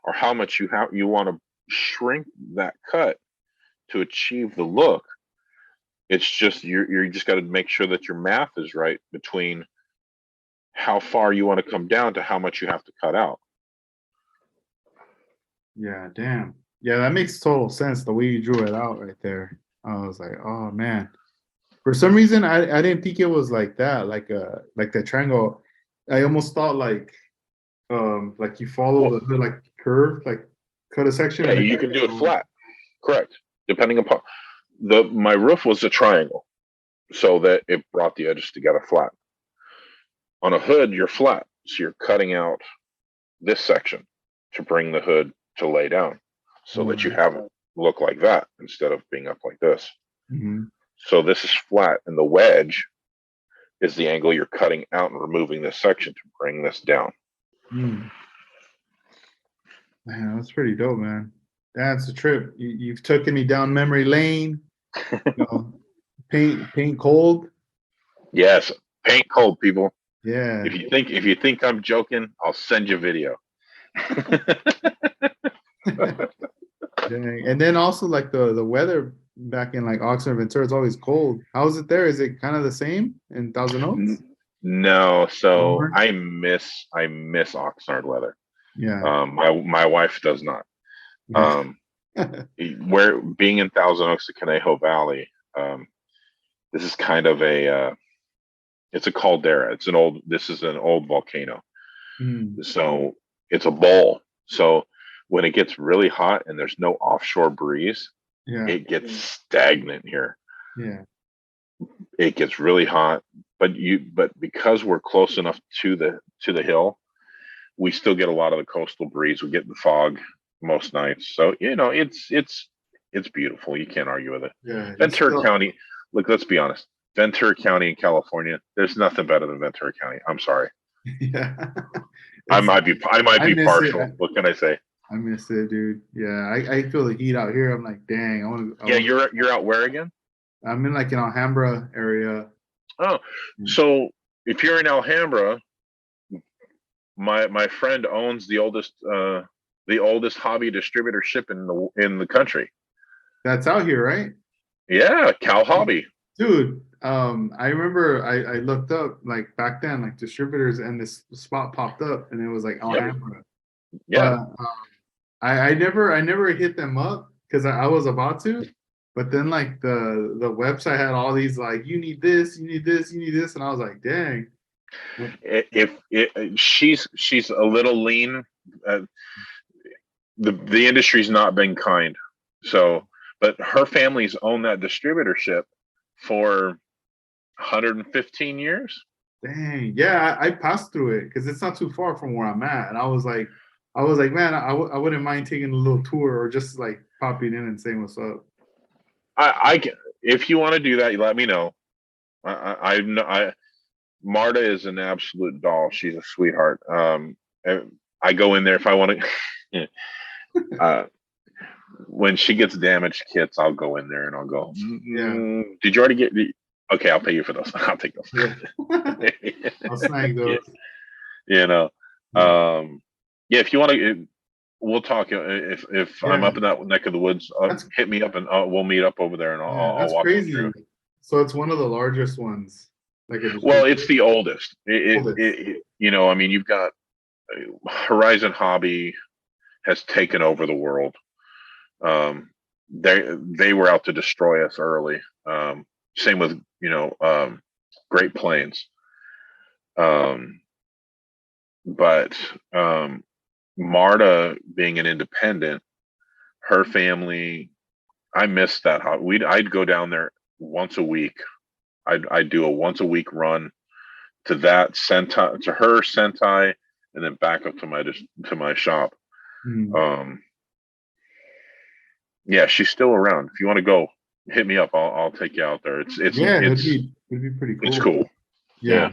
or how much you want to shrink that cut to achieve the look, it's just you're just got to make sure that your math is right between how far you want to come down to how much you have to cut out. Yeah, damn. Yeah, that makes total sense the way you drew it out right there. I was like, oh man. For some reason, I didn't think it was like that, like the triangle. I almost thought like you follow the like curve, like cut a section. Yeah, you can do it flat. Correct. Depending upon my roof was a triangle, so that it brought the edges together flat. On a hood, you're flat, so you're cutting out this section to bring the hood to lay down, so that you have it look like that instead of being up like this. Mm-hmm. So this is flat, and the wedge is the angle you're cutting out and removing this section to bring this down. Man, that's pretty dope, man. That's a trip. You've taken me down memory lane. You know, paint cold. Yes, paint cold, people. Yeah. If you think I'm joking, I'll send you video. And then also like the weather back in like Oxnard, Ventura, it's always cold. How is it there? Is it kind of the same in Thousand Oaks? No, so I miss Oxnard weather. Yeah. My wife does not. Where being in Thousand Oaks, the Conejo Valley, this is kind of it's a caldera. This is an old volcano. So it's a bowl. So when it gets really hot and there's no offshore breeze, Yeah. it gets stagnant here. Yeah. It gets really hot, but because we're close enough to the hill, we still get a lot of the coastal breeze. We get the fog most nights, so it's beautiful. You can't argue with it. Yeah. Ventura County, look, let's be honest. Ventura County in California, there's nothing better than Ventura County. I'm sorry. Yeah. I might be partial. It. What can I say? I miss it, dude. Yeah, I feel the heat out here. I'm like, dang, I want to. Yeah, you're out where again? I'm in like an Alhambra area. Oh, so if you're in Alhambra, my friend owns the oldest hobby distributorship in the country. That's out here, right? Yeah, Cal Hobby. Dude, I remember I looked up like back then, like distributors, and this spot popped up, and it was like Alhambra. Yeah. But, I never hit them up because I was about to, but then like the website had all these like, you need this, you need this, you need this, and I was like, dang. She's a little lean, the industry's not been kind, so, but her family's owned that distributorship for 115 years. Dang, yeah, I passed through it because it's not too far from where I'm at, and I was like, man, I wouldn't mind taking a little tour or just like popping in and saying what's up. I can, if you want to do that, you let me know. Marta is an absolute doll. She's a sweetheart. I go in there if I want to. When she gets damaged kits, I'll go in there and I'll go. Yeah. Did you already get the? Okay, I'll pay you for those. I'll take those. Yeah. I'll snag those. You know. Yeah, if you want to, we'll talk. If I'm up in that neck of the woods, hit me up and we'll meet up over there and I'll walk crazy. through. So it's one of the largest ones. Well, it's the oldest. You know, I mean, you've got Horizon Hobby has taken over the world. They were out to destroy us early. Same with Great Plains. But Marta being an independent, her family, I missed that. I'd go down there once a week. I'd do a once a week run to that Sentai, to her Sentai, and then back up to my shop. Yeah, she's still around. If you want to go, hit me up. I'll take you out there. It'd be pretty cool. It's cool. Yeah.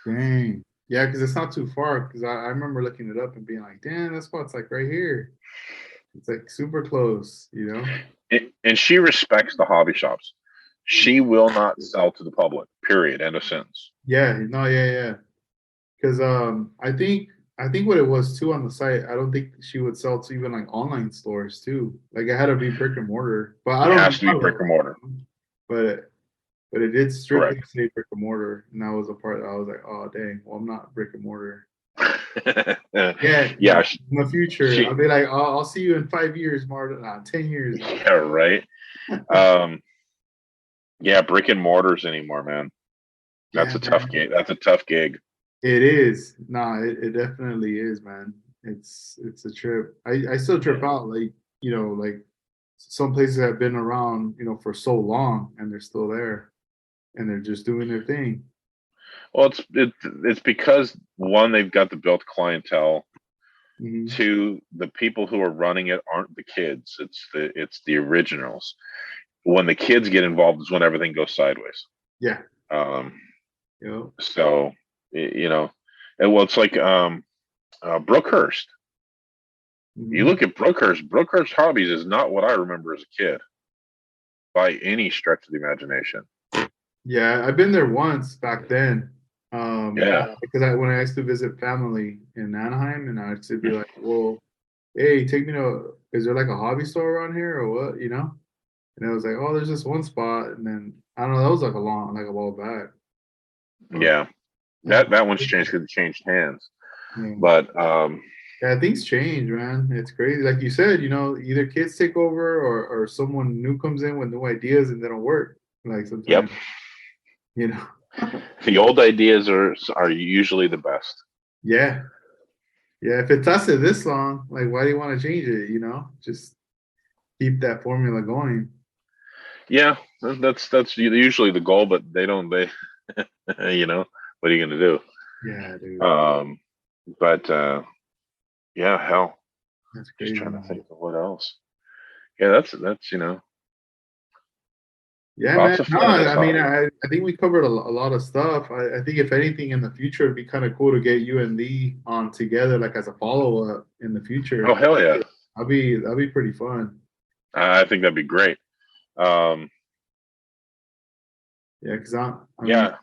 Dang. Yeah, because it's not too far. Because I remember looking it up and being like, "Damn, that spot's like right here. It's like super close," you know. And she respects the hobby shops. She will not sell to the public. Period. End of sentence. Yeah. No. Yeah. Because I think what it was too on the site. I don't think she would sell to even like online stores too. Like it had to be brick and mortar. But I don't. It has to be brick and mortar. But it did strictly say brick and mortar, and that was a part that I was like, oh dang, well I'm not brick and mortar. Yeah. In the future, I'll be like, I'll see you in 5 years, Marta. 10 years. Yeah, right. Yeah, brick and mortars anymore, man. That's a tough gig. That's a tough gig. It is. No, it definitely is, man. It's a trip. I still trip out, like like some places have been around, for so long, and they're still there. And they're just doing their thing. Well, it's because one, they've got the built clientele. Mm-hmm. Two, the people who are running it aren't the kids. It's the originals. When the kids get involved is when everything goes sideways. Yeah. So it's like Brookhurst. Mm-hmm. You look at Brookhurst Hobbies is not what I remember as a kid by any stretch of the imagination. Yeah, I've been there once back then. Because when I used to visit family in Anaheim, and I used to be like, well, hey, take me to, is there like a hobby store around here or what, And I was like, oh, there's this one spot. And then, I don't know, that was like a while back. Yeah. That one's changed because it changed hands. Yeah. But, yeah, things change, man. It's crazy. Like you said, either kids take over or someone new comes in with new ideas and they don't work. Like sometimes. The old ideas are usually the best. Yeah. Yeah, if it lasted this long, like why do you want to change it? Just keep that formula going. Yeah, that's usually the goal, but they you know, what are you gonna do? Yeah, dude, Um, but yeah, hell, that's just crazy, trying to man. think of what else. Yeah, that's Yeah, man. lots of No, fun in this I mean, hobby. I think we covered a lot of stuff. I think if anything in the future, it'd be kind of cool to get you and Lee on together, like as a follow up in the Oh future. hell yeah, That'd be pretty fun. I think that'd be great. Um, Yeah, because I mean, yeah,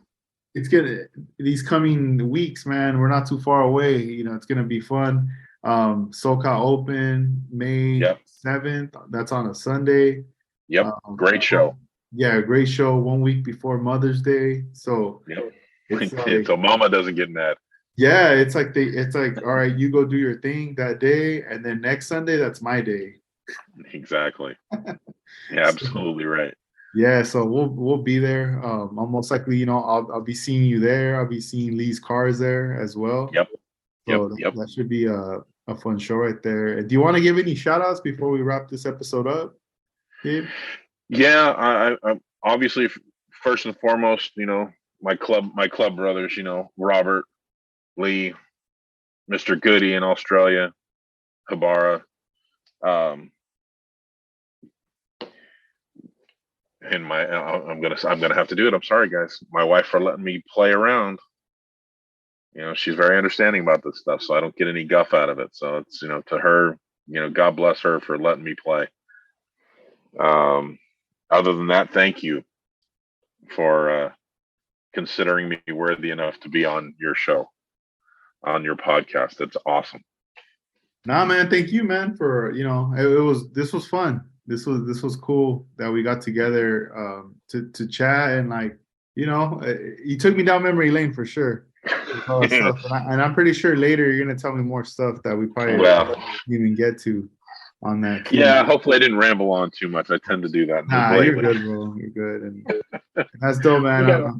it's gonna these coming weeks, man. We're not too far away. It's gonna be fun. SoCal Open, May yep, 7th. That's on a Sunday. yep, great show. Yeah, great show. 1 week before Mother's Day, so Yep. it's like, So mama doesn't get mad. yeah, it's like, all right, you go do your thing that day, and then next Sunday, that's my day. Exactly. Yeah, So, absolutely right. yeah, so we'll be there. I'll most likely, I'll be seeing you there. I'll be seeing Lee's cars there as well. Yep, yep, So yep. that should be a fun show right there. Do you want to give any shout outs before we wrap this episode up, Gabe? Yeah, I obviously first and foremost, my club brothers, Robert, Lee, Mr. Goody in Australia, Habara, um, and I'm gonna have to do it. I'm sorry, guys. My wife for letting me play around. She's very understanding about this stuff, so I don't get any guff out of it. So it's to her, God bless her for letting me play. Um, Other than that, thank you for considering me worthy enough to be on your show, on your podcast. That's awesome. Nah, man, thank you, man, for it was this was fun. This was cool that we got together to chat and like you took me down memory lane for sure. With all that stuff, and I'm pretty sure later you're gonna tell me more stuff that we probably Well, didn't even get to on that too. yeah. Hopefully, I didn't ramble on too much. I tend to do that Nah, you're lately. good, bro. You're good, and that's dope, We man. gotta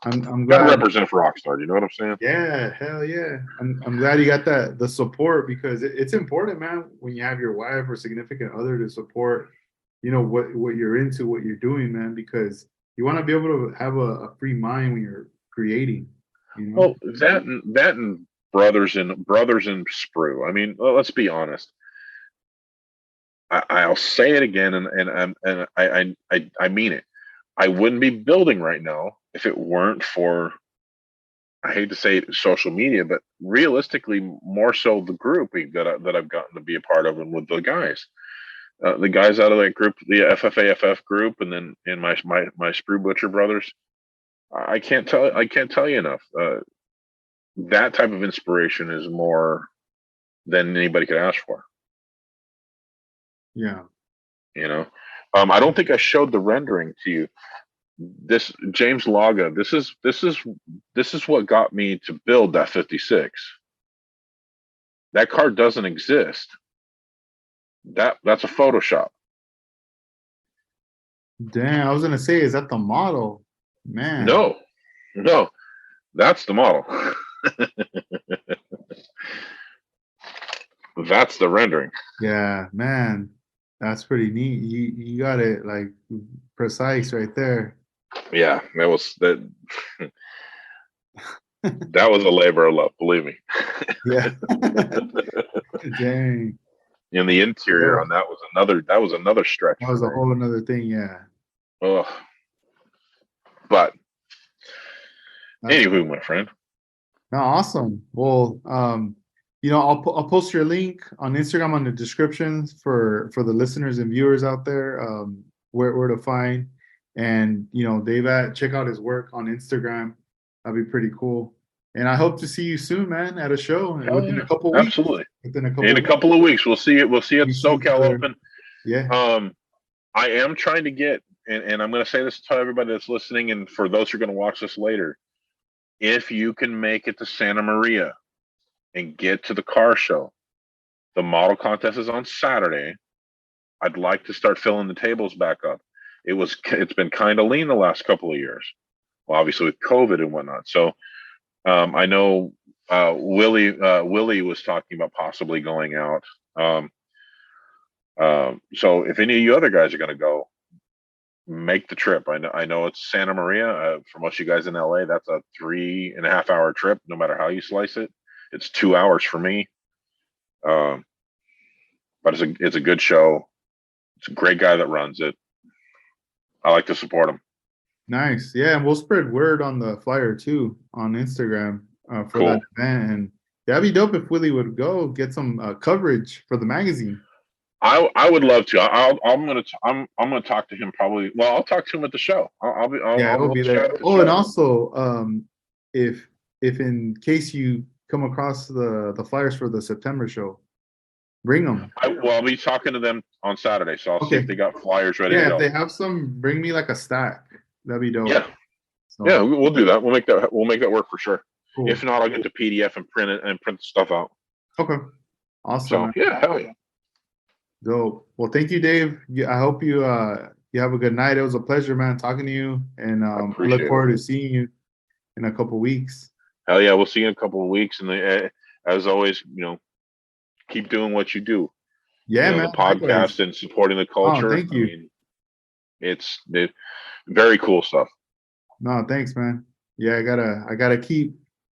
I'm gotta glad. represent for Rockstar. You know what I'm saying? Yeah, hell yeah. I'm glad you got the support because it's important, man, when you have your wife or significant other to support, what you're into, what you're doing, man, because you want to be able to have a free mind when you're creating, you know? Well, that and brothers and Spru. I mean, well, let's be honest. I'll say it again, and I mean it. I wouldn't be building right now if it weren't for, I hate to say it, social media, but realistically, more so the group that I've gotten to be a part of, and with the guys out of that group, the FFAFF group, and then in my Spru Butcher brothers. I can't tell you enough. That type of inspiration is more than anybody could ask for. Yeah. You know, I don't think I showed the rendering to you. This James Laga. This is what got me to build that 56. That card doesn't exist. That's a Photoshop. Damn, I was gonna say, is that the model? Man. No, no, that's the model. That's the rendering. Yeah, man. That's pretty neat. You got it like precise right there. Yeah, that. That was a labor of love, believe me. Yeah. Dang. And the interior Yeah. on that was another stretch That for was a me. whole another thing, yeah. Oh, but That's anywho, my friend. no, awesome. Well, I'll post your link on Instagram on the descriptions for the listeners and viewers out there, where to find. And Dave, check out his work on Instagram. That'd be pretty cool. And I hope to see you soon, man, at a show Oh within a yeah, couple weeks. absolutely. Within a In couple a weeks, couple of weeks, we'll see it. We'll see it at we the see each SoCal other. Open. Yeah. I am trying to get, and I'm going to say this to everybody that's listening, and for those who are going to watch this later, if you can make it to Santa Maria and get to the car show, the model contest is on Saturday. I'd like to start filling the tables back up. It's been kind of lean the last couple of years, well, obviously with COVID and whatnot. So I know Willie was talking about possibly going out. So if any of you other guys are going to go, make the trip. I know it's Santa Maria. For most of you guys in LA, that's a 3.5 hour trip. No matter how you slice it, it's 2 hours for me. But it's a good show. It's a great guy that runs it. I like to support him. Nice. Yeah, and we'll spread word on the flyer too on Instagram for Cool. that event. And that'd be dope if Willie would go get some coverage for the magazine. I would love to. I'm gonna talk to him probably. Well, I'll talk to him at the show. We'll be there. Oh, and also, if in case you come across the flyers for the September show, bring them. I'll be talking to them on Saturday, so I'll see if they got flyers ready to go. Yeah, if they have some, bring me like a stack. That'd be dope. Yeah, so, yeah, we'll do that. We'll make that work for sure. Cool. If not, I'll get the PDF and print it and print the stuff out. Okay, awesome. So yeah, hell yeah. Dope. Well, thank you, Dave. I hope you have a good night. It was a pleasure, man, talking to you, and I look forward to seeing you in a couple of weeks. Hell yeah, we'll see you in a couple of weeks, and as always, keep doing what you do. Yeah, man. The podcast and supporting the culture. Oh, thank you. I mean, it's very cool stuff. No, thanks, man. Yeah, I gotta keep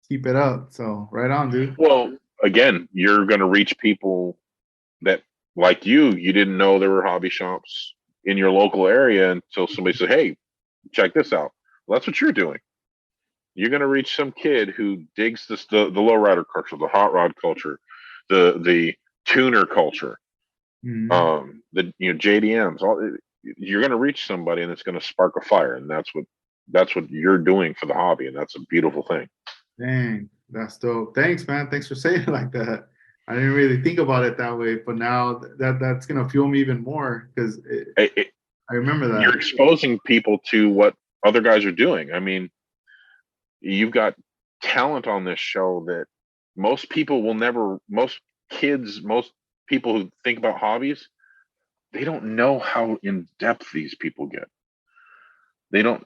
it up. So right on, dude. Well, again, you're gonna reach people that, like you didn't know there were hobby shops in your local area until somebody said, "Hey, check this out." Well, that's what you're doing. You're gonna reach some kid who digs the lowrider culture, the hot rod culture, the tuner culture, the JDMs. You're gonna reach somebody, and it's gonna spark a fire, and that's what you're doing for the hobby, and that's a beautiful thing. Dang, that's dope. Thanks, man. Thanks for saying it like that. I didn't really think about it that way, but now that's gonna fuel me even more because I remember that you're exposing people to what other guys are doing. I mean, you've got talent on this show that most people will never. Most kids, most people who think about hobbies, they don't know how in depth these people get. They don't.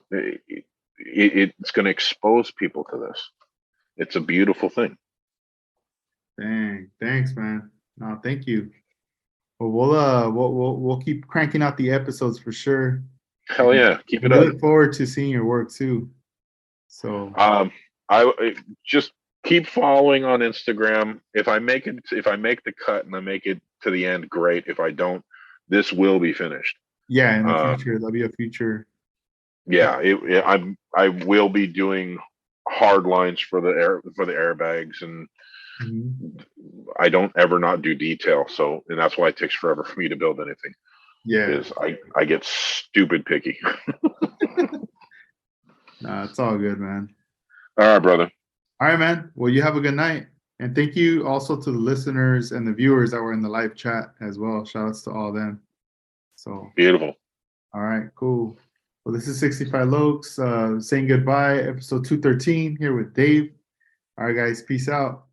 It's going to expose people to this. It's a beautiful thing. Dang, thanks, man. No, thank you. Well, we'll keep cranking out the episodes for sure. Hell yeah, keep it up. I look forward to seeing your work too. So, I just keep following on Instagram. If I make the cut and I make it to the end, great. If I don't, this will be finished. Yeah, in the future, there'll be a future. Yeah, I will be doing hard lines for the airbags, and I don't ever not do detail. So, and that's why it takes forever for me to build anything. Yeah, is I get stupid picky. Nah, it's all good, man. All right, brother. All right, man. Well, you have a good night. And thank you also to the listeners and the viewers that were in the live chat as well. Shout outs to all of them. So beautiful. All right, cool. Well, this is 65 Lokes saying goodbye, episode 213 here with Dave. All right, guys. Peace out.